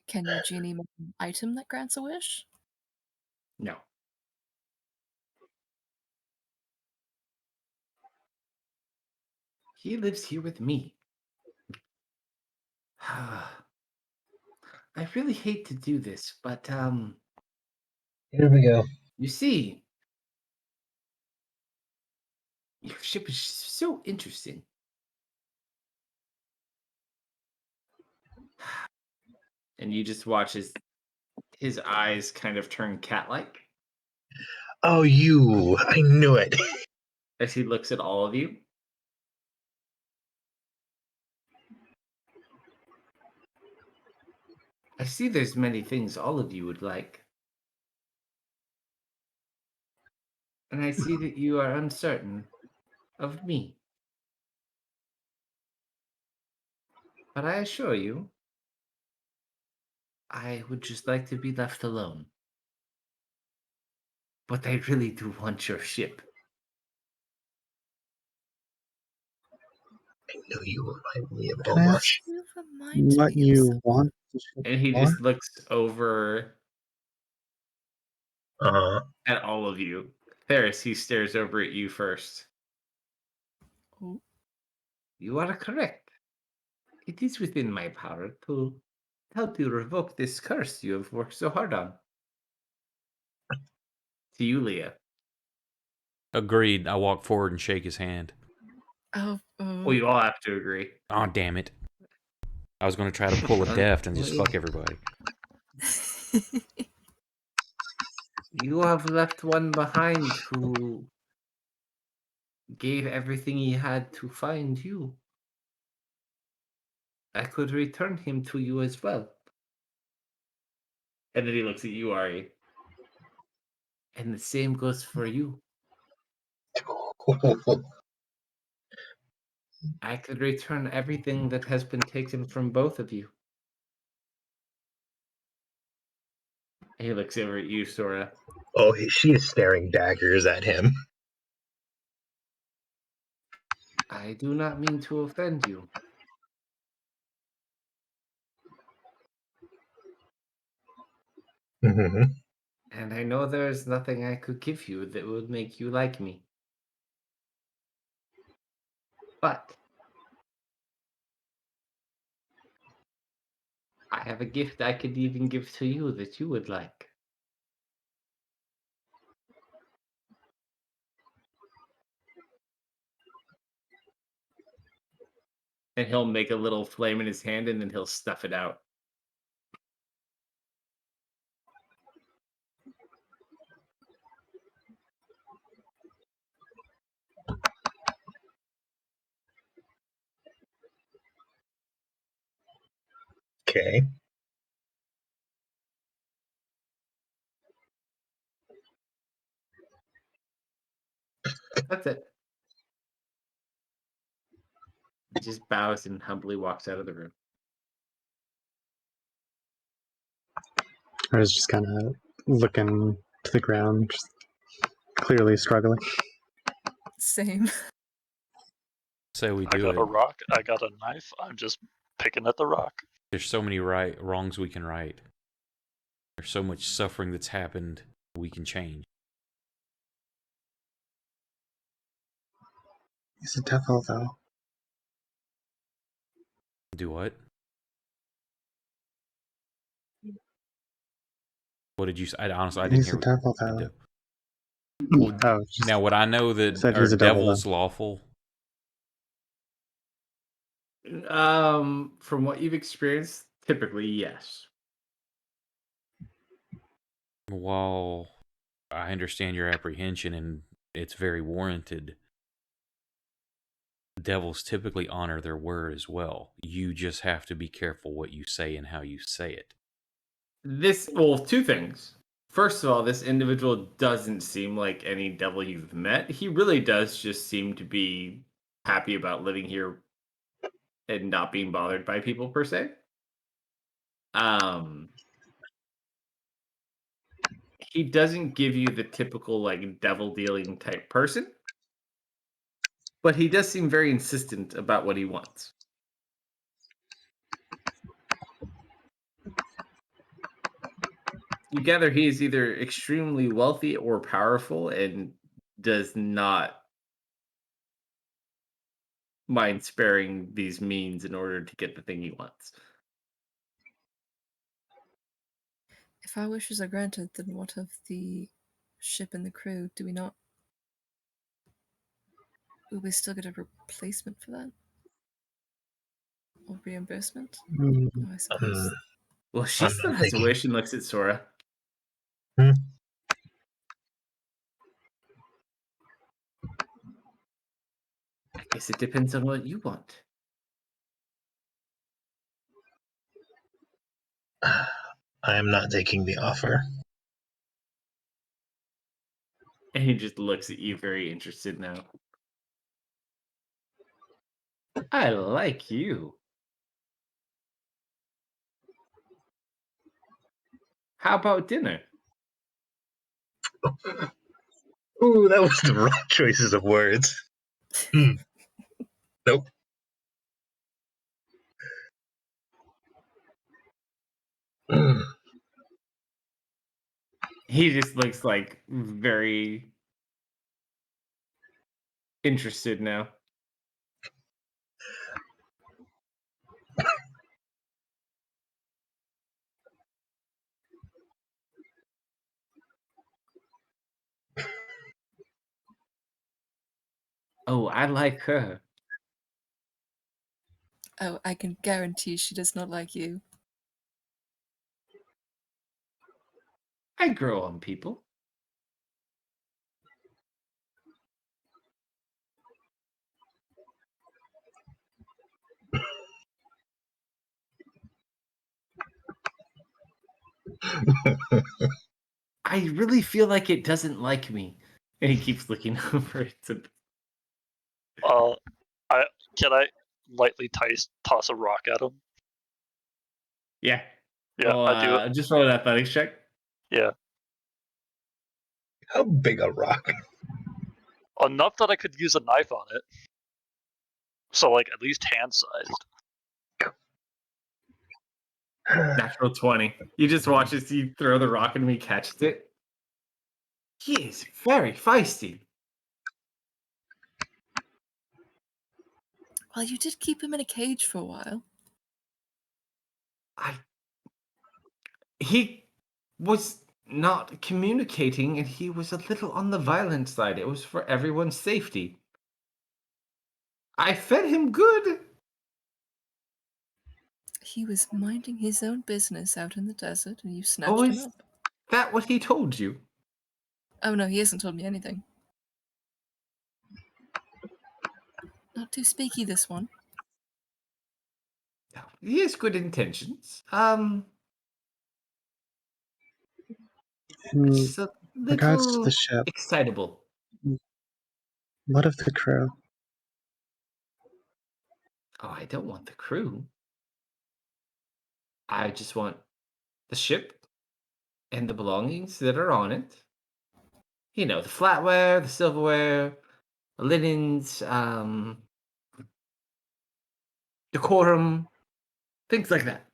Can your genie make an item that grants a wish? No. He lives here with me. I really hate to do this, but Here we go. you see, your ship is so interesting. And you just watch his eyes kind of turn cat-like Oh, you! I knew it. as he looks at all of you. I see there's many things all of you would like. And I see that you are uncertain of me. But I assure you, I would just like to be left alone. But I really do want your ship. I know you remind me of Can I ask Omosh. You remind what me of you someone. want the ship And he for? just looks over at all of you. Ferris, he stares over at you first. Oh. You are correct. It is within my power to help you revoke this curse you have worked so hard on. To you, Leah. Agreed. I walk forward and shake his hand. Oh. Well, you all have to agree. Oh, damn it. I was going to try to pull a deft and just fuck everybody. You have left one behind who gave everything he had to find you. I could return him to you as well. And then he looks at you, Ari. And the same goes for you. I could return everything that has been taken from both of you. He looks over at you, Sora. Oh, she is staring daggers at him. I do not mean to offend you. Mm-hmm. And I know there is nothing I could give you that would make you like me. But I have a gift I could even give to you that you would like. And he'll make a little flame in his hand and then he'll stuff it out. Okay. That's it. He just bows and humbly walks out of the room. I was just kind of looking to the ground, just clearly struggling. Same. So we I do got it. a rock. I got a knife. I'm just picking at the rock. There's so many wrongs we can right. There's so much suffering that's happened we can change. He's a devil, though. Do what? What did you say? Honestly, I didn't He's hear a what devil, you though. said. Well, Oh, just now, would I know that said are he's a devil, devils though. lawful? From what you've experienced, typically, yes. While I understand your apprehension and it's very warranted, devils typically honor their word as well. You just have to be careful what you say and how you say it. Two things. First of all, this individual doesn't seem like any devil you've met. He really does just seem to be happy about living here and not being bothered by people per se. He doesn't give you the typical like devil dealing type person, but he does seem very insistent about what he wants. You gather he is either extremely wealthy or powerful and does not mind sparing these means in order to get the thing he wants. If our wishes are granted, then what of the ship and the crew? Do we not... Will we still get a replacement for that? Or reimbursement? Mm, Oh, I suppose. Well, she I'm still not has a thinking. wish and looks at Sora. Hmm? I guess it depends on what you want. I am not taking the offer. And he just looks at you very interested now. I like you. How about dinner? Ooh, that was the wrong choices of words. Nope. He just looks like very interested now. Oh, I like her. Oh, I can guarantee she does not like you. I grow on people. I really feel like it doesn't like me. And he keeps looking over it. Can I lightly toss a rock at him? Yeah. Yeah, Well, I do it. just roll an athletics check. Yeah. How big a rock? Enough that I could use a knife on it. So, like, at least hand-sized. Natural 20. You just watch as you throw the rock and he catches it. He is very feisty. Well, you did keep him in a cage for a while. He was not communicating and he was a little on the violent side. It was for everyone's safety. I fed him good. He was minding his own business out in the desert and you snatched Oh, him is up. that what he told you? Oh no, he hasn't told me anything. Not too speaky, this one. He has good intentions. In Just a regards to little the ship, excitable. what of the crew? Oh, I don't want the crew. I just want the ship and the belongings that are on it. You know, the flatware, the silverware, the linens, decorum, things like that.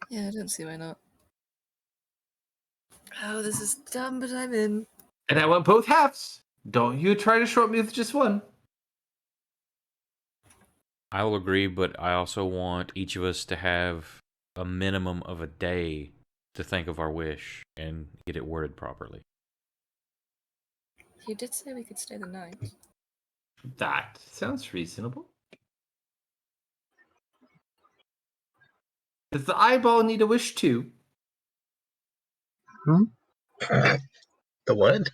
Yeah, I don't see why not. Oh, this is dumb, but I'm in. And I want both halves. Don't you try to short me with just one. I will agree, but I also want each of us to have a minimum of a day to think of our wish and get it worded properly. You did say we could stay the night. That sounds reasonable. Does the eyeball need a wish too? The what?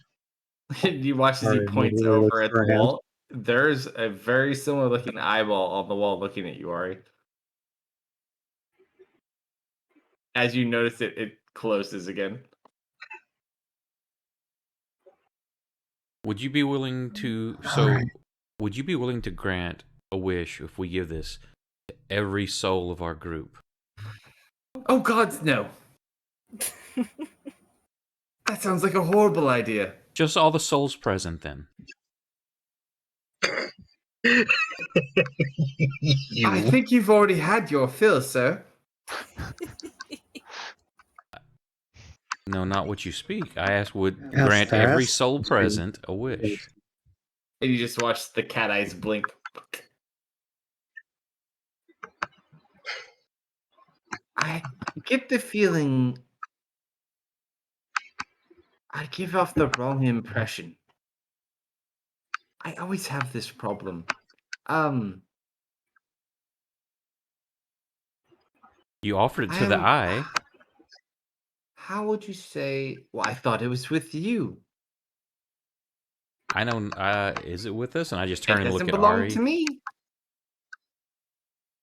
You watch as he Sorry, points immediately looks over at for the a hand. wall. There's a very similar looking eyeball on the wall looking at you, Ari. As you notice it, it closes again. Would you be willing to would you be willing to grant a wish if we give this to every soul of our group? Oh gods, no. That sounds like a horrible idea. Just all the souls present then. I think you've already had your fill, sir. No, not what you speak. I asked would Yes, grant there every is. soul present a wish. And you just watch the cat eyes blink. I get the feeling I give off the wrong impression. I always have this problem. You offered it to the eye. How would you say? Well, I thought it was with you. I know. Is it with us? And I just It turn and doesn't look at belong Ari. to me.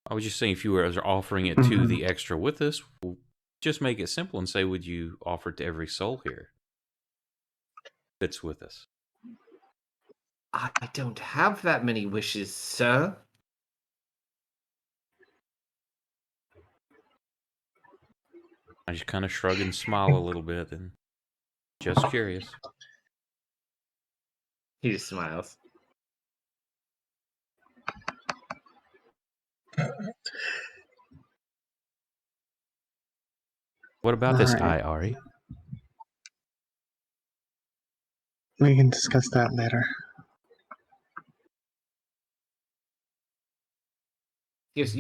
I was just saying, if you were offering it to the extra with us, we'll just make it simple and say, would you offer it to every soul here that's with us? I don't have that many wishes, sir. I just kind of shrug and smile a little bit and just curious. He just smiles. What about this Alright. eye, Ari? We can discuss that later. Yes,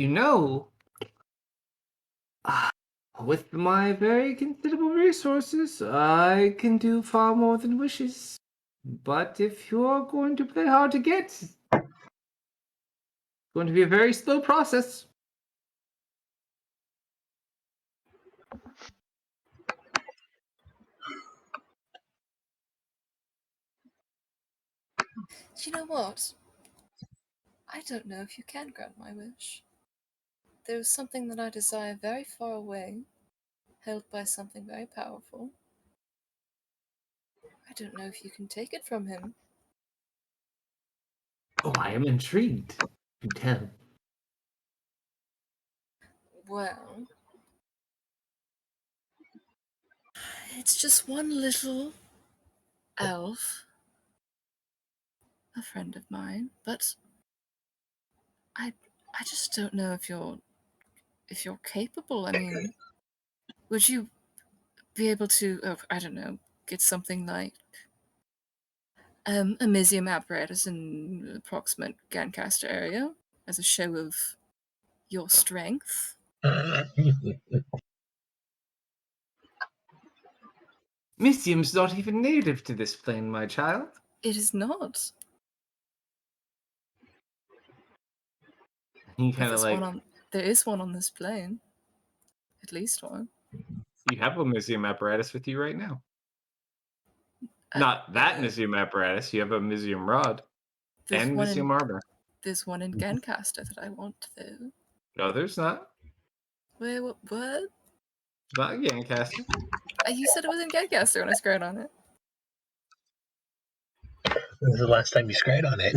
with my very considerable resources, I can do far more than wishes. But if you're going to play hard to get, it's going to be a very slow process. Do you know what? I don't know if you can grant my wish. There is something that I desire very far away, held by something very powerful. I don't know if you can take it from him. Oh, I am intrigued. You tell. Well, it's just one little elf, a friend of mine, but I just don't know if you're capable. I mean, would you be able to, I don't know, get something like a Mizium apparatus in the approximate Gancaster area as a show of your strength? Mistium's not even native to this plane, my child. It is not. He But kind of like, there is one on this plane. At least one. you have a Mizium apparatus with you right now. Not that Mizium apparatus. You have a Mizium rod and Mizium armor. There's one in Gancaster that I want, though. No, there's not. Wait, what? It's not Gancaster. You said it was in Gancaster when I scrolled on it. When was the last time you scryed on it?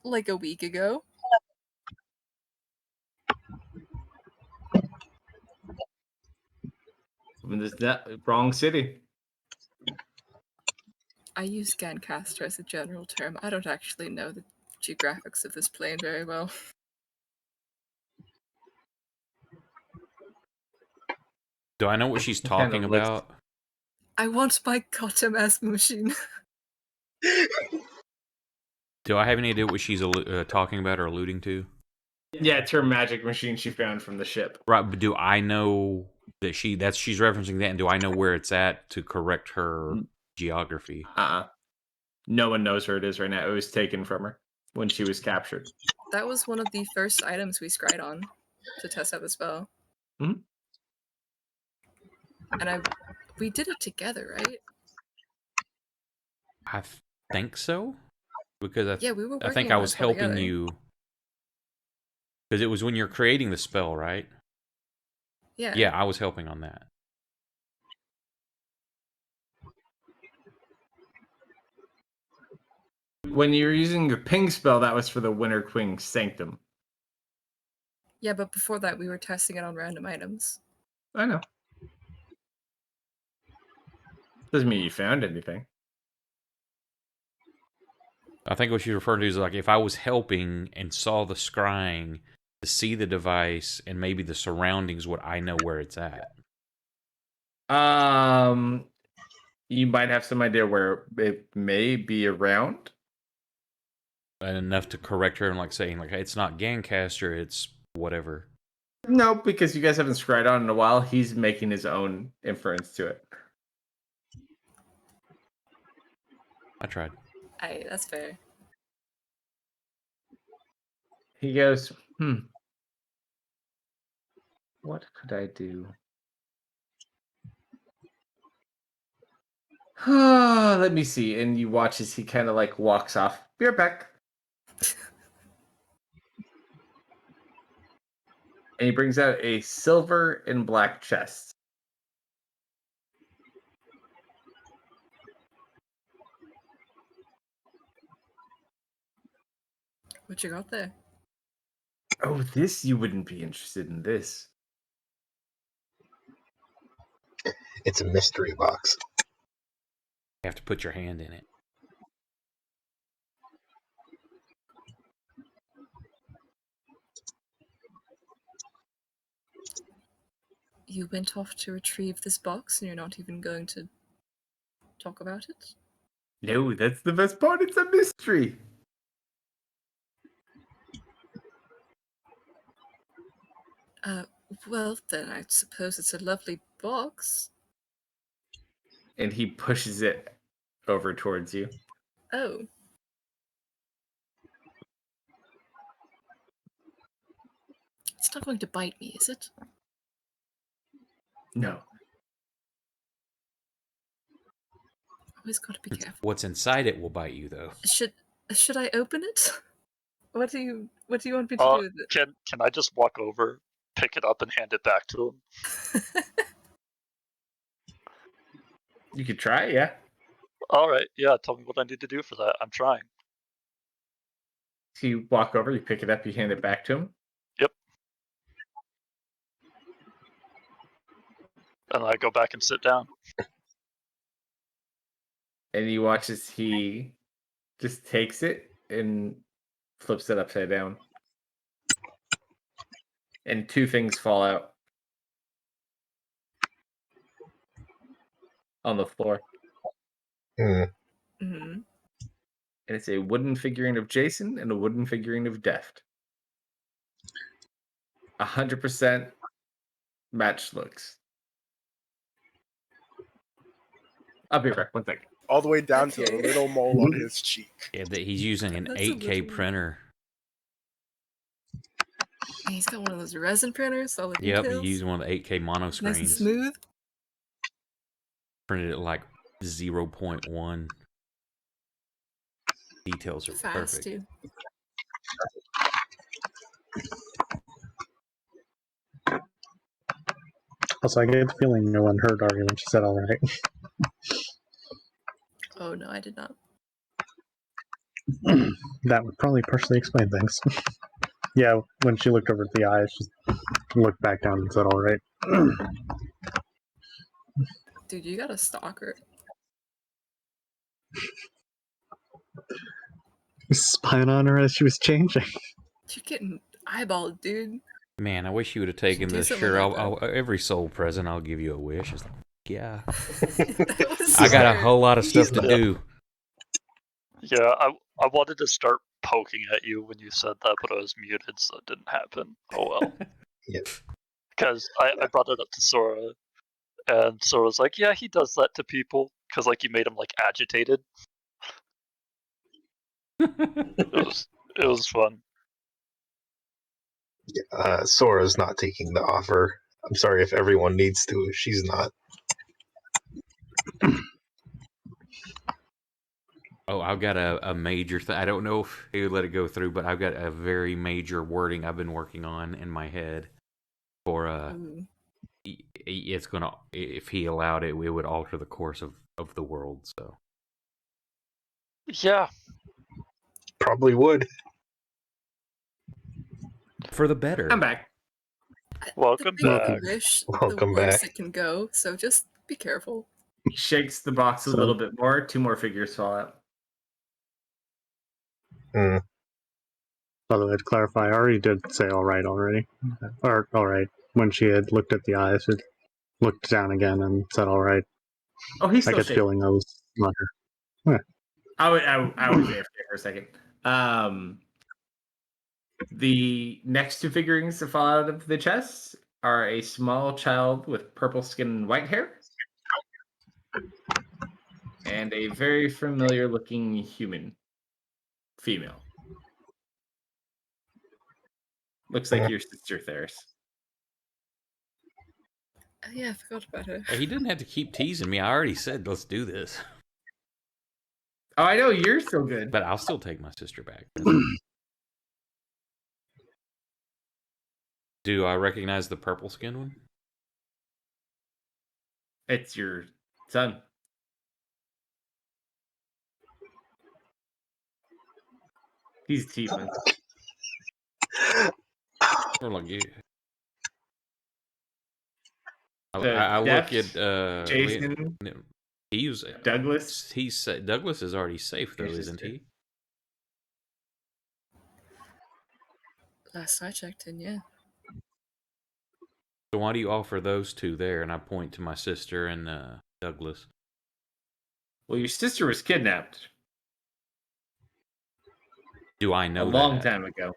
Like a week ago. Wrong city. I use Gancaster as a general term. I don't actually know the geographics of this plane very well. Do I know what she's talking about? I want my Kotem-esque machine. Do I have any idea what she's talking about or alluding to? Yeah, it's her magic machine she found from the ship. Right, but do I know that she's referencing that, and do I know where it's at to correct her geography? No one knows where it is right now. It was taken from her when she was captured. That was one of the first items we scryed on to test out the spell. Mm-hmm. And we did it together, right? I think so, because we were. I think I was helping you, because it was when you're creating the spell, right? Yeah. Yeah, I was helping on that. When you were using your ping spell, that was for the Winter Queen Sanctum. Yeah, but before that, we were testing it on random items. I know. Doesn't mean you found anything. I think what she's referring to is like if I was helping and saw the scrying to see the device and maybe the surroundings, would I know where it's at? You might have some idea where it may be around. And enough to correct her and like saying like, hey, it's not Gancaster, it's whatever. No, because you guys haven't scryed on in a while. He's making his own inference to it. I tried. Hey, that's fair. He goes, what could I do? Let me see. And you watch as he kind of like walks off. Be right back. And he brings out a silver and black chest. What you got there? Oh, this, you wouldn't be interested in this. It's a mystery box. You have to put your hand in it. you went off to retrieve this box and you're not even going to talk about it? No, that's the best part. It's a mystery. Well, then I suppose it's a lovely box. And he pushes it over towards you. Oh. It's not going to bite me, is it? No. Always got to be careful. What's inside it will bite you, though. Should I open it? What do you want me to do with it? Can I just walk over, pick it up, and hand it back to him? You could try, yeah. All right, yeah. Tell me what I need to do for that. I'm trying. So you walk over, you pick it up, you hand it back to him. Yep. And I go back and sit down. And you watch as he just takes it and flips it upside down. And two things fall out on the floor. Mm-hmm. And it's a wooden figurine of Jason and a wooden figurine of Deft. 100% matched looks. I'll be right back. 1 second. All the way down to the Okay. little mole on his cheek. Yeah, that he's using an That's a 8K little- printer. He's got one of those resin printers, all the Yep, details. he's using one of the 8K mono Nice and screens. smooth. Printed at like 0.1. Details are Fast, perfect. too. Also, I get the feeling no one heard Ari when she said all right. Oh no, I did not. That would probably partially explain things. Yeah, when she looked over at the eyes, she looked back down and said all right. Dude, you got a stalker. Spying on her as she was changing. You're getting eyeballed, dude. Man, I wish you would have taken Do the something sure. like I'll every soul present. I'll give you a wish. It's like, yeah, That was I got a weird. whole lot of stuff to Yeah. do. Yeah, I wanted to start poking at you when you said that, but I was muted, so it didn't happen. Oh well. Yeah. Because I brought it up to Sora, and Sora's like, yeah, he does that to people, because like you made him like agitated. It was fun. Sora's not taking the offer. I'm sorry if everyone needs to. She's not. Oh, I've got a major thing. I don't know if he would let it go through, but I've got a very major wording I've been working on in my head for Ooh. it's gonna, if he allowed it, it would alter the course of the world. So Yeah, Probably would. for the better. I'm back. welcome The bigger back. the wish, Welcome the worse back. it can go. So just be careful. He shakes the box a So- little bit more. Two more figures fall out. By the way, to clarify, Ari did say all right already. Or all right. When she had looked at the eyes, it looked down again and said all right. Oh, he's I still get the shaking. feeling that was not her. I was AFK for a second. The next two figurines to fall out of the chest are a small child with purple skin and white hair, and a very familiar looking human female. Looks like your sister, Theris. Oh, yeah, I forgot about her. He didn't have to keep teasing me. I already said let's do this, Oh, I know, you're so good. but I'll still take my sister back. Do I recognize the purple skin one? It's your son. He's Tiefman. Or like you? The I look Deft, at Jason, he was Douglas. Douglas is already safe though, Your isn't sister. he? Last I checked in, yeah. So why do you offer those two there? And I point to my sister and Douglas. Well, your sister was kidnapped Do I a know long that? time ago.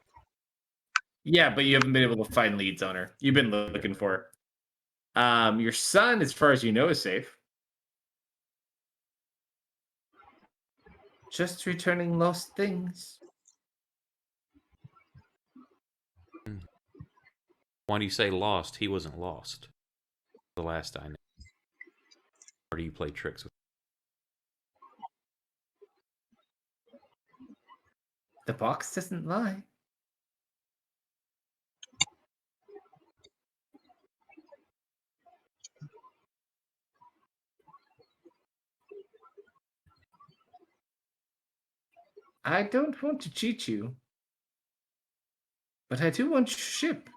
Yeah, but you haven't been able to find leads on her. You've been looking for her. Your son, as far as you know, is safe. Just returning lost things. Why do you say lost? He wasn't lost. The last I know. Or do you play tricks with? The box doesn't lie. I don't want to cheat you, but I do want your ship.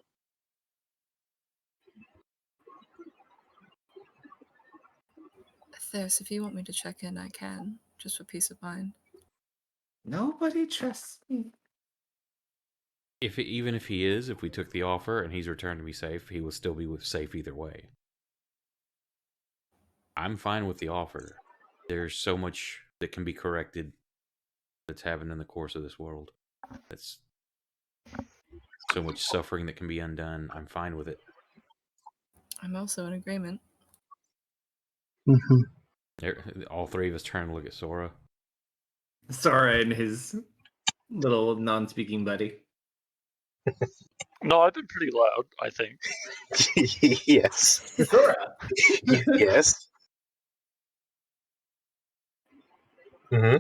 Theos, if you want me to check in, I can, just for peace of mind. Nobody trusts me. Even if he is, if we took the offer and he's returned to be safe, he will still be safe either way. I'm fine with the offer. There's so much that can be corrected that's happened in the course of this world. That's so much suffering that can be undone. I'm fine with it. I'm also in agreement. All three of us turn to look at Sora. Sora and his little non-speaking buddy. No, I've been pretty loud, I think. Yes. Sora. Yes. Mm-hmm.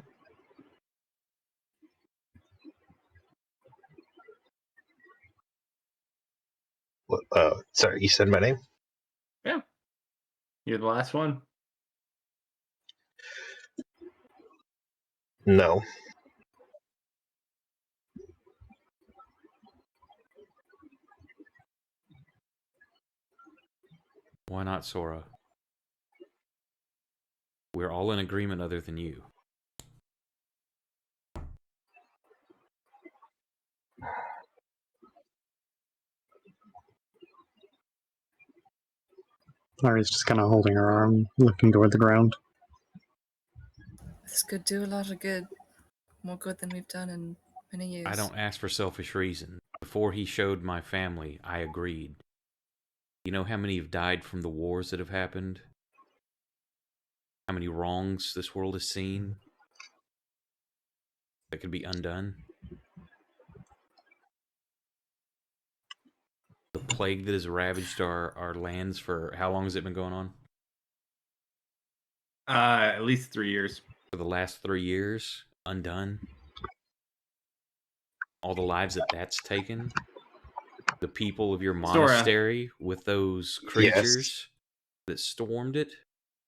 Sorry, you said my name? Yeah. You're the last one. No. Why not Sora? We're all in agreement other than you. Larry's just kind of holding her arm, looking toward the ground. This could do a lot of good. More good than we've done in many years. I don't ask for selfish reasons. Before he showed my family, I agreed. You know how many have died from the wars that have happened? How many wrongs this world has seen that could be undone? The plague that has ravaged our lands for how long has it been going on? At least 3 years. For the last 3 years, undone. All the lives that's taken. The people of your monastery with those creatures that stormed it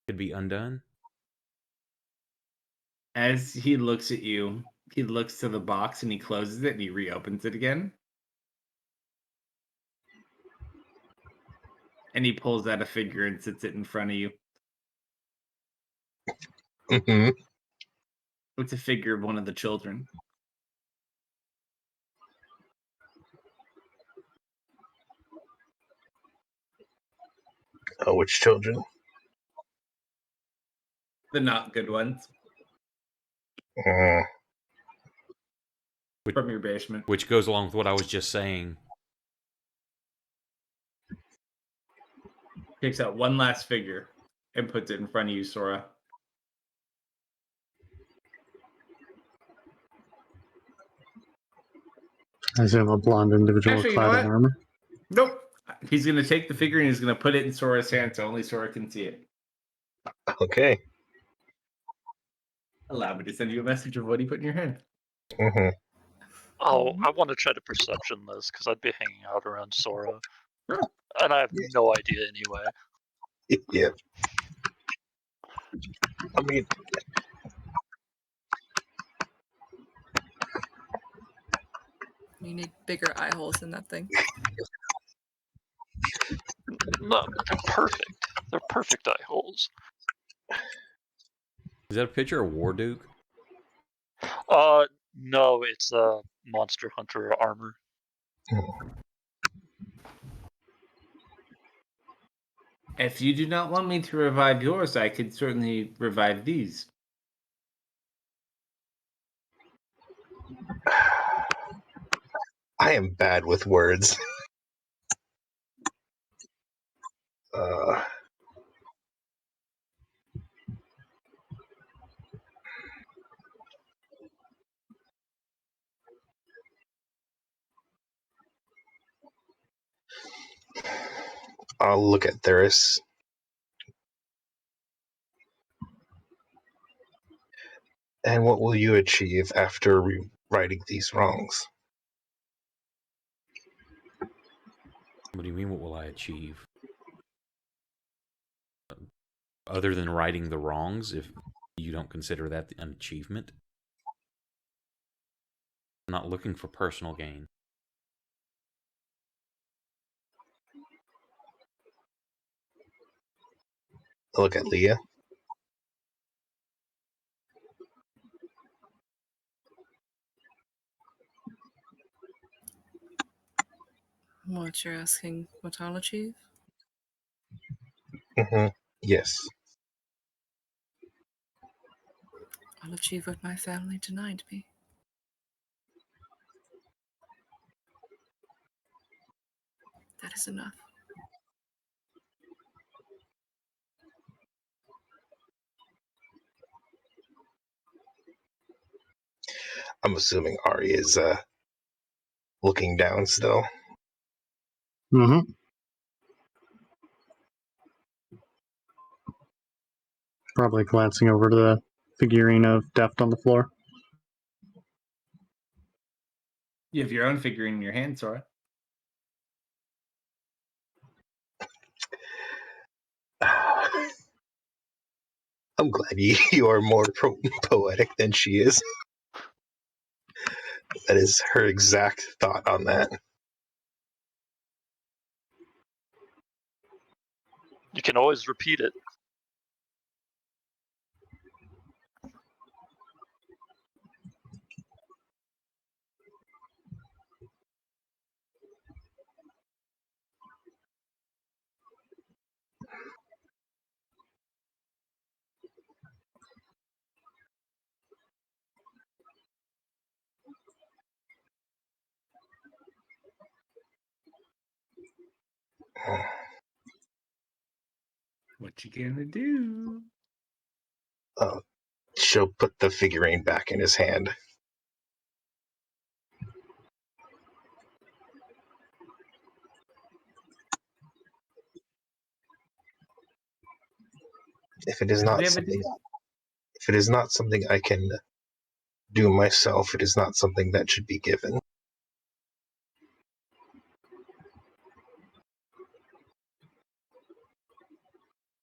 could be undone. As he looks at you, he looks to the box and he closes it and he reopens it again. And he pulls out a figure and sits it in front of you. Mm-hmm. It's a figure of one of the children. Oh, which children? The not good ones. From your basement. Which goes along with what I was just saying. Takes out one last figure and puts it in front of you, Sora. I assume a blonde individual clad in armor. Nope. He's going to take the figure and he's going to put it in Sora's hand so only Sora can see it. Okay. Allow me to send you a message of what he put in your hand. Mm-hmm. Oh, I want to try to perception this because I'd be hanging out around Sora, Sure. and I have no idea anyway. Yeah. I mean, You need bigger eye holes in that thing. No, they're perfect. They're perfect eye holes. Is that a picture of Warduke? No, it's a Monster Hunter armor. If you do not want me to revive yours, I could certainly revive these. I am bad with words. I'll look at Thuris. And what will you achieve after righting these wrongs? What do you mean, what will I achieve? Other than righting the wrongs, if you don't consider that an achievement? I'm not looking for personal gain. I'll look at Leah. What, you're asking what I'll achieve? Mm-hmm. Yes. I'll achieve what my family denied me. That is enough. I'm assuming Ari is looking down still. Mm-hmm. Probably glancing over to the figurine of Deft on the floor. You have your own figurine in your hand, Sora. I'm glad you are more poetic than she is. That is her exact thought on that. You can always repeat it. What you gonna do? She'll put the figurine back in his hand. If it is not something I can do myself, it is not something that should be given.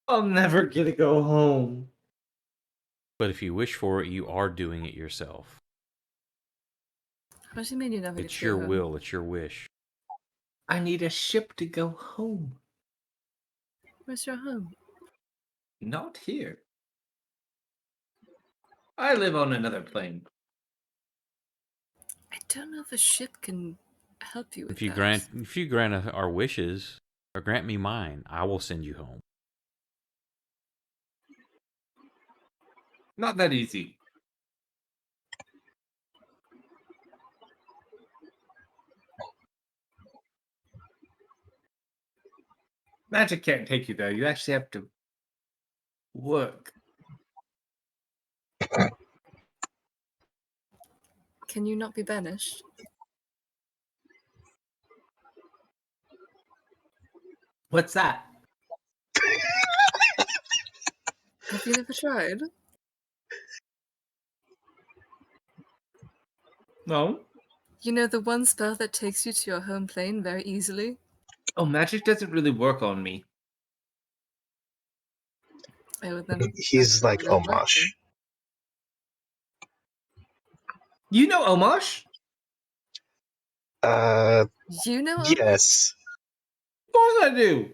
I'll never get to go home. But if you wish for it, you are doing it yourself. What do you mean you never get It's to your go home? will, it's your wish. I need a ship to go home. Where's your home? Not here. I live on another plane. I don't know if a ship can help you with If you that. grant our wishes, or grant me mine, I will send you home. Not that easy. Magic can't take you there. You actually have to work. Can you not be banished? What's that? Have you never tried? No. You know the one spell that takes you to your home plane very easily? Oh, magic doesn't really work on me. Oh, then He's like Omosh. You know Omosh? You know Yes. Of course I do.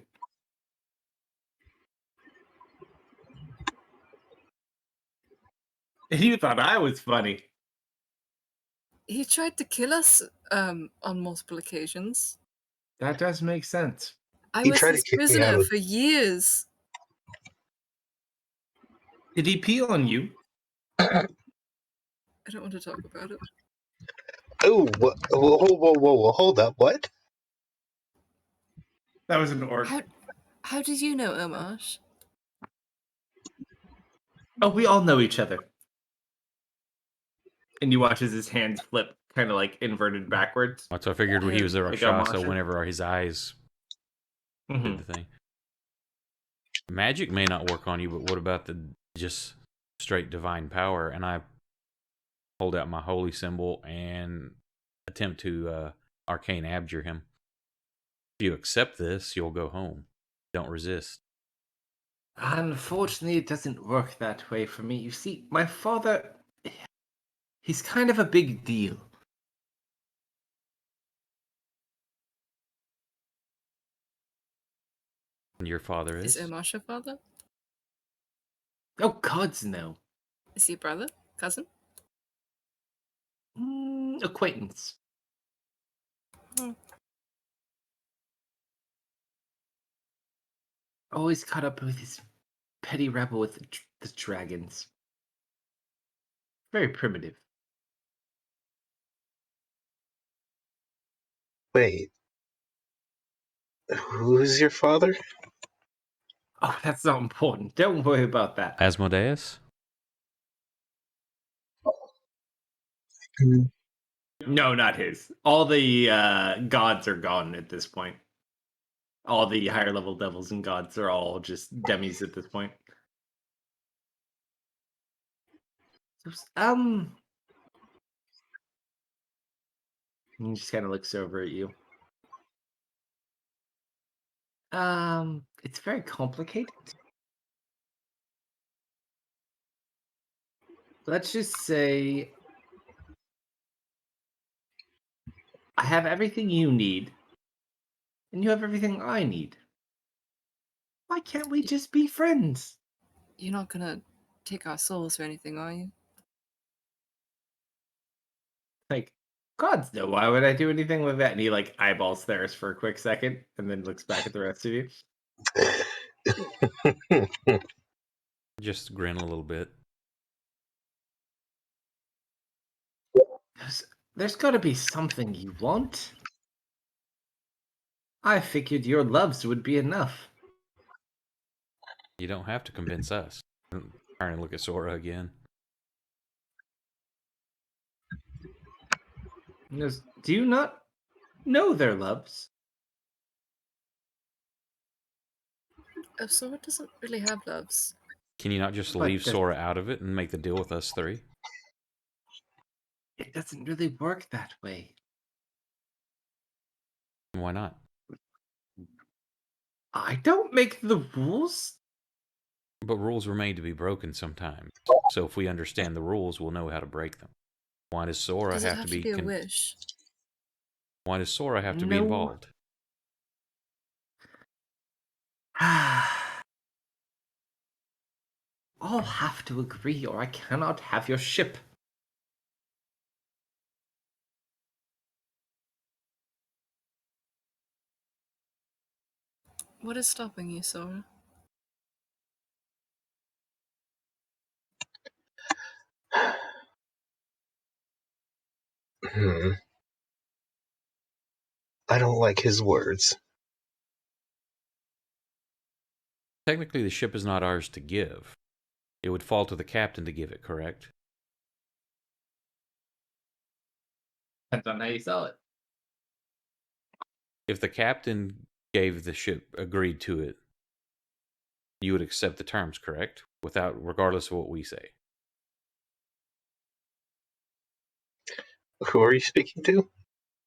You thought I was funny. He tried to kill us on multiple occasions. That does make sense. I He was tried to his kick me out prisoner of. for years. Did he pee on you? I don't want to talk about it. Oh, whoa, hold up, what? That was an orc. How did you know, Omarsh? Oh, we all know each other. And you watch as his hands flip, kind of like inverted backwards. So I figured he was a Like Rakshasa Amasha. whenever his eyes Mhm. did the thing. Magic may not work on you, but what about the just straight divine power? And I hold out my holy symbol and attempt to arcane abjure him. If you accept this, you'll go home. Don't resist. Unfortunately, it doesn't work that way for me. You see, my father, he's kind of a big deal. And your father Is is? Omarsh your father? Oh, gods, no. Is he a brother? Cousin? Acquaintance. Hmm. Always caught up with his petty rebel with the dragons. Very primitive. Wait, who's your father? Oh, that's not important. Don't worry about that. Asmodeus? No, not his. All the gods are gone at this point. All the higher level devils and gods are all just demis at this point. He just kind of looks over at you. It's very complicated. Let's just say I have everything you need, and you have everything I need. Why can't we just be friends? You're not gonna take our souls or anything, are you? Like, gods no, why would I do anything with that? And he like eyeballs Theris for a quick second, and then looks back at the rest of you. Just grin a little bit. There's got to be something you want. I figured your loves would be enough. You don't have to convince us. I'm trying to look at Sora again. He goes, do you not know their loves? Sora doesn't really have loves. Can you not just leave Sora out of it and make the deal with us three? It doesn't really work that way. Why not? I don't make the rules. But rules were made to be broken sometimes. So if we understand the rules, we'll know how to break them. Why does Sora Does it have to be a wish? Why does Sora have to be involved? I'll have to agree, or I cannot have your ship. What is stopping you, Sora? I don't like his words. Technically, the ship is not ours to give. It would fall to the captain to give it, correct? Depends on how you sell it. If the captain gave the ship, agreed to it, you would accept the terms, correct? Regardless of what we say. Who are you speaking to?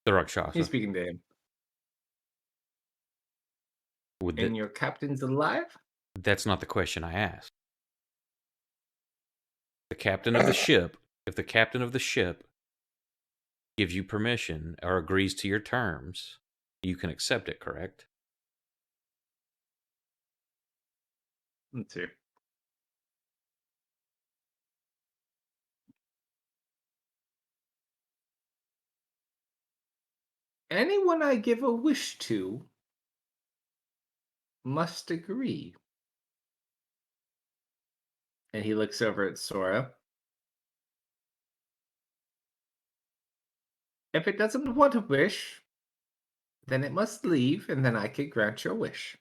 The Rakshasa. He's speaking to him. And your captain's alive? That's not the question I asked. The captain of the ship, if the captain of the ship gives you permission or agrees to your terms, you can accept it, correct? Let's see. Anyone I give a wish to must agree. And he looks over at Sora. If it doesn't want a wish, then it must leave, and then I can grant your wish.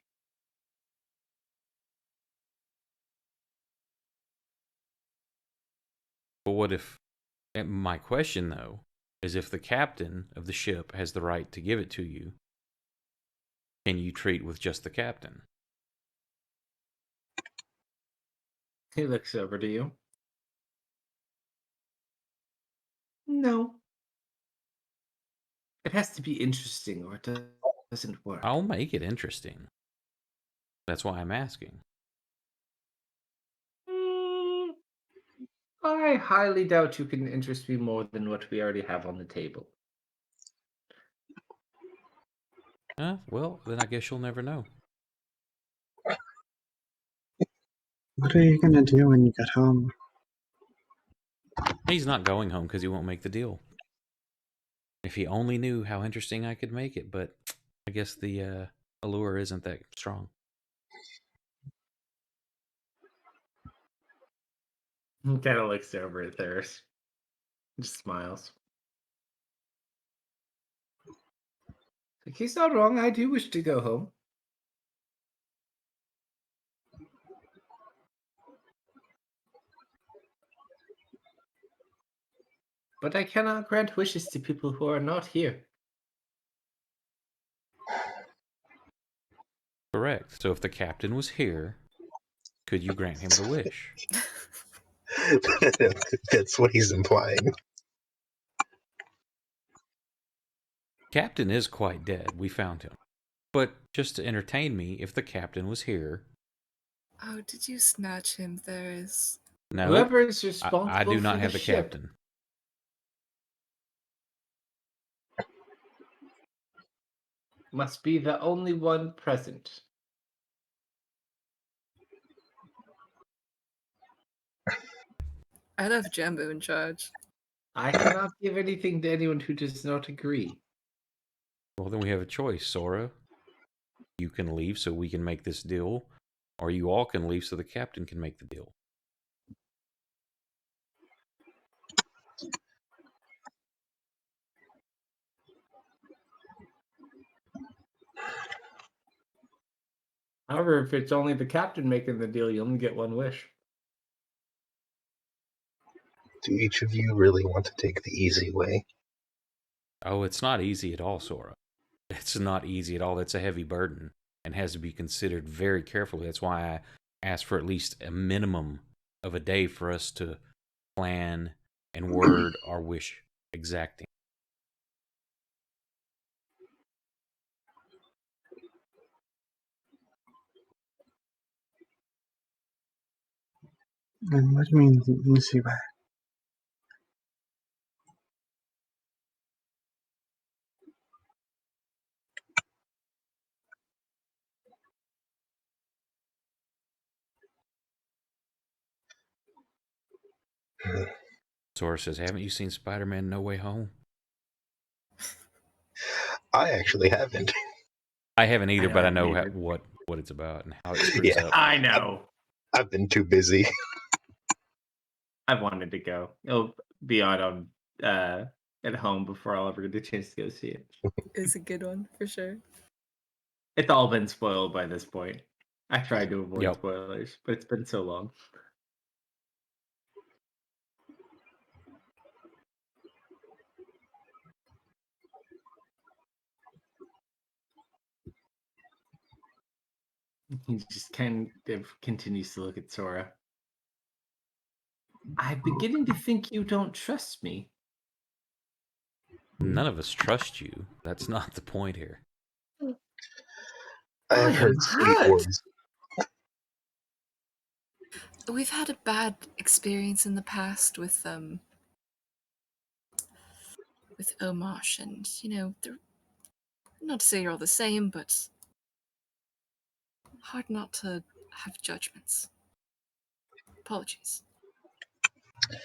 But what if... And my question, though, is if the captain of the ship has the right to give it to you, can you treat with just the captain? He looks over to you. No. It has to be interesting or it doesn't work. I'll make it interesting. That's why I'm asking. I highly doubt you can interest me more than what we already have on the table. Well, then I guess you'll never know. What are you gonna do when you get home? He's not going home because he won't make the deal. If he only knew how interesting I could make it, but I guess the allure isn't that strong. He kind of looks over at Thirst. Just smiles. Like, he's not wrong. I do wish to go home. But I cannot grant wishes to people who are not here. Correct. So if the captain was here, could you grant him the wish? That's what he's implying. Captain is quite dead. We found him. But just to entertain me, if the captain was here... Oh, did you snatch him? There is. No, Whoever is responsible I do not for have the ship captain. must be the only one present. I'd have Jambo in charge. I cannot give anything to anyone who does not agree. Well, then we have a choice, Sora. You can leave so we can make this deal, or you all can leave so the captain can make the deal. However, if it's only the captain making the deal, you only get one wish. Do each of you really want to take the easy way? Oh, it's not easy at all, Sora. It's not easy at all. That's a heavy burden and has to be considered very carefully. That's why I asked for at least a minimum of a day for us to plan and word our wish exacting. And what do you mean the easy way? Sora says, haven't you seen Spider-Man No Way Home? I actually haven't. I haven't either, but I know either. what it's about and how it screws Yeah. up. I know. I've been too busy. I wanted to go. It'll be on at home before I'll ever get a chance to go see it. It's a good one, for sure. It's all been spoiled by this point. I tried to avoid Yep. spoilers, but it's been so long. He just kind of continues to look at Sora. I'm beginning to think you don't trust me. None of us trust you. That's not the point here. I have I heard am sweet hurt. words. We've had a bad experience in the past with Omosh, and they're not to say you're all the same, but hard not to have judgments. Apologies.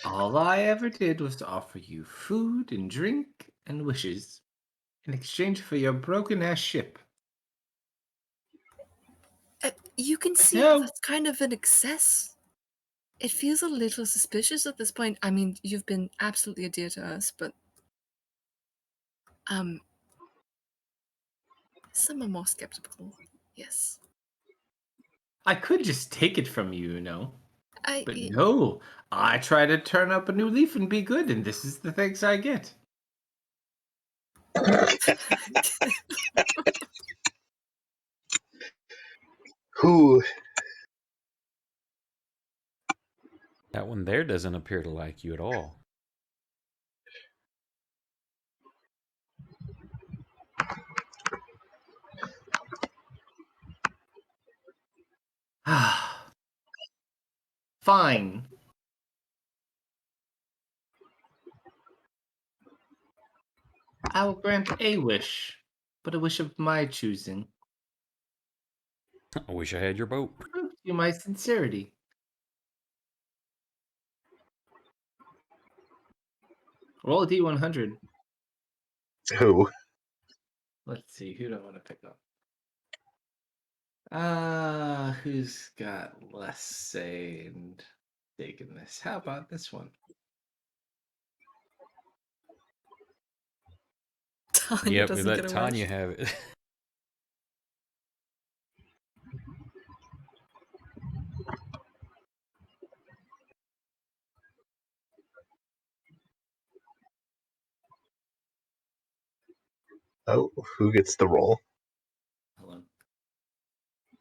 All I ever did was to offer you food and drink and wishes in exchange for your broken-ass ship. You can see No. how that's kind of an excess. It feels a little suspicious at this point. I mean, you've been absolutely a dear to us, but some are more skeptical. Yes. I could just take it from you, you know. But I no, I try to turn up a new leaf and be good, and this is the thanks I get. Who? That one there doesn't appear to like you at all. Fine. I will grant a wish, but a wish of my choosing. I wish I had your boat. Prove to you my sincerity. Roll a D100. Who? Let's see, who do I want to pick up? Who's got less say in taking this? How about this one? Tanya Yep, we doesn't let get a Tanya wish. have it. Oh, who gets the roll? Hold on.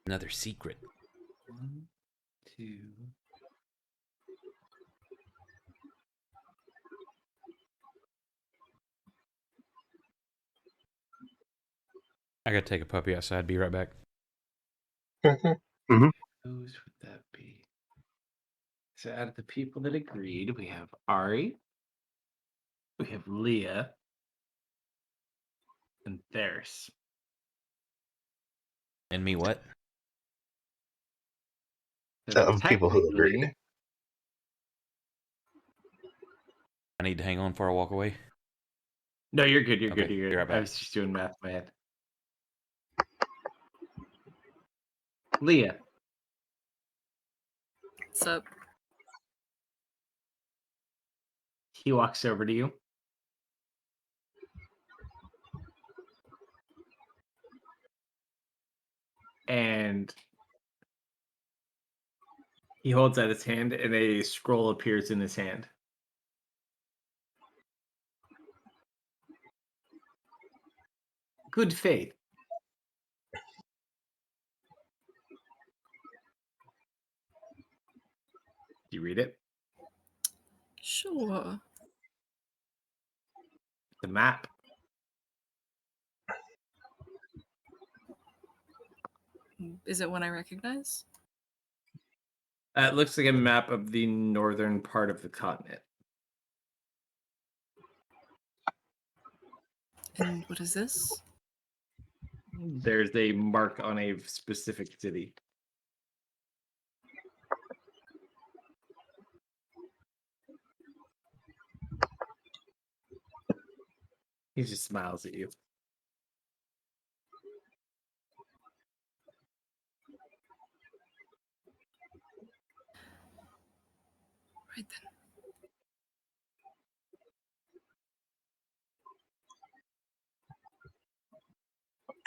Another secret. 1, 2. I gotta take a puppy outside. Be right back. Mm-hmm. Whose would that be? So out of the people that agreed, we have Ari, we have Leah, and Theris. And me what? So Of people who agreed. technically, I need to hang on before I walk away. no, you're good. You're Okay, good. You're be good. right I back. was just doing math in my head. Leah, So he walks over to you. And he holds out his hand, and a scroll appears in his hand. Good faith. Do you read it? sure. The map. Is it one I recognize? It looks like a map of the northern part of the continent. And what is this? There's a mark on a specific city. He just smiles at you. Right then.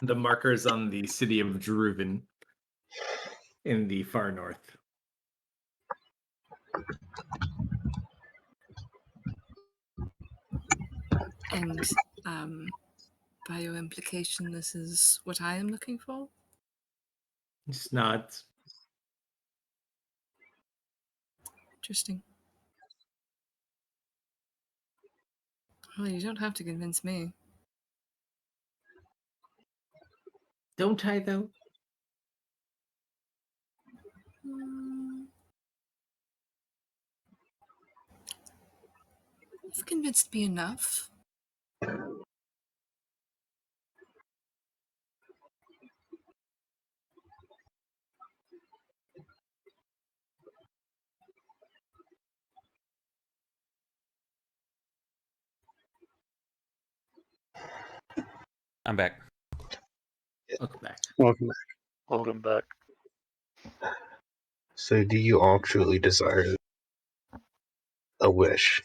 The marker is on the city of Druven in the far north. And by your implication, this is what I am looking for? Just nods. Interesting. Well, you don't have to convince me. Don't I, though? You've convinced me enough. I'm back. Welcome back. Welcome back. Welcome back. So, do you all truly desire a wish?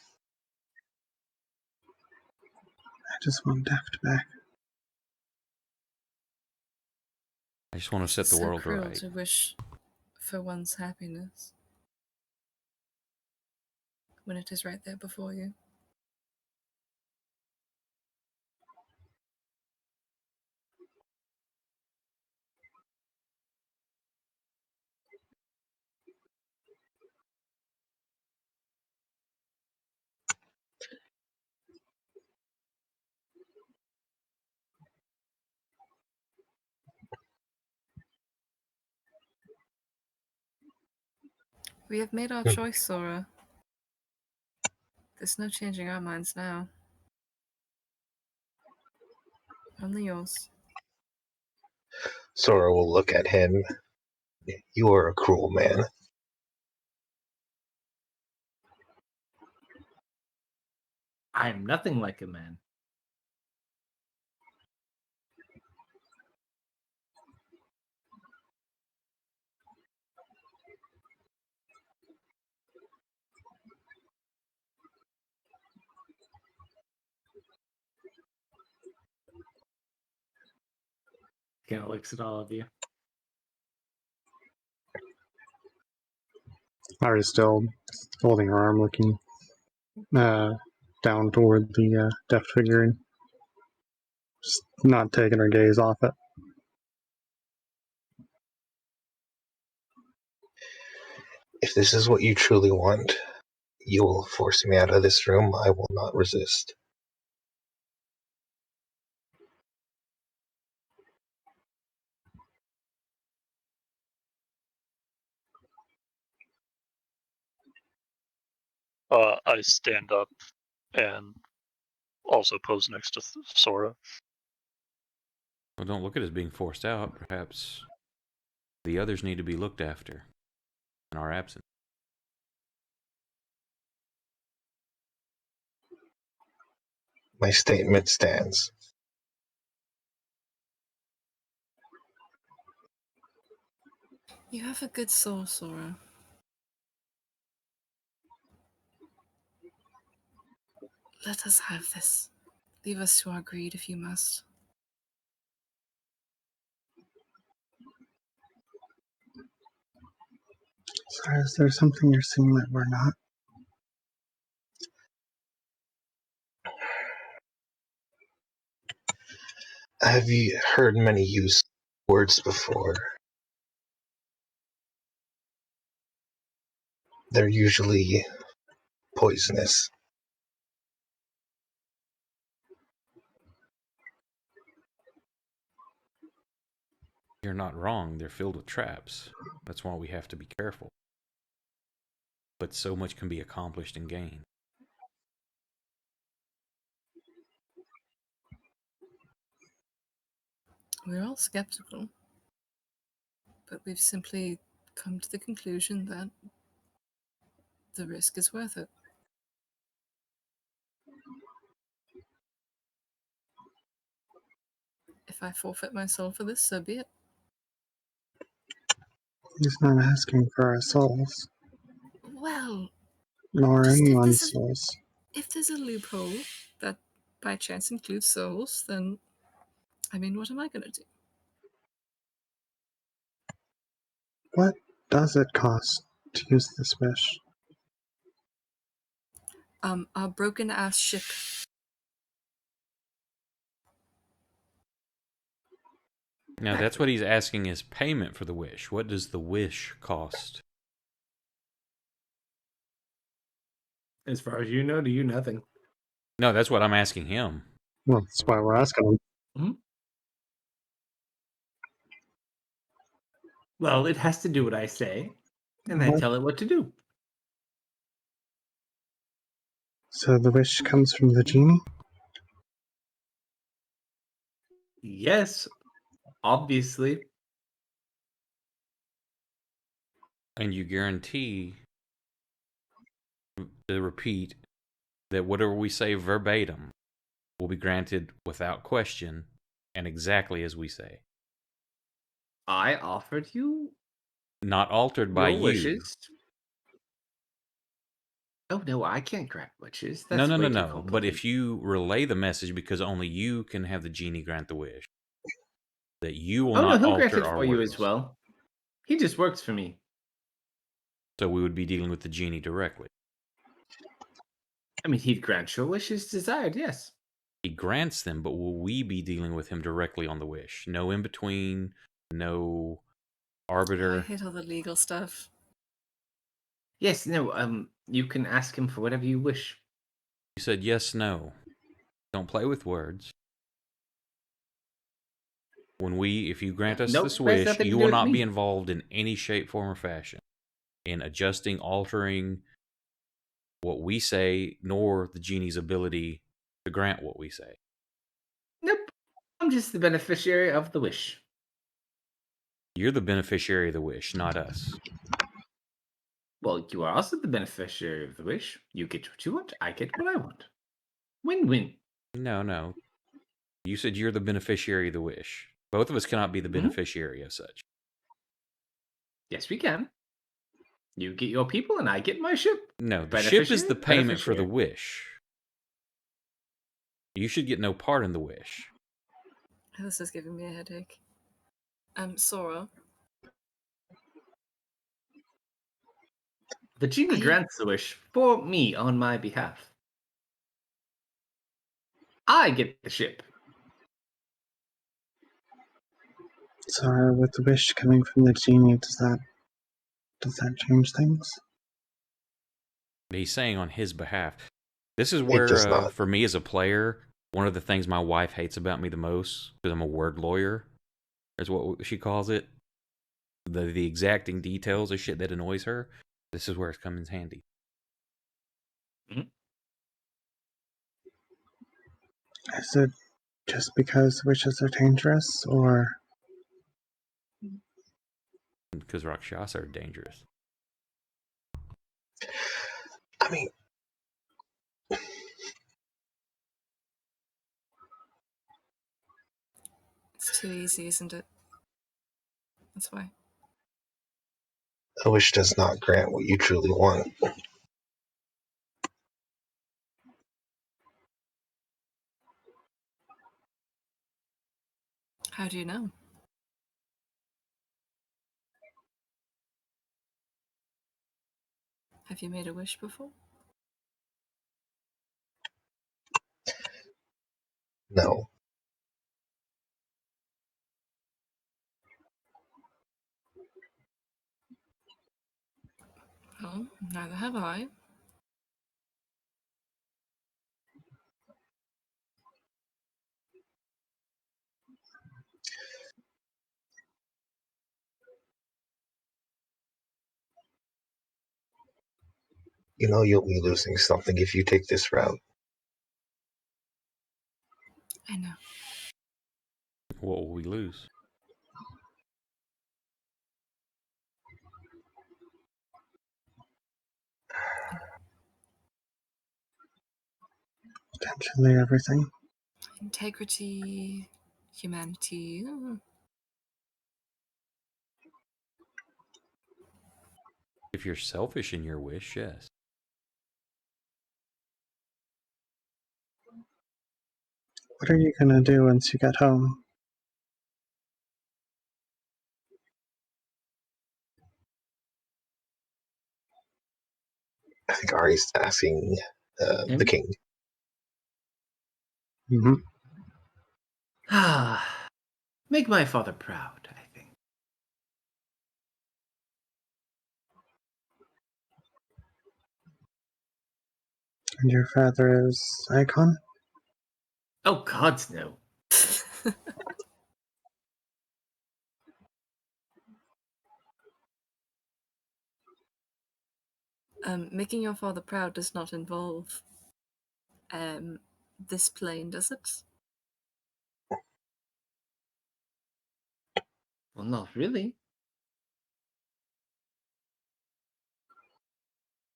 I just want Daft back. I just want to set the so world cruel right. to wish for one's happiness when it is right there before you. We have made our choice, Sora. There's no changing our minds now. Only yours. Sora will look at him. You are a cruel man. I'm nothing like a man. Kind of looks at all of you. Ari's still holding her arm, looking down toward the deft figurine. Just not taking her gaze off it. If this is what you truly want, you will force me out of this room. I will not resist. I stand up and also pose next to Sora. Well, don't look at us being forced out. Perhaps the others need to be looked after in our absence. My statement stands. You have a good soul, Sora. Let us have this. Leave us to our greed if you must. Sorry, is there something you're seeing that we're not? Have you heard many use words before? They're usually poisonous. You're not wrong. They're filled with traps. That's why we have to be careful. But so much can be accomplished and gained. We're all skeptical, but we've simply come to the conclusion that the risk is worth it. If I forfeit my soul for this, so be it. He's not asking for our souls, Well, nor just anyone's souls. if there's a loophole that by chance includes souls, then, I mean, what am I going to do? What does it cost to use this wish? Our broken-ass ship. Now, that's what he's asking is payment for the wish. What does the wish cost? As far as you know, to you, nothing. No, that's what I'm asking him. Well, that's why we're asking him. Well, it has to do what I say, and I What? tell it what to do. So the wish comes from the genie? Yes, obviously. And you guarantee to repeat that whatever we say verbatim will be granted without question and exactly as we say. I offered you Not altered by Your you. wishes. Oh no, I can't grant wishes. No, That's no, way no, too no. But complicated. if you relay the message, because only you can have the genie grant the wish, that you will Oh no, not he'll grant alter it our for you words. as well. He just works for me. So we would be dealing with the genie directly. I mean, he'd grant your wishes desired, yes. He grants them, but will we be dealing with him directly on the wish? No in between, no I arbiter. hate all the legal stuff. Yes, no, you can ask him for whatever you wish. You said yes, no. Don't play with words. If you grant us Nope, this that has wish, nothing to you do will with not be me. involved in any shape, form, or fashion in adjusting, altering what we say, nor the genie's ability to grant what we say. Nope. I'm just the beneficiary of the wish. You're the beneficiary of the wish, not us. Well, you are also the beneficiary of the wish. You get what you want, I get what I want. Win-win. No, no. You said you're the beneficiary of the wish. Both of us cannot be the beneficiary of such. Yes, we can. You get your people and I get my ship. No, the ship is the Beneficiary, payment for the beneficiary. wish. You should get no part in the wish. This is giving me a headache. Sora. The genie grants the wish for me on my behalf. I get the ship. So with the wish coming from the genie, does that change things? He's saying on his behalf. This is It where, does not. for me as a player, one of the things my wife hates about me the most, because I'm a word lawyer, is what she calls it. The exacting details of shit that annoys her. This is where it comes in handy. Is it just because wishes are dangerous, or Because Rakshasa are dangerous. I mean, It's too easy, isn't it? That's why. a wish does not grant what you truly want. How do you know? Have you made a wish before? No. Well, neither have I. You know you'll be losing something if you take this route. I know. What will we lose? potentially everything? Integrity, humanity. If you're selfish in your wish, yes. What are you gonna do once you get home? I think Ari's asking the king. Mm-hmm. Ah, make my father proud, I think. And your father is Icon? Oh, gods, no. Making your father proud does not involve this plane, does it? Well, not really.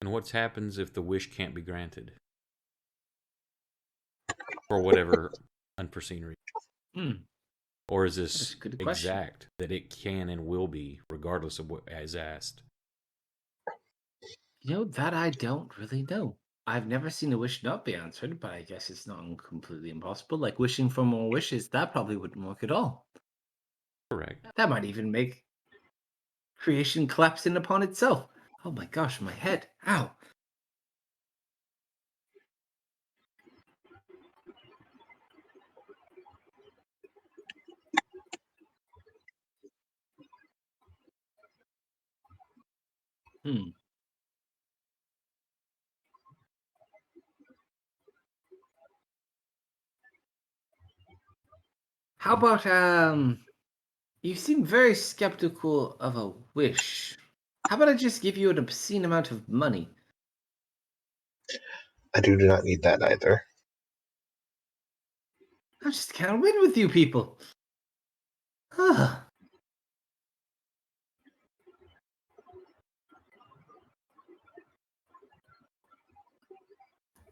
And what happens if the wish can't be granted? For whatever unforeseen reason. Or is That's this a good question. exact that it can and will be, regardless of what is asked? That I don't really know. I've never seen a wish not be answered, but I guess it's not completely impossible. Like wishing for more wishes, that probably wouldn't work at all. Correct. That might even make creation collapse in upon itself. Oh my gosh, my head. Ow. Hmm. How about, you seem very skeptical of a wish. How about I just give you an obscene amount of money? I do not need that either. I just can't win with you people. Ah.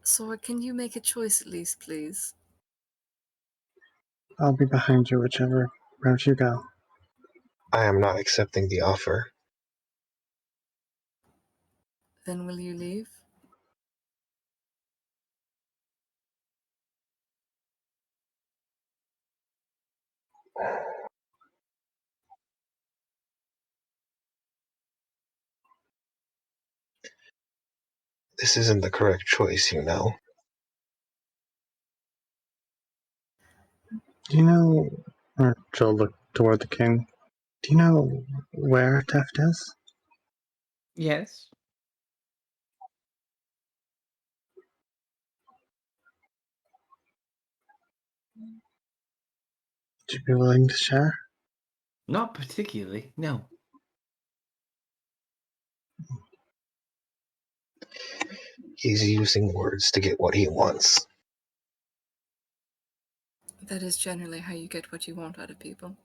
Sora, can you make a choice at least, please? I'll be behind you whichever route you go. I am not accepting the offer. Then will you leave? This isn't the correct choice, you know. Do you know, or Joel looked toward the king, do you know where Teft is? Yes. Would you be willing to share? Not particularly, no. He's using words to get what he wants. That is generally how you get what you want out of people.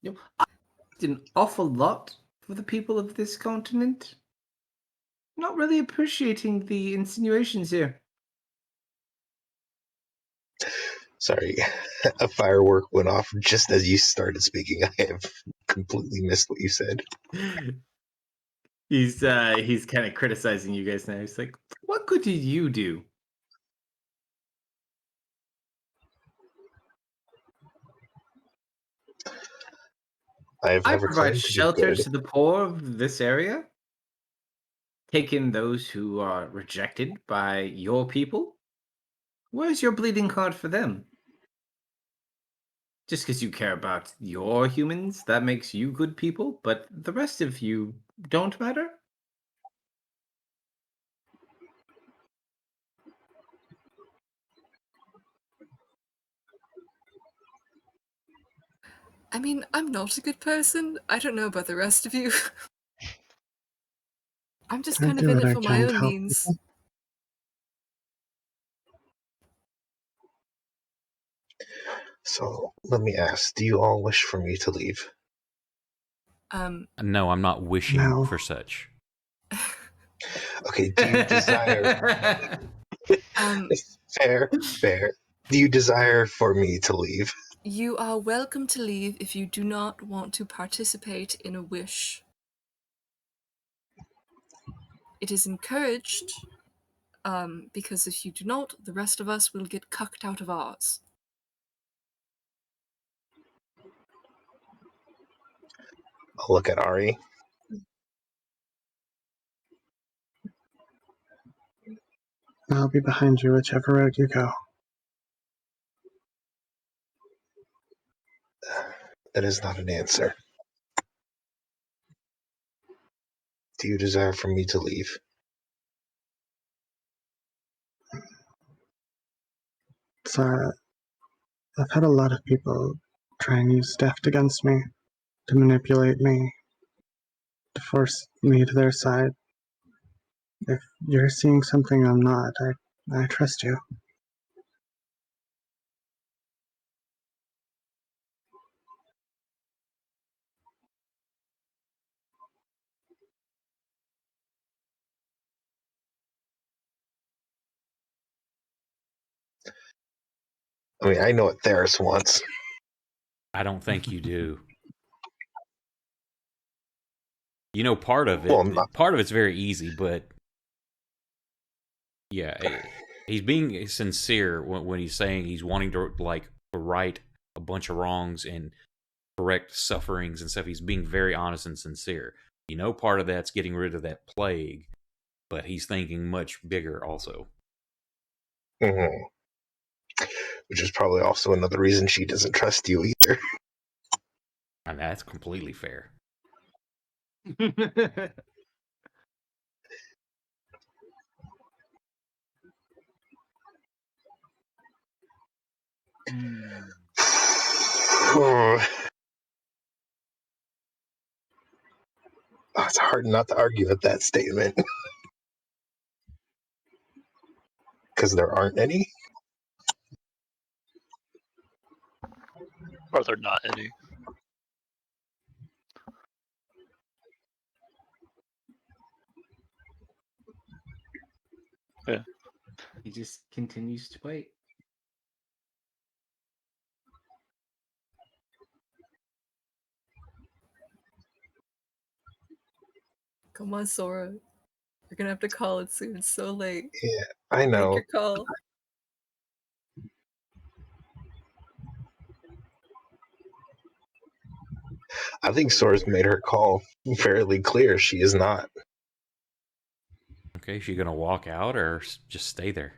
I did an awful lot for the people of this continent. Not really appreciating the insinuations here. Sorry, a firework went off just as you started speaking. I have completely missed what you said. He's kind of criticizing you guys now. He's like, "What good did you do?" I've I never provide claimed to do shelter good. to the poor of this area. Take in those who are rejected by your people. Where's your bleeding heart for them? Just because you care about your humans, that makes you good people, but the rest of you don't matter? I mean, I'm not a good person. I don't know about the rest of you. I'm just I kind of do in what it I for my can to own help means. people. So let me ask, do you all wish for me to leave? No, I'm not wishing No. for such. Okay, do you desire... Um, Fair. Do you desire for me to leave? you are welcome to leave if you do not want to participate in a wish. It is encouraged, because if you do not, the rest of us will get cucked out of ours. I'll look at Ari. I'll be behind you whichever route you go. That is not an answer. Do you desire for me to leave? So, I've had a lot of people try and use theft against me, to manipulate me, to force me to their side. If you're seeing something I'm not, I trust you. I mean, I know what Theris wants. I don't think you do. You know, part of Well, not- it's very easy, but yeah, he's being sincere when he's saying he's wanting to right a bunch of wrongs and correct sufferings and stuff. He's being very honest and sincere. You know, part of that's getting rid of that plague, but he's thinking much bigger also. Mm-hmm. Which is probably also another reason she doesn't trust you either. And that's completely fair. It's hard not to argue with that statement. Because there aren't any. Or there not any. Yeah. He just continues to wait. Come on, Sora. You're gonna have to call it soon. It's so late. Yeah, I Make know. your call. I think Sora's made her call fairly clear. She is not. Okay, is she gonna walk out or just stay there?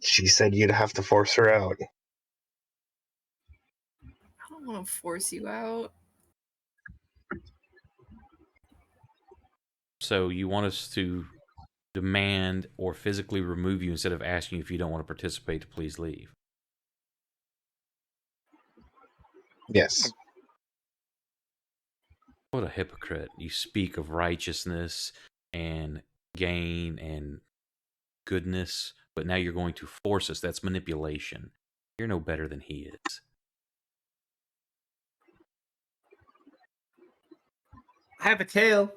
She said you'd have to force her out. I don't want to force you out. So you want us to demand or physically remove you instead of asking if you don't want to participate to please leave? Yes. What a hypocrite. You speak of righteousness and gain and goodness, but now you're going to force us. That's manipulation. You're no better than he is. I have a tail.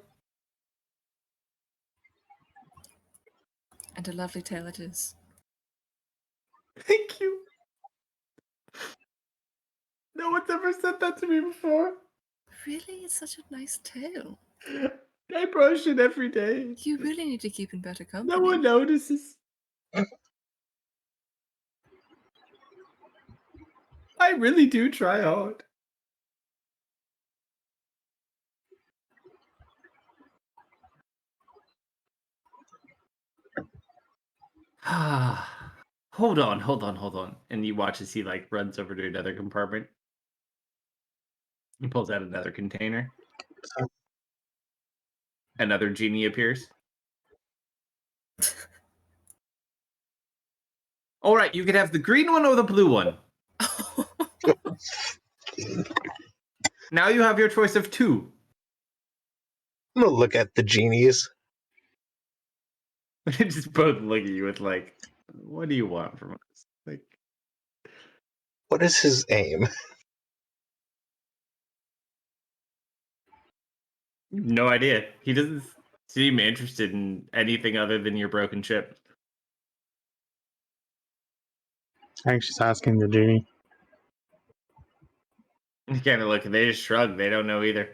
And a lovely tail it is. Thank you. No one's ever said that to me before. Really? It's such a nice tail. I brush it every day. You really need to keep in better company. No one notices. I really do try hard. Hold on. And you watch as he runs over to another compartment. He pulls out another container. Another genie appears. All right, you could have the green one or the blue one. Now you have your choice of two. I'm gonna look at the genies. They just both look at you with what do you want from us? What is his aim? No idea. He doesn't seem interested in anything other than your broken ship. I think she's asking the genie. You kind of look, they just shrug. They don't know either.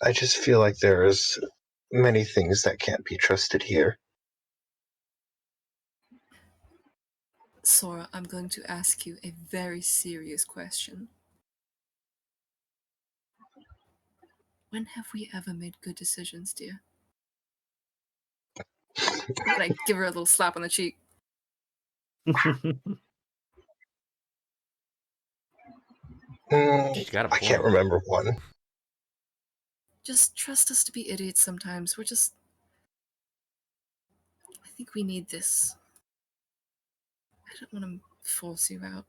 I just feel like there's many things that can't be trusted here. Sora, I'm going to ask you a very serious question. When have we ever made good decisions, dear? And I give her a little slap on the cheek. She's got a I can't point. remember one. Just trust us to be idiots sometimes. I think we need this. I don't want to force you out.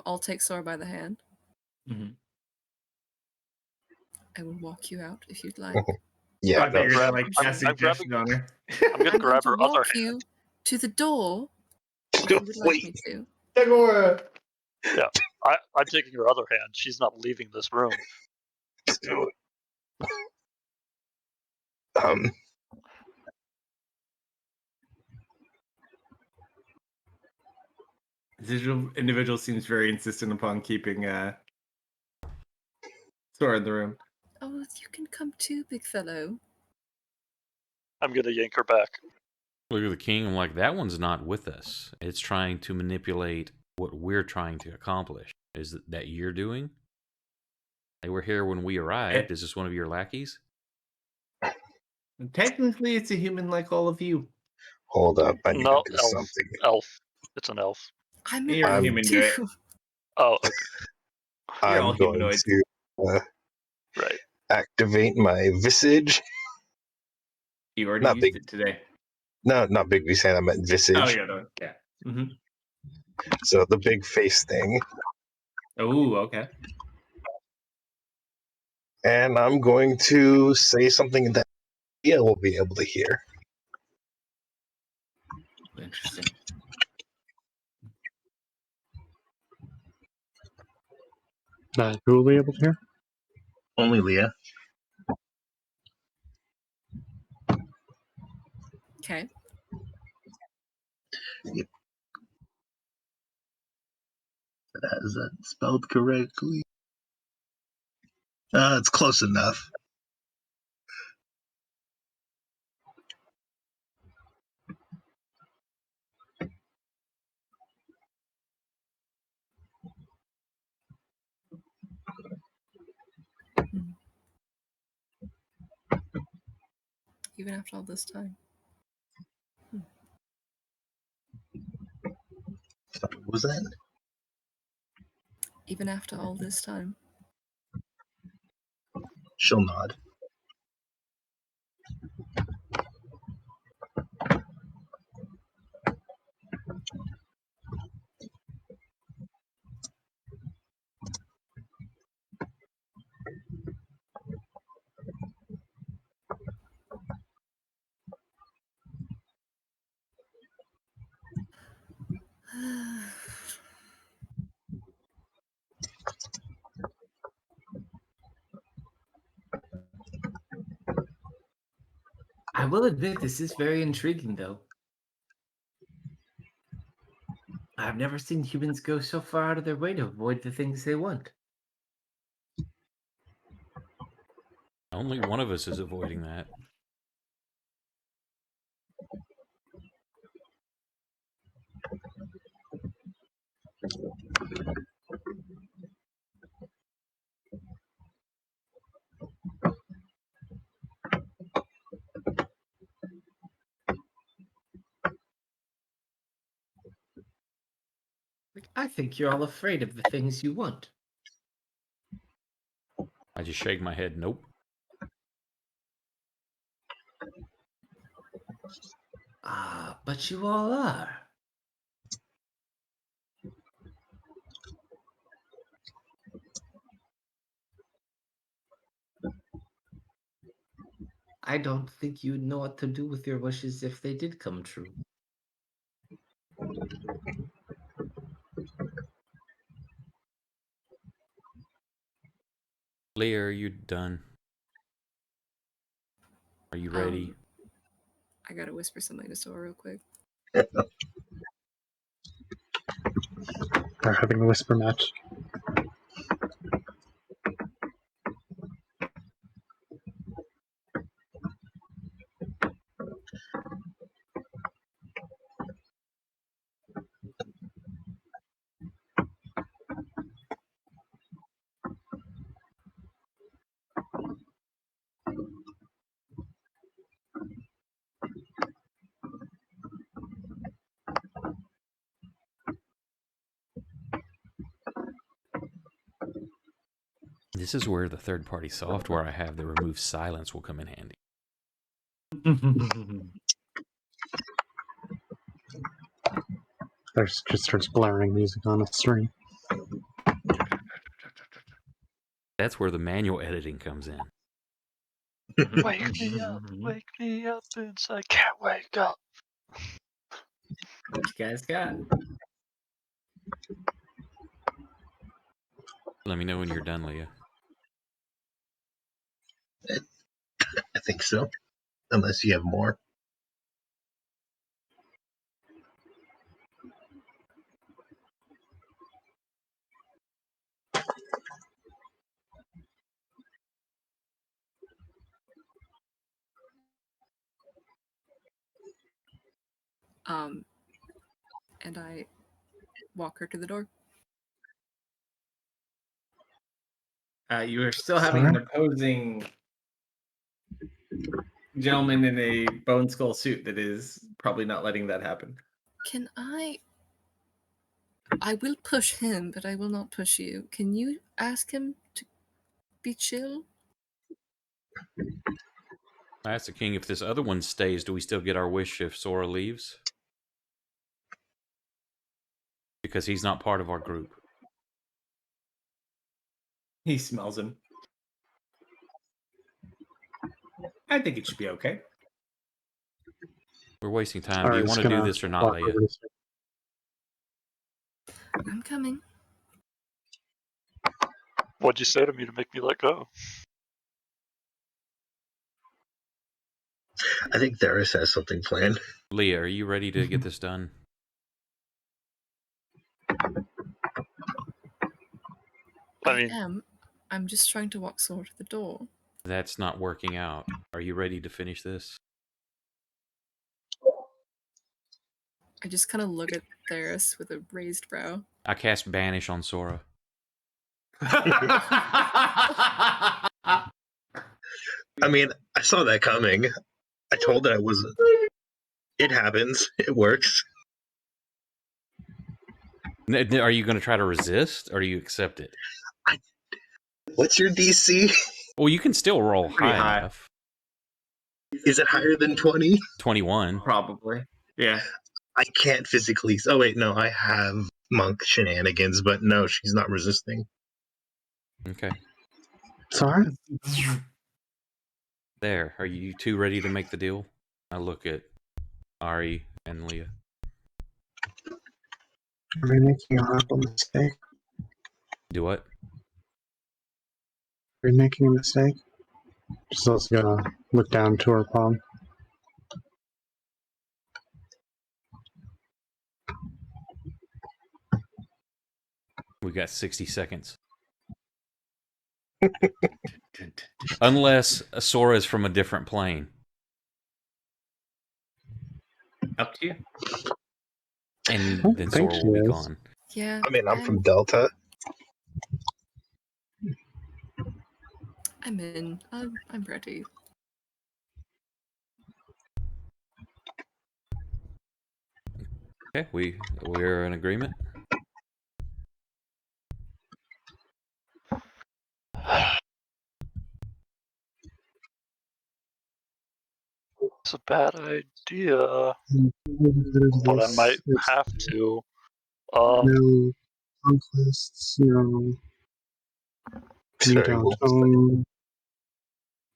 I'll take Sora by the hand. Mm-hmm. I will walk you out if you'd like. Yeah, I figured I like I'm cast suggestion on her. I'm gonna I'm going grab to her other walk hand. you to the door if you would like me to. Dagora. Yeah, I'm taking her other hand. She's not leaving this room. Let's do it. This individual seems very insistent upon keeping Sora in the room. Oh, you can come too, big fellow. I'm gonna yank her back. Look at the king. I'm like, that one's not with us. It's trying to manipulate what we're trying to accomplish. Is that you're doing? They were here when we arrived. Is this one of your lackeys? Technically, it's a human like all of you. Hold up, I need No, to do elf. something. Elf. It's an elf. I'm You're an a elf humanoid. too. Oh, okay. You're all I'm going humanoids. to Right. activate my visage. You already Not used big. it today. No, not big visage. I meant visage. Oh, yeah. Mm-hmm. So the big face thing. Oh, okay. And I'm going to say something that Leah will be able to hear. Interesting. Who will be able to hear? Only Leah. Okay. Is that spelled correctly? It's close enough. Even after all this time. What was that? Even after all this time. She'll nod. I will admit this is very intriguing, though. I've never seen humans go so far out of their way to avoid the things they want. Only one of us is avoiding that. I think you're all afraid of the things you want. I just shake my head. Nope. But you all are. I don't think you'd know what to do with your wishes if they did come true. Leah, are you done? Are you ready? I gotta whisper something to Sora real quick. They're having a whisper match. This is where the third-party software I have that removes silence will come in handy. There's just starts blaring music on the stream. That's where the manual editing comes in. Wake me up inside. Can't wake up. What you guys got? Let me know when you're done, Leah. I think so. Unless you have more. And I walk her to the door. You are still having an opposing gentleman in a bone skull suit that is probably not letting that happen. Can I will push him, but I will not push you. Can you ask him to be chill? I asked the king if this other one stays, do we still get our wish if Sora leaves? Because he's not part of our group. He smells him. I think it should be okay. We're wasting time. Do you want to do this or not, Leia? I'm coming. What'd you say to me to make me let go? I think Theris has something planned. Leah, are you ready to get this done? I am. I'm just trying to walk Sora to the door. That's not working out. Are you ready to finish this? I just kind of look at Theris with a raised brow. I cast Banish on Sora. I mean, I saw that coming. I told her I wasn't. It happens. It works. Are you going to try to resist, or do you accept it? What's your DC? Well, you can still roll high enough. Is it higher than 20? 21. Probably. Yeah. I can't physically. Oh, wait, no, I have monk shenanigans, but no, she's not resisting. Okay. Sorry? There. Are you two ready to make the deal? I look at Ari and Leah. Are we making a horrible mistake? Do what? Are we making a mistake? Just also gonna look down to her palm. We got 60 seconds. Unless Sora is from a different plane. Up to you. And then think Sora she will be is. gone. Yeah. I mean, I'm from Delta. I'm in. I'm ready. Okay, we're in agreement. It's a bad idea, but I might have to. No conquests, no. It's You very don't well. own.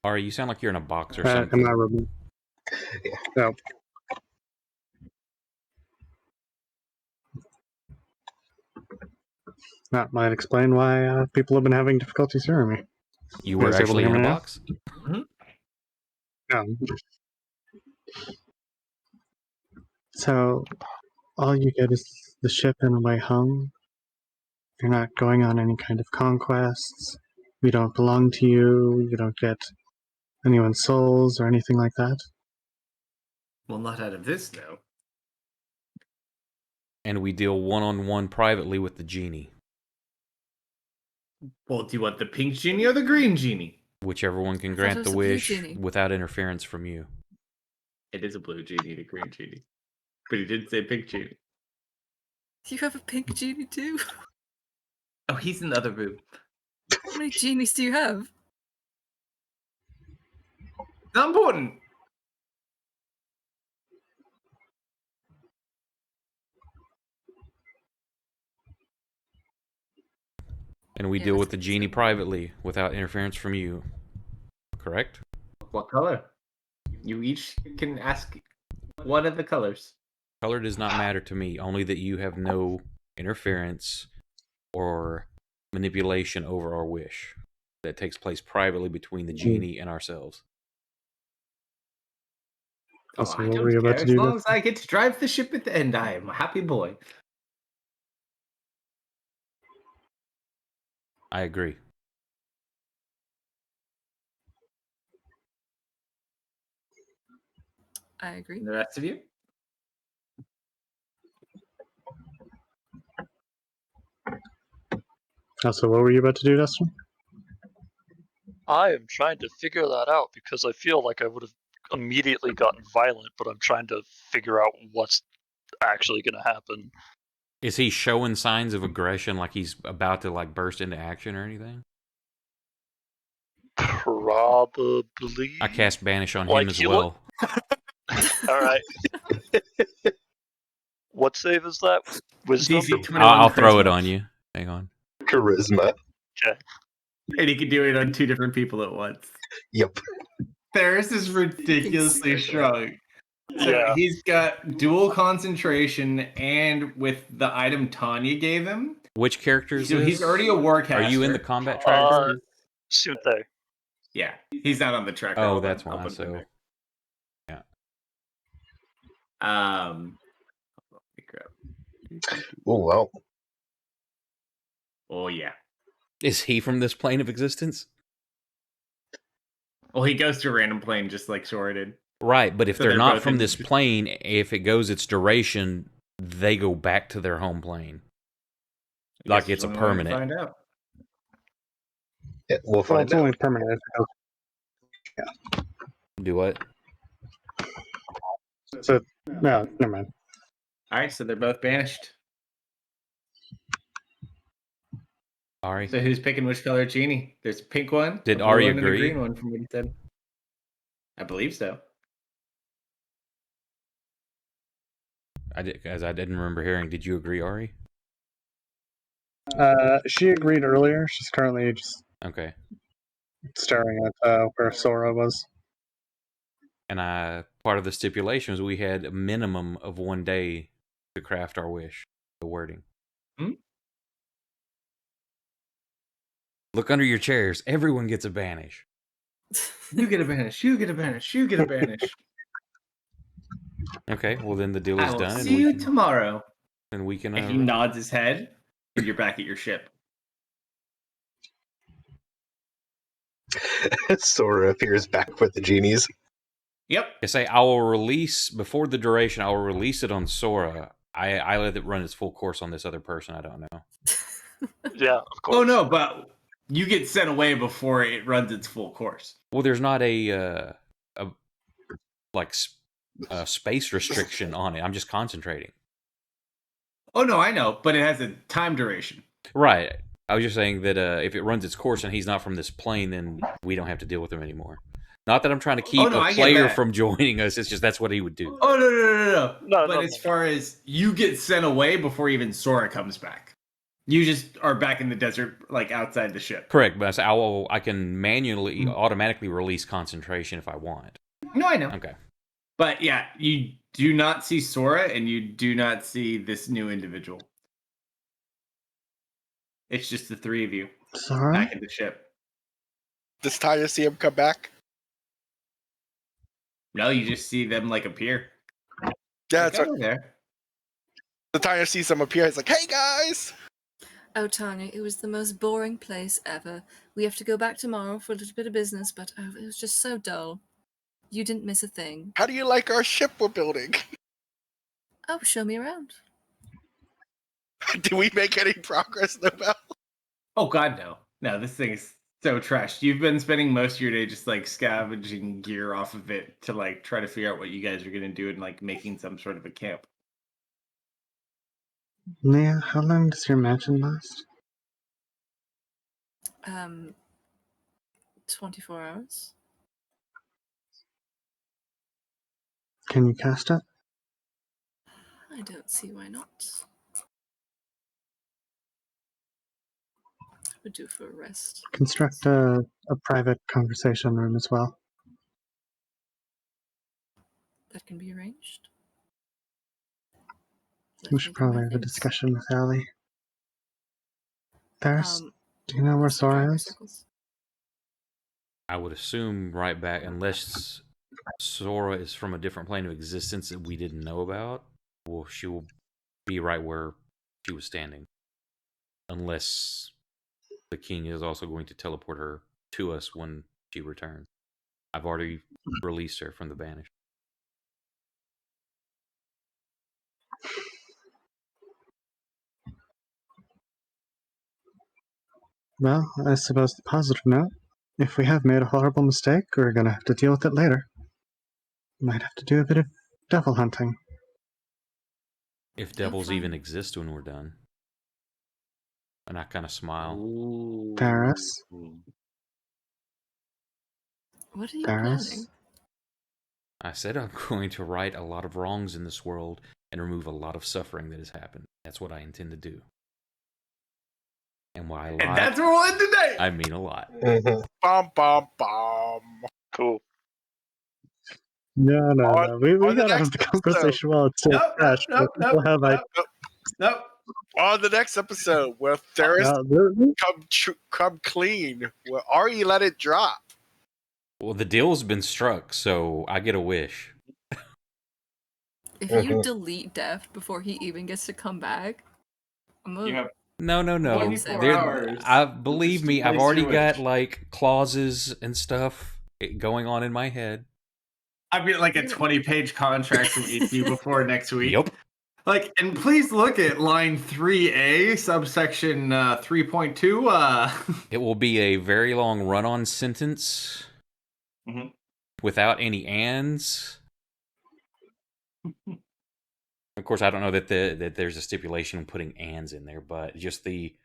Ari, you sound like you're in a box or Am something. I rubbing? Yeah. No. That might explain why people have been having difficulties hearing me. You were guys able to actually hear in a me now? box? No. So, all you get is the ship and the way home. You're not going on any kind of conquests. We don't belong to you. You don't get anyone's souls or anything like that. Well, not out of this, no. And we deal one-on-one privately with the genie. Well, do you want the pink genie or the green genie? Whichever one can I thought it grant was the the blue wish genie. without interference from you. It is a blue genie and a green genie. But he did say pink genie. Do you have a pink genie too? Oh, he's in the other room. How many genies do you have? Not important. And we Yeah, deal that's with the genie good. privately without interference from you. Correct? What color? You each can ask one of the colors. Color does not matter to me, only that you have no interference or manipulation over our wish that takes place privately between the genie and ourselves. Oh, So I what don't were you about care. to As do? long as I get to drive the ship at the end, I am a happy boy. I agree. I agree. And the rest of you? So what were you about to do, Dustin? I am trying to figure that out because I feel like I would have immediately gotten violent, but I'm trying to figure out what's actually going to happen. Is he showing signs of aggression, like he's about to like burst into action or anything? Probably. I cast Banish on Like, him as he well. All right. What save is that? Wisdom? DC 21 I'll throw it charisma. on you. Hang on. Charisma. Okay. And he can do it on 2 different people at once. Yep. Ferris is ridiculously strong. So Yeah. he's got dual concentration, and with the item Tanya gave him, Which character is so this? he's already a warcaster. Are you in the combat tracker? Sunte. Yeah, he's not on the tracker. Oh, Hold on, that's I'll why. put him in So, yeah. there. Oh, well. Oh yeah. Is he from this plane of existence? Well, he goes to a random plane just like Sora did. Right, but if So they're they're not both from in- this plane, if it goes its duration, they go back to their home plane. I Like guess it's a there's only one way to permanent. Find out. Yeah, we'll Well, find it's only out. permanent. Do what? So no, never mind. All right, so they're both banished. Ari? So who's picking which color genie? There's a pink one. Did a blue Ari one, and a agree? green one from what he said. I believe so. I didn't remember hearing. Did you agree, Ari? She agreed earlier. She's currently just Okay. staring at where Sora was. And part of the stipulation was we had a minimum of 1 day to craft our wish. The wording. Hmm? Look under your chairs. Everyone gets a banish. You get a banish. You get a banish. You get a banish. Okay, well then the deal I is will done, see you tomorrow. and we can. And he nods his head, and you're back at your ship. Sora appears back with the genies. Yep. I say I will release before the duration. I will release it on Sora. I let it run its full course on this other person. I don't know. Yeah, of course. Oh no, but you get sent away before it runs its full course. Well, there's not a space restriction on it. I'm just concentrating. Oh no, I know, but it has a time duration. Right. I was just saying that if it runs its course and he's not from this plane, then we don't have to deal with him anymore. Not that I'm trying to keep I a get player that. from joining us. It's just that's what he would do. Oh no. No, But no, as no. far as you get sent away before even Sora comes back, you just are back in the desert, like outside the ship. Correct, but I can manually, automatically release concentration if I want. No, I know. Okay. But yeah, you do not see Sora, and you do not see this new individual. It's just the 3 of you Sora? back in the ship. Does Tanya see him come back? No, you just see them like appear. Yeah, Like, that's right. over there. The Tanya sees him appear. It's like, hey guys! Oh, Tanya, it was the most boring place ever. We have to go back tomorrow for a little bit of business, but it was just so dull. You didn't miss a thing. How do you like our ship we're building? Oh, show me around. Do we make any progress, Nobel? Oh god, no. No, this thing is so trashed. You've been spending most of your day just like scavenging gear off of it to like try to figure out what you guys are gonna do and like making some sort of a camp. Nia, how long does your mansion last? 24 hours. Can you cast it? I don't see why not. Would do for a rest. Construct a private conversation room as well. that can be arranged. We should probably have a discussion with Allie. There's, do you know where Sora is? I would assume right back, unless Sora is from a different plane of existence that we didn't know about. Well, she will be right where she was standing. Unless the king is also going to teleport her to us when she returns. I've already released her from the banish. Well, I suppose the positive note, if we have made a horrible mistake, we're going to have to deal with it later. Might have to do a bit of devil hunting. If devils even exist when we're done. And I kind of smile. Paris? What are you Paris? planning? I said I'm going to right a lot of wrongs in this world and remove a lot of suffering that has happened. That's what I intend to do. And why I lie, And that's where we'll end today. I mean a lot. Bum, bum, bum. Cool. No. We on the gotta have next the conversation while it's still Nope, fresh. People have nope. On the next episode, where Theris come clean, where Ari let it drop. Well, the deal's been struck, so I get a wish. If you delete Deft before he even gets to come back, I'm gonna... You have No. 24 hours. Believe me, I've already got like clauses and stuff going on in my head. I've got like a 20-page contract from EQ before next week. Yep. Like, and please look at line 3A, subsection 3.2. It will be a very long run-on sentence without any ands. Of course, I don't know that that there's a stipulation putting ands in there, but just the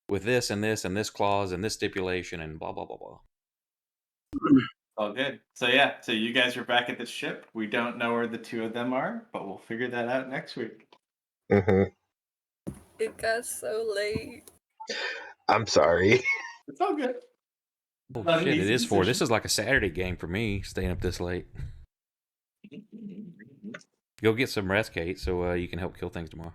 with this and this and this clause and this stipulation and blah blah blah blah. All good. So yeah, so you guys are back at the ship. We don't know where the two of them are, but we'll figure that out next week. It got so late. I'm sorry. It's all good. Oh shit! It is this is like a Saturday game for me, staying up this late. Go get some rest, Kate, so you can help kill things tomorrow.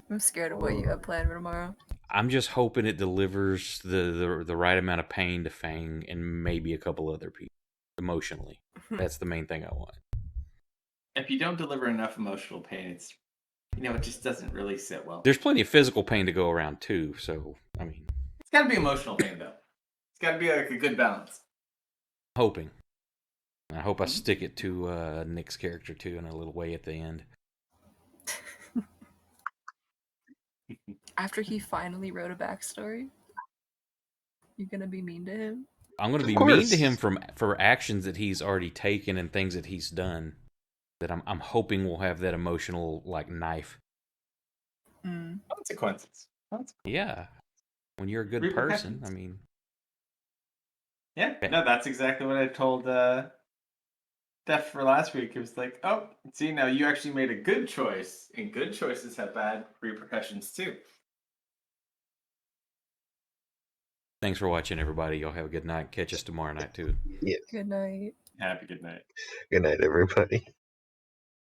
I'm scared of what you have planned for tomorrow. I'm just hoping it delivers the right amount of pain to Fang and maybe a couple other people emotionally. That's the main thing I want. If you don't deliver enough emotional pain, it's it just doesn't really sit well. There's plenty of physical pain to go around too, so I mean, it's got to be emotional pain though. It's got to be like a good balance. Hoping. I hope I stick it to Nick's character too in a little way at the end. After he finally wrote a backstory, you're gonna be mean to him? I'm gonna be mean to him for actions that he's already taken and things that he's done. That I'm hoping will have that emotional like knife. Consequences. Yeah. When you're a good person, I mean. Yeah, no, that's exactly what I told Steph for last week. It was like, oh, see, now you actually made a good choice, and good choices have bad repercussions too. Thanks for watching, everybody. Y'all have a good night. Catch us tomorrow night, too. Yeah. Good night. Happy good night. Good night, everybody.